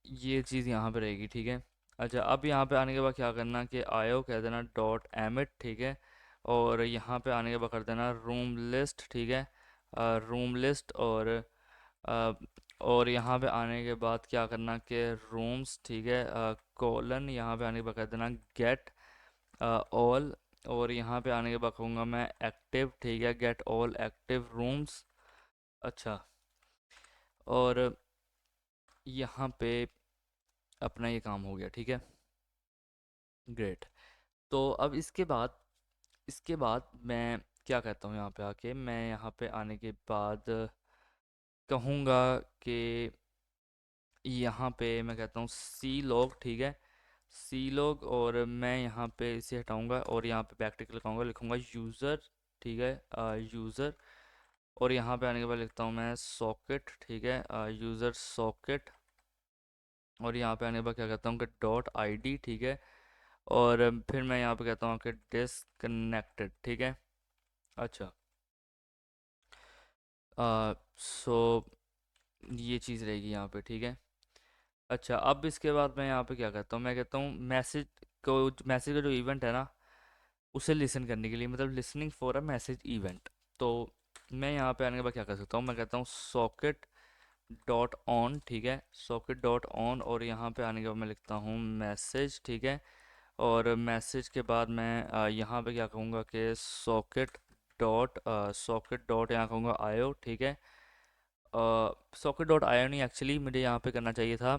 ये चीज़ यहाँ पे रहेगी, ठीक है। अच्छा, अब यहाँ पे आने के बाद क्या करना कि आयो कह देना डॉट एमिट, ठीक है। और यहाँ पे आने के बाद कर देना रूम लिस्ट, ठीक है, रूम लिस्ट। अ, और यहाँ पे आने के बाद क्या करना कि रूम्स, ठीक है, कॉलन, यहाँ पे आने के बाद कर देना गेट ऑल। और यहाँ पे आने के बाद कहूँगा मैं एक्टिव, ठीक है, गेट ऑल एक्टिव रूम्स। अच्छा, और यहाँ पे अपना ये काम हो गया, ठीक है, ग्रेट। तो अब इसके बाद मैं क्या कहता हूँ, यहाँ पे आके मैं यहाँ पे आने के बाद कहूँगा कि यहाँ पे मैं कहता हूँ सी लॉग, ठीक है, सी लॉग। और मैं यहाँ पे इसे हटाऊँगा और यहाँ पे बैकटिक लगाऊंगा, लिखूँगा यूज़र, ठीक है, यूज़र। और यहाँ पे आने के बाद लिखता हूँ मैं सॉकेट, ठीक है, यूज़र सॉकेट। और यहाँ पे आने के बाद क्या कहता हूँ कि डॉट आईडी, ठीक है। और फिर मैं यहाँ पे कहता हूँ कि डिसकनेक्टेड, ठीक है। अच्छा, सो ये चीज़ रहेगी यहाँ पे, ठीक है। अच्छा, अब इसके बाद मैं यहाँ पे क्या कहता हूँ, मैं कहता हूँ मैसेज का जो इवेंट है ना, उसे लिसन करने के लिए, मतलब listening for a message event. तो मैं यहाँ पे आने के बाद क्या कर सकता हूँ, मैं कहता हूँ सॉकेट डॉट ऑन, ठीक है, सॉकेट डॉट ऑन। और यहाँ पे आने के बाद मैं लिखता हूँ मैसेज, ठीक है। और मैसेज के बाद मैं यहाँ पे क्या कहूँगा कि सॉकेट डॉट यहाँ कहूँगा आयो, ठीक है। सॉकेट डॉट आयो नहीं, एक्चुअली मुझे यहाँ पे करना चाहिए था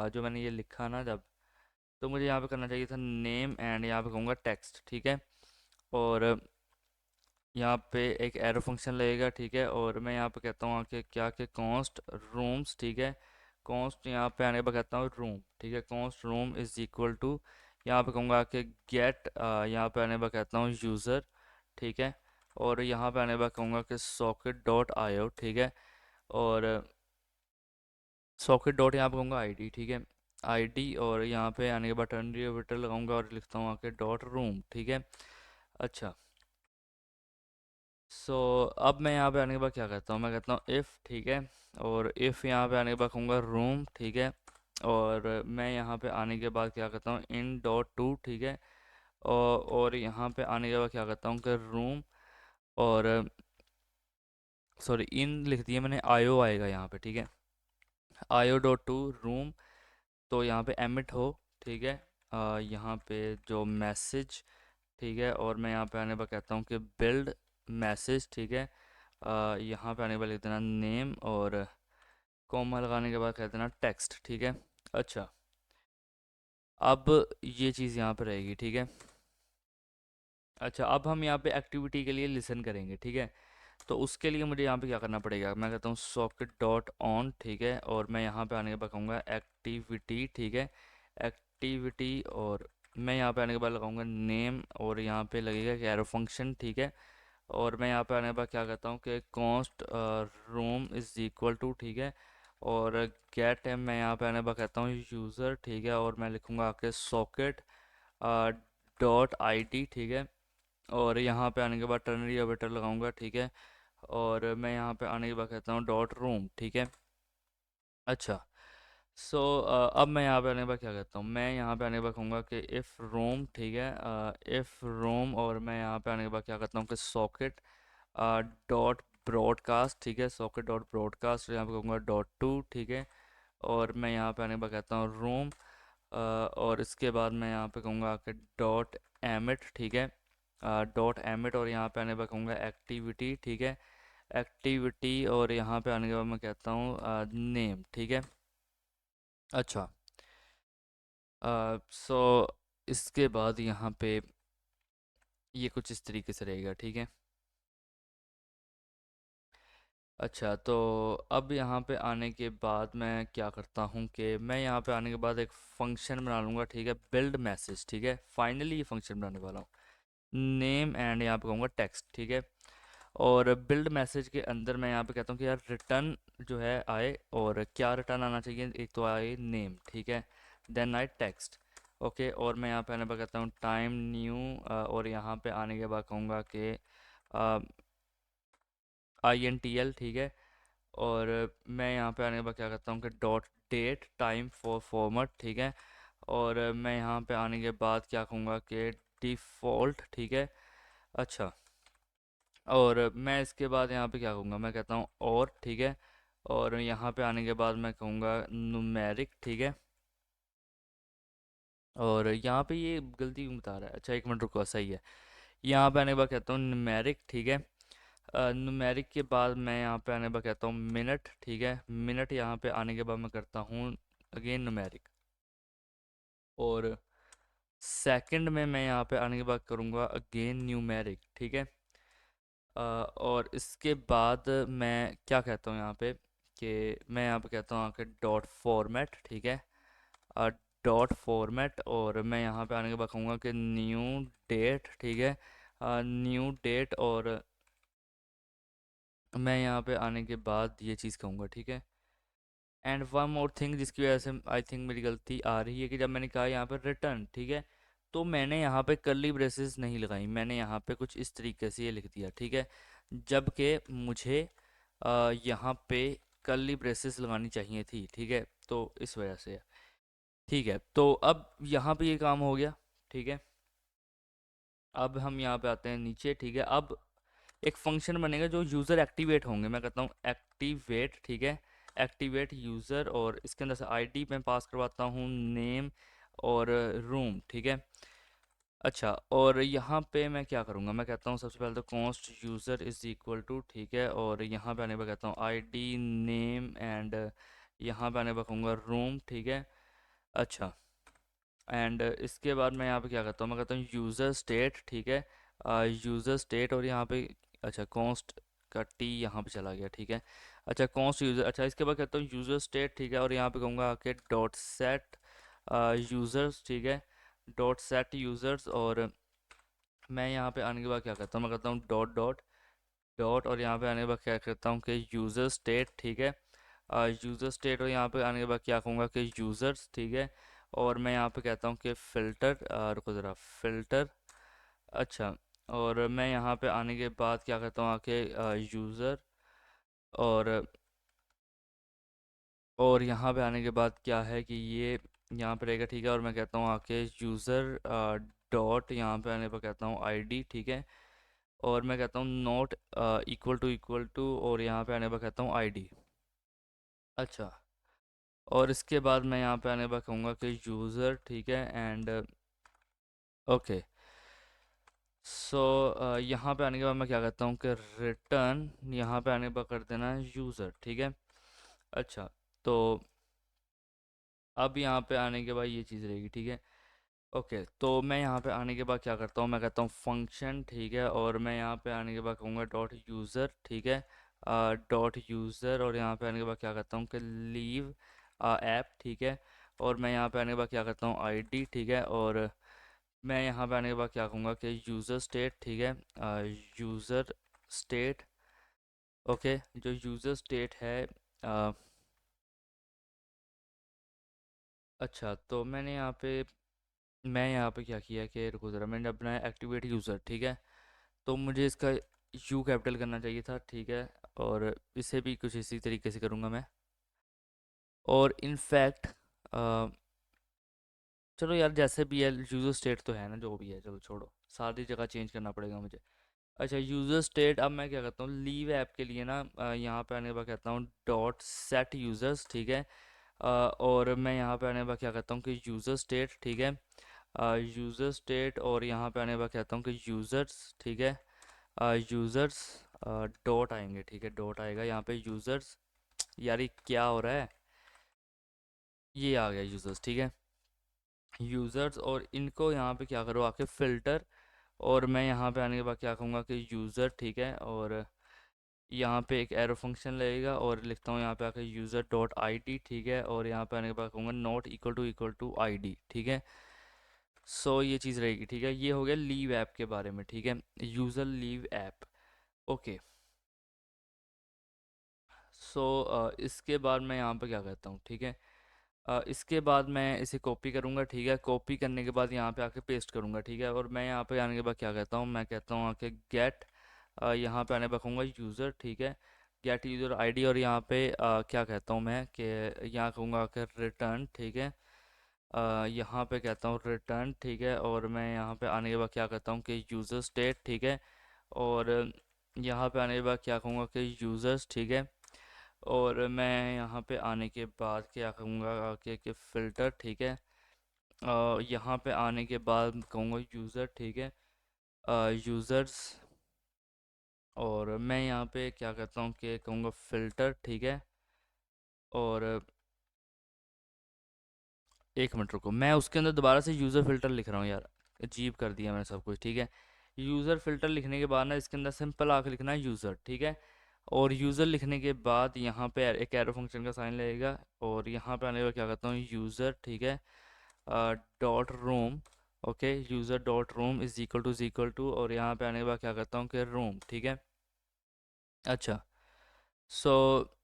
जो मैंने ये लिखा ना जब, तो मुझे यहाँ पे करना चाहिए था नेम एंड यहाँ पे कहूँगा टेक्स्ट, ठीक है। और यहाँ पे एक एरो फंक्शन लगेगा, ठीक है। और मैं यहाँ पे कहता हूँ कि क्या कि कॉन्स्ट रूम्स, ठीक है, कॉन्स्ट यहाँ पे आने पर कहता हूँ रूम, ठीक है, const room is equal to, यहाँ पे कहूँगा कि गेट, यहाँ पे आने पर कहता हूँ यूज़र, ठीक है। और यहाँ पे आने पर कहूँगा कि सॉकेट डॉट आयो, ठीक है। और सॉकेट डॉट यहाँ पे कहूँगा आईडी, ठीक है, आईडी। और यहाँ पे आने के बाद टर्नरी ऑर्बिटर लगाऊंगा और लिखता हूँ आके डॉट रूम, ठीक है। अच्छा, सो अब मैं यहाँ पे आने के बाद क्या कहता हूँ, मैं कहता हूँ इफ़, ठीक है। और इफ़ यहाँ पे आने के बाद कहूँगा रूम, ठीक है। और मैं यहाँ पे आने के बाद क्या कहता हूँ इन डॉट टू, ठीक है। और यहाँ पे आने के बाद क्या कहता हूँ कि रूम, और सॉरी इन लिख दिया मैंने, आयो आएगा यहाँ पे, ठीक है, आयो डॉट टू रूम। तो यहाँ पे एमिट हो, ठीक है, यहाँ पे जो मैसेज, ठीक है। और मैं यहाँ पे आने पर कहता हूँ कि बिल्ड मैसेज, ठीक है। यहाँ पे आने पर लिख देना नेम और कॉमा लगाने के बाद कह देना टेक्स्ट, ठीक है। अच्छा, अब ये चीज़ यहाँ पे रहेगी, ठीक है। अच्छा, अब हम यहाँ पे एक्टिविटी के लिए लिसन करेंगे, ठीक है। तो उसके लिए मुझे यहाँ पे क्या करना पड़ेगा, मैं कहता हूँ सॉकेट डॉट ऑन, ठीक है। और मैं यहाँ पे आने के बाद कहूँगा एक्टिविटी, ठीक है, एक्टिविटी। और मैं यहाँ पे आने के बाद लगाऊंगा नेम और यहाँ पे लगेगा कि एरो फंक्शन, ठीक है। और मैं यहाँ पे आने के बाद क्या कहता हूँ कि const room is equal to, ठीक है। और गेट है, मैं यहाँ पे आने के बाद कहता हूँ यूज़र, ठीक है। और मैं लिखूँगा आके सॉकेट डॉट आईडी, ठीक है। और यहाँ पे आने के बाद टर्नरी ऑर्बिटर लगाऊंगा, ठीक है। और मैं यहाँ पे आने के बाद कहता हूँ डॉट रूम, ठीक है। अच्छा, सो अब मैं यहाँ पे आने के बाद क्या कहता हूँ, मैं यहाँ पे आने के बाद कहूँगा कि इफ़ रोम, ठीक है, इफ़ रोम। और मैं यहाँ पे आने के बाद क्या कहता हूँ कि सॉकेट डॉट ब्रॉडकास्ट, ठीक है, सॉकेट डॉट ब्रॉडकास्ट। यहाँ पे कहूँगा डॉट टू, ठीक है। और मैं यहाँ पे आने के बाद कहता हूँ रोम, और इसके बाद मैं यहाँ पे कहूँगा कि डॉट एमिट, ठीक है, डॉट एमिट। और यहाँ पे आने के बाद कहूँगा एक्टिविटी, ठीक है, एक्टिविटी। और यहाँ पे आने के बाद मैं कहता हूँ नेम, ठीक है। अच्छा, सो इसके बाद यहाँ पे ये कुछ इस तरीके से रहेगा, ठीक है। अच्छा, तो अब यहाँ पे आने के बाद मैं क्या करता हूँ कि मैं यहाँ पे आने के बाद एक फ़ंक्शन बना लूँगा, ठीक है, बिल्ड मैसेज, ठीक है। फाइनली ये फंक्शन बनाने वाला हूँ, नेम एंड यहाँ पे कहूँगा टेक्स्ट, ठीक है। और बिल्ड मैसेज के अंदर मैं यहाँ पे कहता हूँ कि यार रिटर्न जो है आए, और क्या रिटर्न आना चाहिए, एक तो आए नेम, ठीक है, देन आए टेक्स्ट, ओके। और मैं यहाँ पे आने पर कहता हूँ टाइम न्यू, और यहाँ पे आने के बाद कहूँगा कि आई एन टी एल, ठीक है। और मैं यहाँ पे आने के बाद क्या करता हूँ कि dot date time for format, ठीक है। और मैं यहाँ पे आने के बाद क्या कहूँगा कि डिफ़ॉल्ट, ठीक है, अच्छा, और मैं इसके बाद यहाँ पे क्या कहूँगा, मैं कहता हूँ और, ठीक है। और यहाँ पे आने के बाद मैं कहूँगा न्यूमेरिक, ठीक है। और यहाँ पे ये गलती क्यों बता रहा है, अच्छा एक मिनट रुको, सही है। यहाँ पे आने के बाद कहता हूँ न्यूमेरिक, ठीक है। न्यूमेरिक के बाद मैं यहाँ पे आने के बाद कहता हूँ मिनट, ठीक है। मिनट यहाँ पे आने के बाद मैं करता हूँ अगेन न्यूमेरिक। और सेकंड में मैं यहाँ पे आने के बाद करूँगा अगेन न्यूमेरिक, ठीक है। और इसके बाद मैं क्या कहता हूँ यहाँ पे, कि मैं यहाँ पे कहता हूँ आके डॉट फॉर्मेट, ठीक है। डॉट फॉर्मेट, और मैं यहाँ पे आने के बाद कहूँगा कि न्यू डेट, ठीक है। न्यू डेट, और मैं यहाँ पे आने के बाद ये चीज़ कहूँगा, ठीक है। एंड वन मोर थिंग जिसकी वजह से आई थिंक मेरी गलती आ रही है, कि जब मैंने कहा यहाँ पे रिटर्न, ठीक है, तो मैंने यहाँ पे कर्ली ब्रेसेस नहीं लगाई, मैंने यहाँ पे कुछ इस तरीके से ये लिख दिया, ठीक है। जबकि मुझे यहाँ पे कर्ली ब्रेसेस लगानी चाहिए थी, ठीक है। तो इस वजह से, ठीक है। तो अब यहाँ पे ये काम हो गया, ठीक है। अब हम यहाँ पे आते हैं नीचे, ठीक है। अब एक फंक्शन बनेगा जो यूज़र एक्टिवेट होंगे, मैं कहता हूँ एक्टिवेट, ठीक है। एक्टिवेट यूज़र, और इसके अंदर से आईडी मैं पास करवाता हूँ, नेम और रूम, ठीक है। अच्छा, और यहाँ पे मैं क्या करूँगा, मैं कहता हूँ सबसे पहले तो const user is equal to, ठीक है। और यहाँ पे आने पर कहता हूँ आईडी नेम, एंड यहाँ पे आने पर कहूँगा रूम, ठीक है। अच्छा, एंड इसके बाद मैं यहाँ पे क्या करता हूँ, मैं कहता हूँ यूज़र स्टेट, ठीक है। यूज़र स्टेट, और यहाँ पे अच्छा कॉन्स्ट का टी यहाँ पे चला गया, ठीक है। अच्छा कॉन्स्ट यूज़र, अच्छा इसके बाद कहता हूँ यूज़र स्टेट, ठीक है। और यहाँ पे कहूँगा आके डॉट सेट यूज़र्स, ठीक है। डॉट सेट यूज़र्स, और मैं यहाँ पे आने के बाद क्या करता हूँ, मैं कहता हूँ डॉट डॉट डॉट, और यहाँ पे आने के बाद क्या करता हूँ कि यूज़र स्टेट, ठीक है। यूज़र स्टेट, और यहाँ पे आने के बाद क्या कहूँगा कि यूज़र्स, ठीक है। और मैं यहाँ पे कहता हूँ कि फ़िल्टर, रुको ज़रा, फ़िल्टर। अच्छा, और मैं यहाँ पे आने के बाद क्या करता हूँ आके यूज़र, और यहाँ पे आने के बाद क्या है कि ये यहाँ पे रहेगा, ठीक है। और मैं कहता हूँ आके यूज़र डॉट, यहाँ पे आने पर कहता हूँ आईडी, ठीक है। और मैं कहता हूँ नॉट इक्वल टू, और यहाँ पे आने पर कहता हूँ आईडी। अच्छा, और इसके बाद मैं यहाँ पे आने के बाद कहूँगा कि यूज़र, ठीक है। एंड ओके, सो यहाँ पे आने के बाद मैं क्या करता हूँ कि रिटर्न, यहाँ पे आने पर कर देना है यूज़र, ठीक है। अच्छा, तो अब यहाँ पे आने के बाद ये चीज़ रहेगी, ठीक है। ओके, तो मैं यहाँ पे आने के बाद क्या करता हूँ, मैं कहता हूँ फंक्शन, ठीक है। और मैं यहाँ पे आने के बाद कहूँगा डॉट यूज़र, ठीक है। डॉट यूज़र, और यहाँ पे आने के बाद क्या करता हूँ कि लीव ऐप, ठीक है। और मैं यहाँ पे आने के बाद क्या करता हूँ आईडी, ठीक है। और मैं यहाँ पे आने के बाद क्या कहूँगा कि यूज़र स्टेट, ठीक है। User state, okay. जो यूज़र स्टेट है, अ, अच्छा, तो मैं यहाँ पे क्या किया कि रुको ज़रा, मैंने अपना एक्टिवेट यूज़र, ठीक है। तो मुझे इसका यू कैपिटल करना चाहिए था, ठीक है। और इसे भी कुछ इसी तरीके से करूँगा मैं। और इनफैक्ट चलो यार, जैसे भी है यूज़र स्टेट तो है ना, जो भी है, चलो छोड़ो, सारी जगह चेंज करना पड़ेगा मुझे। अच्छा, यूज़र स्टेट, अब मैं क्या करता हूँ लीव ऐप के लिए ना, यहाँ पे आने के बाद कहता हूँ डॉट सेट यूज़र्स, ठीक है। और मैं यहाँ पे आने के बाद क्या कहता हूँ कि यूज़र स्टेट, ठीक है। यूज़र स्टेट, और यहाँ पे आने के बाद कहता हूँ कि यूज़र्स, ठीक है। यूज़र्स डॉट आएंगे, ठीक है। डॉट आएगा यहाँ पे यूज़र्स, यार ये क्या हो रहा है, ये आ गया यूज़र्स, ठीक है। यूज़र्स, और इनको यहाँ पे क्या करो आके फ़िल्टर, और मैं यहाँ पे आने के बाद क्या कहूँगा कि यूज़र, ठीक है। और यहाँ पे एक एरो फंक्शन लगेगा, और लिखता हूँ यहाँ पे आके यूज़र डॉट आई डी, ठीक है। और यहाँ पे आने के बाद कहूँगा not equal to I D, ठीक है। सो ये चीज़ रहेगी, ठीक है। ये हो गया लीव ऐप के बारे में, ठीक है। User leave app, okay. So इसके बाद मैं यहाँ पे क्या कहता हूँ, ठीक है। इसके बाद मैं इसे कॉपी करूँगा, ठीक है। कॉपी करने के बाद यहाँ पे आके पेस्ट करूँगा, ठीक है। और मैं यहाँ पे आने के बाद क्या कहता हूँ, मैं कहता हूँ आके गेट, यहाँ पे आने पर कहूँगा यूज़र, ठीक है। गेट यूज़र आईडी, और यहाँ पे क्या कहता हूँ मैं कि यहाँ कहूँगा आके रिटर्न, ठीक है। यहाँ पे कहता हूँ रिटर्न, ठीक है। और मैं यहाँ पे आने के बाद क्या करता हूँ कि यूज़र स्टेट, ठीक है। और यहाँ पे आने के बाद क्या कहूँगा कि यूज़र्स, ठीक है। और मैं यहाँ पे आने के बाद क्या कहूँगा कि फ़िल्टर, ठीक है। यहाँ पे आने के बाद कहूँगा यूज़र, ठीक है। यूज़र्स। और मैं यहाँ पे क्या करता हूँ कि कहूँगा फ़िल्टर, ठीक है। और एक मिनट रुको, मैं उसके अंदर दोबारा से यूज़र फ़िल्टर लिख रहा हूँ यार, अजीब कर दिया मैंने सब कुछ, ठीक है। यूज़र फ़िल्टर लिखने के बाद ना इसके अंदर सिंपल आके लिखना है यूज़र, ठीक है। और यूज़र लिखने के बाद यहाँ पे एक एरो फंक्शन का साइन लगेगा, और यहाँ पे आने के बाद क्या करता हूँ यूज़र, ठीक है। Dot room, okay. User dot room is equal to और यहाँ पे आने के बाद क्या करता हूँ कि रोम, ठीक है। अच्छा, सो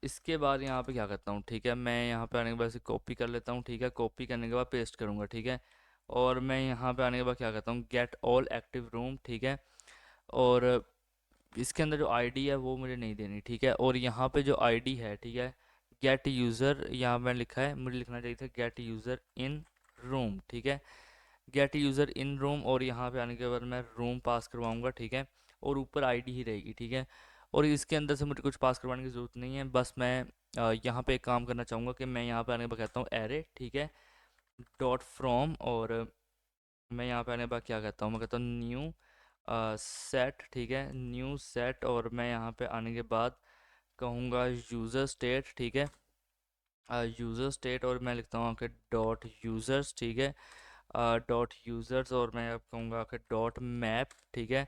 इसके बाद यहाँ पे क्या करता हूँ, ठीक है। मैं यहाँ पे आने के बाद इसे कॉपी कर लेता हूँ, ठीक है। कॉपी करने के बाद पेस्ट करूँगा, ठीक है। और मैं यहाँ पे आने के बाद क्या करता हूँ, गेट ऑल एक्टिव रूम, ठीक है। और इसके अंदर जो आईडी है वो मुझे नहीं देनी, ठीक है। और यहाँ पे जो आईडी है, ठीक है, गेट यूज़र, यहाँ मैंने लिखा है, मुझे लिखना चाहिए था गेट यूज़र इन रूम, ठीक है। गेट यूज़र इन रूम, और यहाँ पे आने के बाद मैं रूम पास करवाऊँगा, ठीक है। और ऊपर आईडी ही रहेगी, ठीक है। और इसके अंदर से मुझे कुछ पास करवाने की ज़रूरत नहीं है, बस मैं यहाँ पे एक काम करना चाहूँगा कि मैं यहाँ पे आने के बाद कहता हूँ एरे, ठीक है। डॉट फ्रॉम, और मैं यहाँ पे आने के बाद क्या कहता हूँ, मैं कहता हूँ न्यू सेट, ठीक है। न्यू सेट, और मैं यहाँ पे आने के बाद कहूँगा यूज़र स्टेट, ठीक है। यूज़र स्टेट, और मैं लिखता हूँ कि डॉट यूज़र्स, ठीक है। डॉट यूज़र्स, और मैं अब कहूँगा कि डॉट मैप, ठीक है।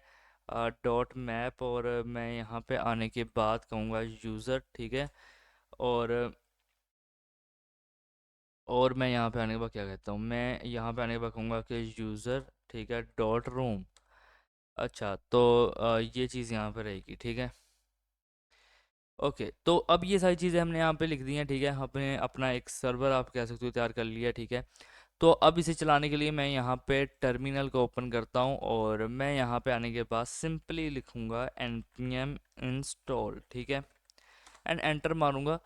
डॉट मैप, और मैं यहाँ पे आने के बाद कहूँगा यूज़र, ठीक है। और मैं यहाँ पे आने के बाद क्या कहता हूँ, मैं यहाँ पे आने के बाद कहूँगा कि यूज़र, ठीक है, डॉट रूम। अच्छा, तो ये चीज़ यहाँ पे रहेगी, ठीक है। ओके, तो अब ये सारी चीज़ें हमने यहाँ पे लिख दी हैं, ठीक है। हमने अपना एक सर्वर, आप कह सकते हो, तैयार कर लिया, ठीक है। तो अब इसे चलाने के लिए मैं यहाँ पे टर्मिनल को ओपन करता हूँ, और मैं यहाँ पे आने के बाद सिंपली लिखूँगा npm install, ठीक है। एंड एंटर मारूँगा,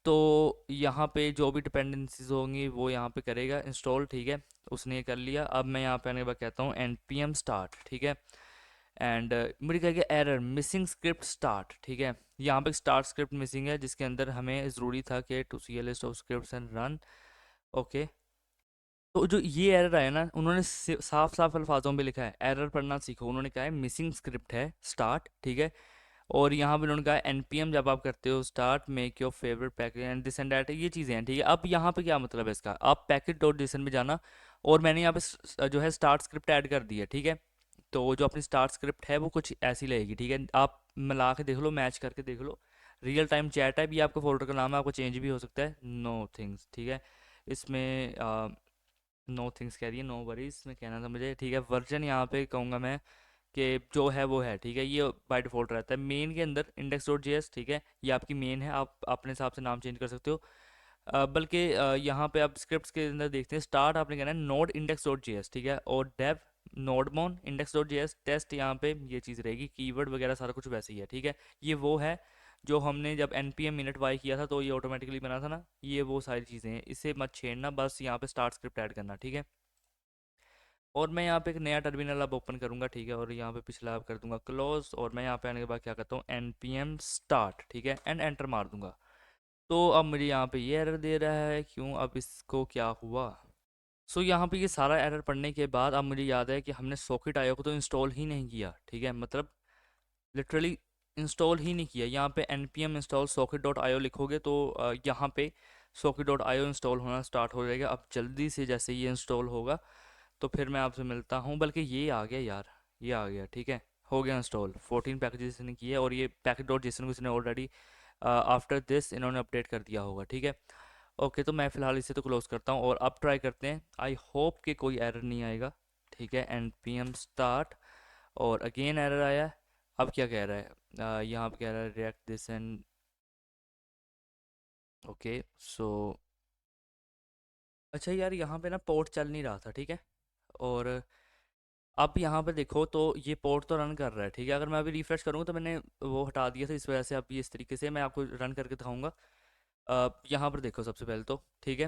तो यहाँ पे जो भी डिपेंडेंसीज होंगी वो यहाँ पे करेगा इंस्टॉल, ठीक है। उसने ये कर लिया। अब मैं यहाँ पे आने के बाद कहता हूँ npm start, ठीक है। एंड मुझे कहेगा एरर मिसिंग स्क्रिप्ट स्टार्ट, ठीक है। यहाँ पे स्टार्ट स्क्रिप्ट मिसिंग है, जिसके अंदर हमें ज़रूरी था कि to see list of scripts and run, okay. तो जो ये एरर आया ना, उन्होंने साफ साफ अल्फाजों में लिखा है, एरर पढ़ना सीखो। उन्होंने कहा है मिसिंग स्क्रिप्ट है स्टार्ट, ठीक है। और यहाँ पे उन्होंने कहा एनपीएम जब आप करते हो start make your favourite package and this and that, ये चीज़ें हैं, ठीक है। अब यहाँ पे क्या मतलब है इसका, आप पैकेज डॉट जेसन में जाना, और मैंने यहाँ पे जो है स्टार्ट स्क्रिप्ट ऐड कर दी है, ठीक है। तो जो अपनी स्टार्ट स्क्रिप्ट है वो कुछ ऐसी लगेगी, ठीक है। आप मिला के देख लो, मैच करके देख लो। रियल टाइम चैट है, भी आपका फोल्डर का नाम है, आपको चेंज भी हो सकता है, नो थिंग्स, ठीक है। इसमें नो थिंग्स कह रही है, नो वरीज में कहना था मुझे, ठीक है। वर्जन यहाँ पे कहूँगा मैं कि जो है वो है, ठीक है। ये बाय डिफ़ॉल्ट रहता है मेन के अंदर इंडेक्स डॉट जेएस, ठीक है। ये आपकी मेन है, आप अपने हिसाब से नाम चेंज कर सकते हो। बल्कि यहाँ पे आप स्क्रिप्ट्स के अंदर देखते हैं, स्टार्ट आपने कहना है नोड इंडेक्स डॉट जेएस, ठीक है। और dev nodemon index dot JS test, यहाँ पे ये चीज़ रहेगी, कीवर्ड वगैरह सारा कुछ वैसे ही है, ठीक है। ये वो है जो हमने जब npm मिनट वाई किया था तो ये ऑटोमेटिकली बना था ना, ये वो सारी चीज़ें हैं, इसे मत छेड़ना, बस यहाँ पे स्टार्ट स्क्रिप्ट ऐड करना, ठीक है। और मैं यहाँ पे एक नया टर्मिनल अब ओपन करूँगा, ठीक है। और यहाँ पे पिछला अब कर दूंगा क्लोज, और मैं यहाँ पे आने के बाद क्या करता हूँ npm start, ठीक है, एंड एंटर मार दूंगा। तो अब मुझे यहाँ पे ये एरर दे रहा है, क्यों, अब इसको क्या हुआ। सो यहाँ पे ये सारा एरर पढ़ने के बाद अब मुझे याद है कि हमने सॉकेट आईओ को तो इंस्टॉल ही नहीं किया, ठीक है। मतलब लिटरली इंस्टॉल ही नहीं किया। यहाँ पे npm install socket.io लिखोगे तो यहाँ पे socket.io इंस्टॉल होना स्टार्ट हो जाएगा। अब जल्दी से जैसे ये इंस्टॉल होगा तो फिर मैं आपसे मिलता हूँ, बल्कि ये आ गया यार, ये आ गया, ठीक है। हो गया इंस्टॉल, 14 पैकेजेस इसने किए, और ये पैकेज डॉट जेसन को इसने ऑलरेडी आफ्टर दिस इन्होंने अपडेट कर दिया होगा, ठीक है। ओके, तो मैं फ़िलहाल इसे तो क्लोज़ करता हूँ, और अब ट्राई करते हैं। आई होप कि कोई एरर नहीं आएगा, ठीक है। npm start, और अगेन एरर आया। अब क्या कह रहा है, यहाँ पे कह रहा है रिएक्ट दिस एंड, ओके। सो अच्छा यार, यहाँ पे ना पोर्ट चल नहीं रहा था, ठीक है। और अब यहाँ पे देखो तो ये पोर्ट तो रन कर रहा है, ठीक है। अगर मैं अभी रिफ्रेश करूँगा तो मैंने वो हटा दिया था, इस वजह से अब ये इस तरीके से मैं आपको रन करके दिखाऊंगा। यहाँ पर देखो सबसे पहले तो, ठीक है।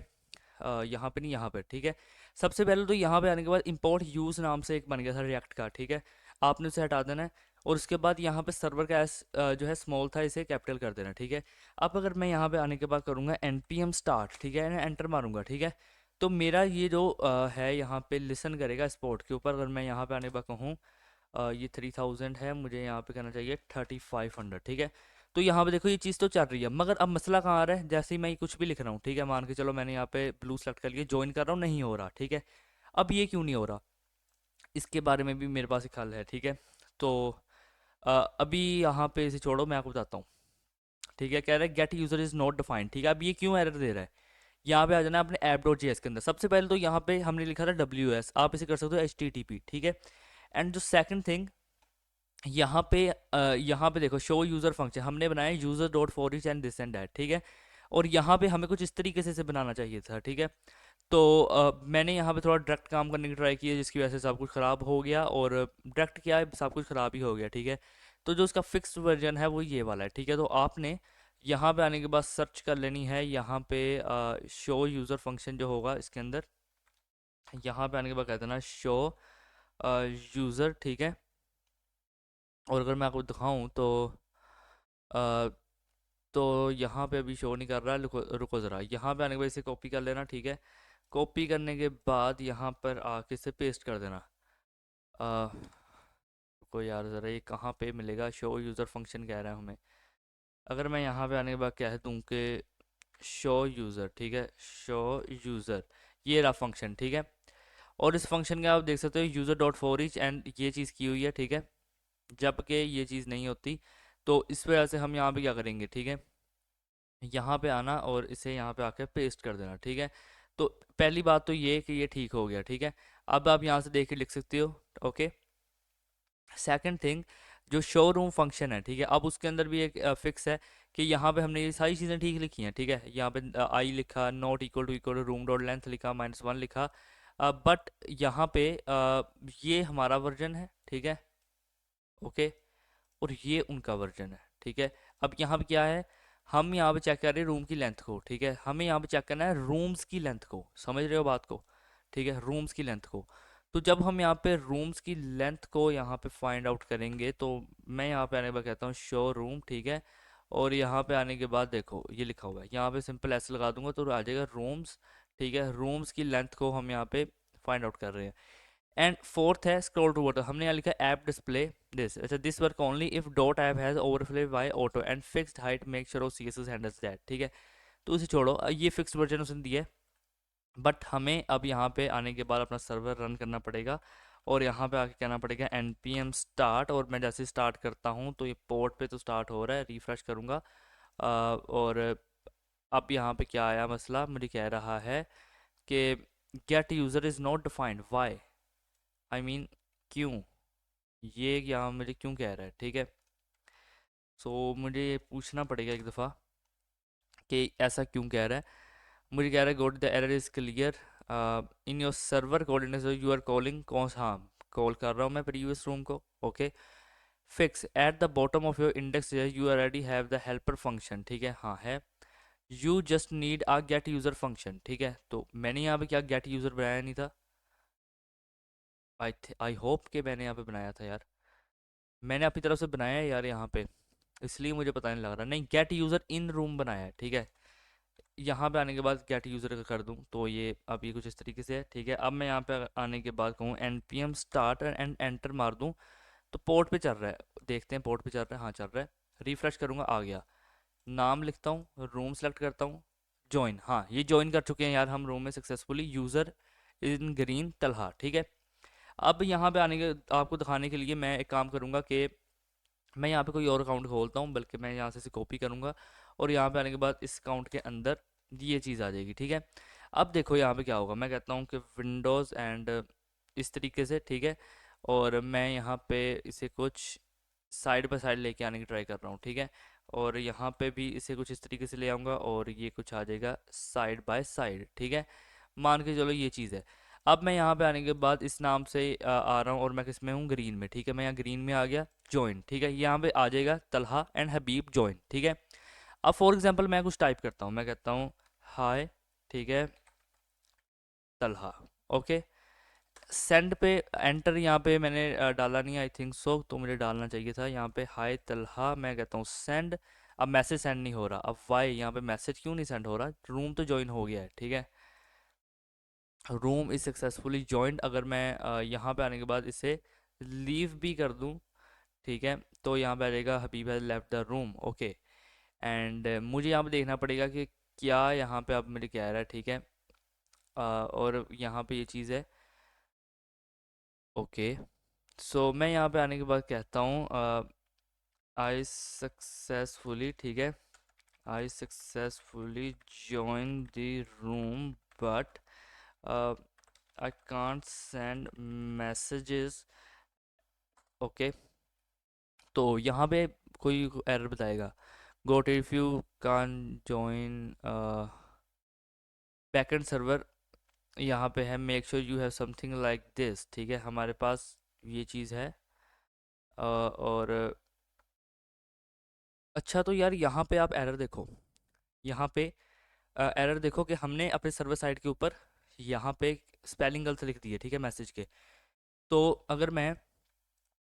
यहाँ पे नहीं, यहाँ पे, ठीक है। सबसे पहले तो यहाँ पे आने के बाद इंपोर्ट यूज़ नाम से एक बन गया था रिएक्ट का, ठीक है। आपने उसे हटा देना है, और उसके बाद यहाँ पे सर्वर का एस जो है स्मॉल था, इसे कैपिटल कर देना, ठीक है। अब अगर मैं यहाँ पे आने के बाद करूँगा npm स्टार्ट, ठीक है, एंटर मारूंगा, ठीक है, तो मेरा ये जो है यहाँ पे लिसन करेगा स्पॉट के ऊपर। अगर मैं यहाँ पे आने के बाद कहूँ ये 3000 है, मुझे यहाँ पे करना चाहिए 3500, ठीक है। तो यहाँ पे देखो ये चीज़ तो चल रही है, मगर अब मसला कहाँ आ रहा है, जैसे ही मैं कुछ भी लिख रहा हूँ, ठीक है, मान के चलो मैंने यहाँ पे ब्लू सेलेक्ट कर लिया, ज्वाइन कर रहा हूँ, नहीं हो रहा, ठीक है। अब ये क्यों नहीं हो रहा, इसके बारे में भी मेरे पास एक हल है, ठीक है। तो अभी यहाँ पे इसे छोड़ो, मैं आपको बताता हूँ, ठीक है। कह रहा है gate user is not defined, ठीक है। अब ये क्यों एरर दे रहा है, यहाँ पे आ जाना है अपने ऐप डॉट जी एस के अंदर। सबसे पहले तो यहाँ पे हमने लिखा था डब्ल्यू एस, आप इसे कर सकते हो एच टी टी पी, ठीक है। एंड जो सेकंड थिंग यहाँ पे देखो शो यूज़र फंक्शन हमने बनाया user dot for each and this and that, ठीक है। और यहाँ पे हमें कुछ इस तरीके से इसे बनाना चाहिए था, ठीक है। तो मैंने यहाँ पे थोड़ा डायरेक्ट काम करने की ट्राई की है, जिसकी वजह से सब कुछ ख़राब हो गया, और डायरेक्ट क्या है, सब कुछ ख़राब ही हो गया, ठीक है। तो जो उसका फिक्स वर्जन है वो ये वाला है, ठीक है। तो आपने यहाँ पे आने के बाद सर्च कर लेनी है, यहाँ पे शो यूज़र फंक्शन जो होगा इसके अंदर, यहाँ पे आने के बाद कह देना शो यूज़र, ठीक है। और अगर मैं आपको दिखाऊं अ, तो यहाँ पे अभी शो नहीं कर रहा है, रुको रुको ज़रा, यहाँ पे आने के बाद इसे कॉपी कर लेना, ठीक है। कॉपी करने के बाद यहाँ पर आके इसे पेस्ट कर देना। रुको यार ज़रा, ये कहाँ पे मिलेगा, शो यूज़र फंक्शन कह रहा है हमें। अगर मैं यहाँ पे आने के बाद कह दूँ कि शो यूज़र, ठीक है, शो यूज़र, ये रहा फंक्शन, ठीक है। और इस फंक्शन का आप देख सकते हो user dot for each and ये चीज़ की हुई है, ठीक है। जबकि ये चीज़ नहीं होती, तो इस वजह से हम यहाँ पे क्या करेंगे, ठीक है, यहाँ पे आना और इसे यहाँ पे आके पेस्ट कर देना, ठीक है। तो पहली बात तो ये कि ये ठीक हो गया, ठीक है। अब आप यहाँ से देख के लिख सकते हो, ओके। सेकंड थिंग, जो शोरूम फंक्शन है, ठीक है, अब उसके अंदर भी एक फिक्स है कि यहाँ पे हमने ये सारी चीज़ें ठीक लिखी हैं, ठीक है। यहाँ पे आई लिखा, not equal to room dot length लिखा, -1 लिखा, बट यहाँ पे ये हमारा वर्जन है, ठीक है, ओके। और ये उनका वर्जन है, ठीक है। अब यहाँ पे क्या है, हम यहाँ पे चेक कर रहे हैं रूम की लेंथ को, ठीक है। हमें यहाँ पे चेक करना है रूम्स की लेंथ को, समझ रहे हो बात को, ठीक है, रूम्स की लेंथ को। तो जब हम यहाँ पे रूम्स की लेंथ को यहाँ पे फाइंड आउट करेंगे, तो मैं यहाँ पे आने के बाद कहता हूँ शो रूम, ठीक है। और यहाँ पे आने के बाद देखो ये लिखा हुआ है, यहाँ पे सिंपल ऐसे लगा दूंगा तो आ जाएगा रूम्स, ठीक है। रूम्स की लेंथ को हम यहाँ पे फाइंड आउट कर रहे हैं। एंड फोर्थ है स्क्रॉल टू वाटर, हमने यहाँ लिखा ऐप डिस्प्ले दिस, अच्छा, this work only if dot app has overflow by auto and fixed height make sure CSS handles that, ठीक है। तो उसे छोड़ो, ये फिक्स्ड वर्जन उसने दिया है, बट हमें अब यहाँ पे आने के बाद अपना सर्वर रन करना पड़ेगा, और यहाँ पे आके कहना पड़ेगा npm स्टार्ट। और मैं जैसे स्टार्ट करता हूँ तो ये पोर्ट पे तो स्टार्ट हो रहा है, रिफ्रेश करूँगा, और अब यहाँ पे क्या आया मसला, मुझे कह रहा है कि get user is not defined, why, I mean क्यों, ये यहाँ मुझे क्यों कह रहा है, ठीक है। सो मुझे ये पूछना पड़ेगा एक दफ़ा कि ऐसा क्यों कह रहा है। मुझे कह रहा है got the error is clear in your server coordinates you are calling, कौन सा, हाँ, कॉल कर रहा हूँ मैं प्रीवियस रूम को, okay. Fix at the bottom of your index you already have the helper function, ठीक है, हाँ है। You just need a get user function, ठीक है। तो मैंने यहाँ पे क्या गेट यूज़र बनाया नहीं था, आई होप कि मैंने यहाँ पे बनाया था यार, मैंने अपनी तरफ से बनाया है यार यहाँ पे, इसलिए मुझे पता नहीं लग रहा। नहीं, गेट यूज़र इन रूम बनाया है, ठीक है। यहाँ पे आने के बाद गेट यूज़र का कर दूँ तो ये अब ये कुछ इस तरीके से है, ठीक है। अब मैं यहाँ पे आने के बाद कहूँ npm स्टार्ट एंड एंटर मार दूँ, तो पोर्ट पे चल रहा है, देखते हैं पोर्ट पे चल रहा है, हाँ चल रहा है। रिफ्रेश करूँगा, आ गया। नाम लिखता हूँ, रूम सेलेक्ट करता हूँ, ज्वाइन, हाँ ये ज्वाइन कर चुके हैं यार हम रूम में सक्सेसफुली, यूज़र इन ग्रीन तलहा, ठीक है। अब यहाँ पे आने के आपको दिखाने के लिए मैं एक काम करूँगा कि मैं यहाँ पे कोई और अकाउंट खोलता हूँ, बल्कि मैं यहाँ से इसे कॉपी करूँगा, और यहाँ पे आने के बाद इस अकाउंट के अंदर ये चीज़ आ जाएगी, ठीक है। अब देखो यहाँ पे क्या होगा, मैं कहता हूँ कि विंडोज़ एंड इस तरीके से, ठीक है। और मैं यहाँ पे इसे कुछ साइड बाय साइड लेके आने की ट्राई कर रहा हूँ, ठीक है। और यहाँ पे भी इसे कुछ इस तरीके से ले आऊँगा, और ये कुछ आ जाएगा साइड बाय साइड, ठीक है। मान के चलो ये चीज़ है। अब मैं यहाँ पे आने के बाद इस नाम से आ रहा हूँ, और मैं किस में हूँ, ग्रीन में, ठीक है। मैं यहाँ ग्रीन में आ गया, जॉइन, ठीक है। यहाँ पे आ जाएगा तलहा एंड हबीब जॉइन, ठीक है। अब फॉर एग्जांपल मैं कुछ टाइप करता हूँ, मैं कहता हूँ हाय, ठीक है, तलहा। ओके, सेंड पे एंटर यहाँ पे मैंने डाला नहीं आई थिंक सो, तो मुझे डालना चाहिए था यहाँ पे हाय तलहा, मैं कहता हूँ सेंड। अब मैसेज सेंड नहीं हो रहा, अब वाई यहाँ पे मैसेज क्यों नहीं सेंड हो रहा? रूम तो ज्वाइन हो गया है, ठीक है, रूम इज सक्सेसफुली ज्वाइंड। अगर मैं यहाँ पे आने के बाद इसे लीव भी कर दूँ, ठीक है, तो यहाँ पे आ जाएगा Habib has left the room. Okay, and मुझे यहाँ पे देखना पड़ेगा कि क्या यहाँ पे अब मुझे कह रहा है, ठीक है, और यहाँ पे ये चीज़ है। ओके, सो मैं यहाँ पे आने के बाद कहता हूँ आई सक्सेसफुली, ठीक है, I successfully join the room but I can't send messages। Okay, तो यहाँ पे कोई एरर बताएगा, got if you can join backend server, यहाँ पे है make sure you have something like this, ठीक है, हमारे पास ये चीज़ है। और अच्छा, तो यार यहाँ पे आप एरर देखो, यहाँ पे एरर देखो कि हमने अपने सर्वर साइड के ऊपर यहाँ पे स्पेलिंग गलत लिख दी है, ठीक है, मैसेज के। तो अगर मैं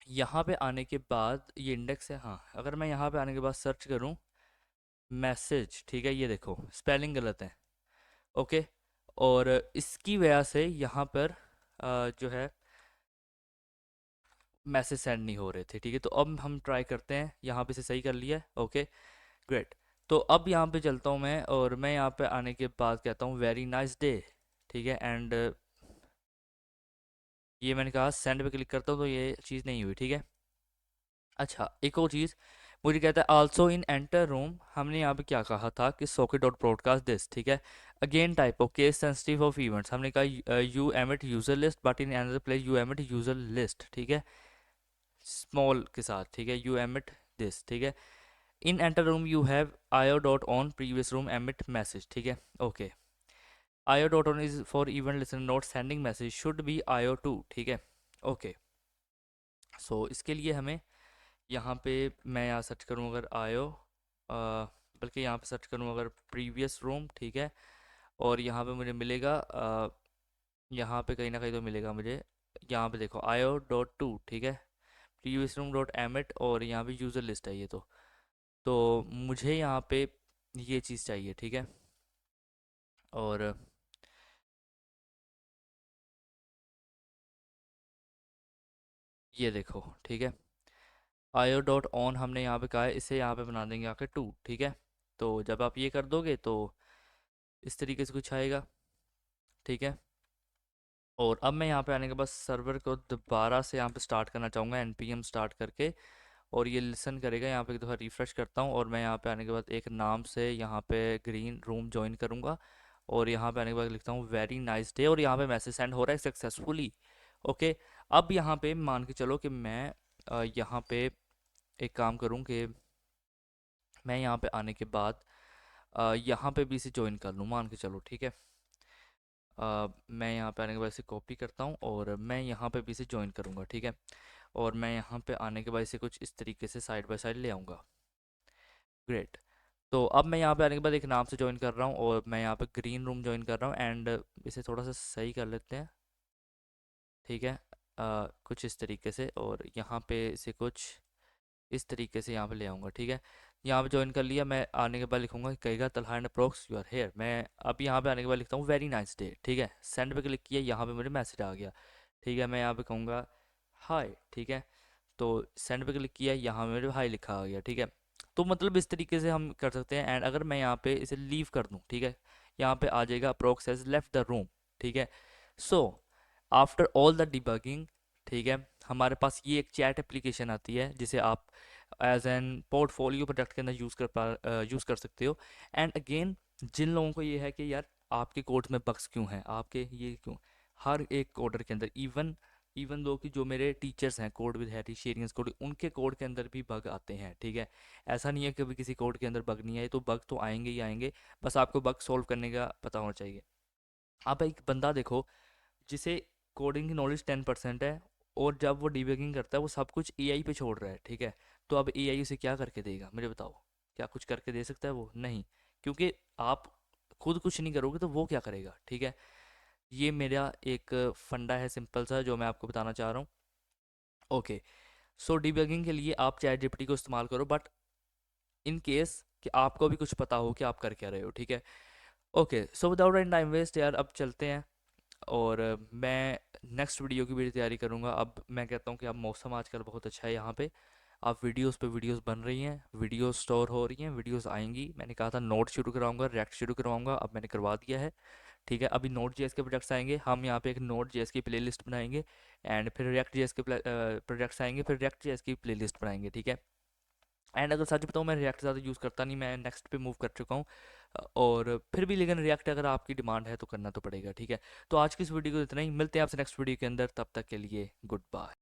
यहाँ पे आने के बाद, ये इंडेक्स है हाँ, अगर मैं यहाँ पे आने के बाद सर्च करूँ मैसेज, ठीक है, ये देखो स्पेलिंग गलत है। ओके, और इसकी वजह से यहाँ पर जो है मैसेज सेंड नहीं हो रहे थे, ठीक है। तो अब हम ट्राई करते हैं, यहाँ पे से सही कर लिया है। Okay, great. तो अब यहाँ पे चलता हूँ मैं, और मैं यहाँ पे आने के बाद कहता हूँ वेरी नाइस डे, ठीक है, एंड ये मैंने कहा सेंड पे क्लिक करता हूँ तो ये चीज़ नहीं हुई, ठीक है। अच्छा, एक और चीज़ मुझे कहता है आल्सो इन एंटर रूम, हमने यहाँ पे क्या कहा था कि सॉकेट डॉट ब्रॉडकास्ट दिस, ठीक है। Again type of case sensitive of events, हमने कहा you emit user list but in another place you emit user list, ठीक है, स्मॉल के साथ, ठीक है, यू एमिट दिस, ठीक है। In enter room you have io dot on previous room emit message, ठीक है। Okay, io dot on is for event listen not sending message should be io to, ठीक है। ओके, सो इसके लिए हमें यहाँ पे, मैं यहाँ सर्च करूँ अगर आयो, बल्कि यहाँ पे सर्च करूँ अगर प्रीवियस रूम, ठीक है, और यहाँ पे मुझे मिलेगा यहाँ पे कहीं ना कहीं तो मिलेगा मुझे, यहाँ पे देखो आयो डॉट टू, ठीक है, प्रीवियस रूम डॉट एमिट, और यहाँ पे यूज़र लिस्ट है ये, तो मुझे यहाँ पे ये चीज़ चाहिए, ठीक है। और ये देखो, ठीक है, आयो डॉट ऑन हमने यहाँ पे कहा है, इसे यहाँ पे बना देंगे आके टू, ठीक है। तो जब आप ये कर दोगे तो इस तरीके से कुछ आएगा, ठीक है। और अब मैं यहाँ पे आने के बाद सर्वर को दोबारा से यहाँ पे स्टार्ट करना चाहूँगा npm स्टार्ट करके, और ये लिसन करेगा। यहाँ पे एक दफ़ा रिफ़्रेश करता हूँ, और मैं यहाँ पे आने के बाद एक नाम से यहाँ पे ग्रीन रूम ज्वाइन करूँगा, और यहाँ पे आने के बाद लिखता हूँ वेरी नाइस डे, और यहाँ पे मैसेज सेंड हो रहा है सक्सेसफुली। ओके, अब यहाँ पे मान के चलो कि मैं यहाँ पे एक काम करूँ कि मैं यहाँ पे आने के बाद यहाँ पे भी इसे ज्वाइन कर लूँ, मान के चलो, ठीक है। मैं यहाँ पे आने के बाद इसे कॉपी करता हूँ, और मैं यहाँ पे भी इसे ज्वाइन करूँगा, ठीक है। और मैं यहाँ पे आने के बाद इसे कुछ इस तरीके से साइड बाय साइड ले आऊँगा। ग्रेट। तो अब मैं यहाँ पे आने के बाद एक नाम से ज्वाइन कर रहा हूँ, और मैं यहाँ पे ग्रीन रूम ज्वाइन कर रहा हूँ, एंड इसे थोड़ा सा सही कर लेते हैं, ठीक है, कुछ इस तरीके से, और यहाँ पे इसे कुछ इस तरीके से यहाँ पे ले आऊँगा, ठीक है। यहाँ पे ज्वाइन कर लिया, मैं आने के बाद लिखूंगा कि कहेगा Talha and approx you are here. मैं अब यहाँ पे आने के बाद लिखता हूँ वेरी नाइस डे, ठीक है, सेंड पे क्लिक किया, यहाँ पे मुझे मैसेज आ गया, ठीक है। मैं यहाँ पे कहूँगा हाय, ठीक है, तो सेंड पे क्लिक किया, यहाँ मेरे हाई लिखा आ गया, ठीक है। तो मतलब इस तरीके से हम कर सकते हैं। एंड अगर मैं यहाँ पे इसे लीव कर दूँ, ठीक है, यहाँ पे आ जाएगा approx has left the room, ठीक है। So after all the debugging, ठीक है, हमारे पास ये एक चैट एप्लीकेशन आती है जिसे आप एज एन पोर्टफोलियो प्रोडक्ट के अंदर यूज़ कर सकते हो। एंड अगेन, जिन लोगों को ये है कि यार आपके कोड में बग्स क्यों हैं, आपके ये क्यों, हर एक कोडर के अंदर, इवन इवन दो कि जो मेरे टीचर्स हैं कोड विद हैरी शेरियंस कोड, उनके कोड के अंदर भी बग आते हैं, ठीक है। ऐसा नहीं है कि कभी किसी कोड के अंदर बग नहीं आए, तो बग तो आएंगे ही आएंगे, बस आपको बग सॉल्व करने का पता होना चाहिए। आप एक बंदा देखो जिसे कोडिंग की नॉलेज 10% है, और जब वो डिबगिंग करता है वो सब कुछ एआई पे छोड़ रहा है, ठीक है। तो अब एआई उसे क्या करके देगा, मुझे बताओ, क्या कुछ करके दे सकता है वो? नहीं, क्योंकि आप खुद कुछ नहीं करोगे तो वो क्या करेगा, ठीक है। ये मेरा एक फंडा है सिंपल सा जो मैं आपको बताना चाह रहा हूँ। ओके, सो डिबगिंग के लिए आप चैट जीपीटी को इस्तेमाल करो, बट इन केस कि आपको भी कुछ पता हो कि आप कर क्या रहे हो, ठीक है। Okay, so without any time waste यार, अब चलते हैं। और मैं नेक्स्ट वीडियो की भी तैयारी करूँगा। अब मैं कहता हूँ कि अब मौसम आजकल बहुत अच्छा है यहाँ पे। अब वीडियोस पे वीडियोस बन रही हैं, वीडियोस स्टोर हो रही हैं, वीडियोस आएंगी। मैंने कहा था नोट शुरू कराऊंगा, रिएक्ट शुरू करवाऊंगा, अब मैंने करवा दिया है। ठीक है, अभी नोट जेएस के प्रोजेक्ट्स आएंगे, हम यहाँ पे एक नोट जेएस की प्लेलिस्ट बनाएंगे। एंड फिर रिएक्ट जेएस के प्रोजेक्ट्स आएंगे, फिर रिएक्ट जेएस की प्लेलिस्ट बनाएंगे, ठीक है। एंड अगर सच बताऊँ, मैं रिएक्ट ज़्यादा यूज़ करता नहीं, मैं नेक्स्ट पे मूव कर चुका हूँ। और फिर भी लेकिन रिएक्ट अगर आपकी डिमांड है तो करना तो पड़ेगा, ठीक है। तो आज की इस वीडियो को इतना ही, मिलते हैं आपसे नेक्स्ट वीडियो के अंदर, तब तक के लिए गुड बाय।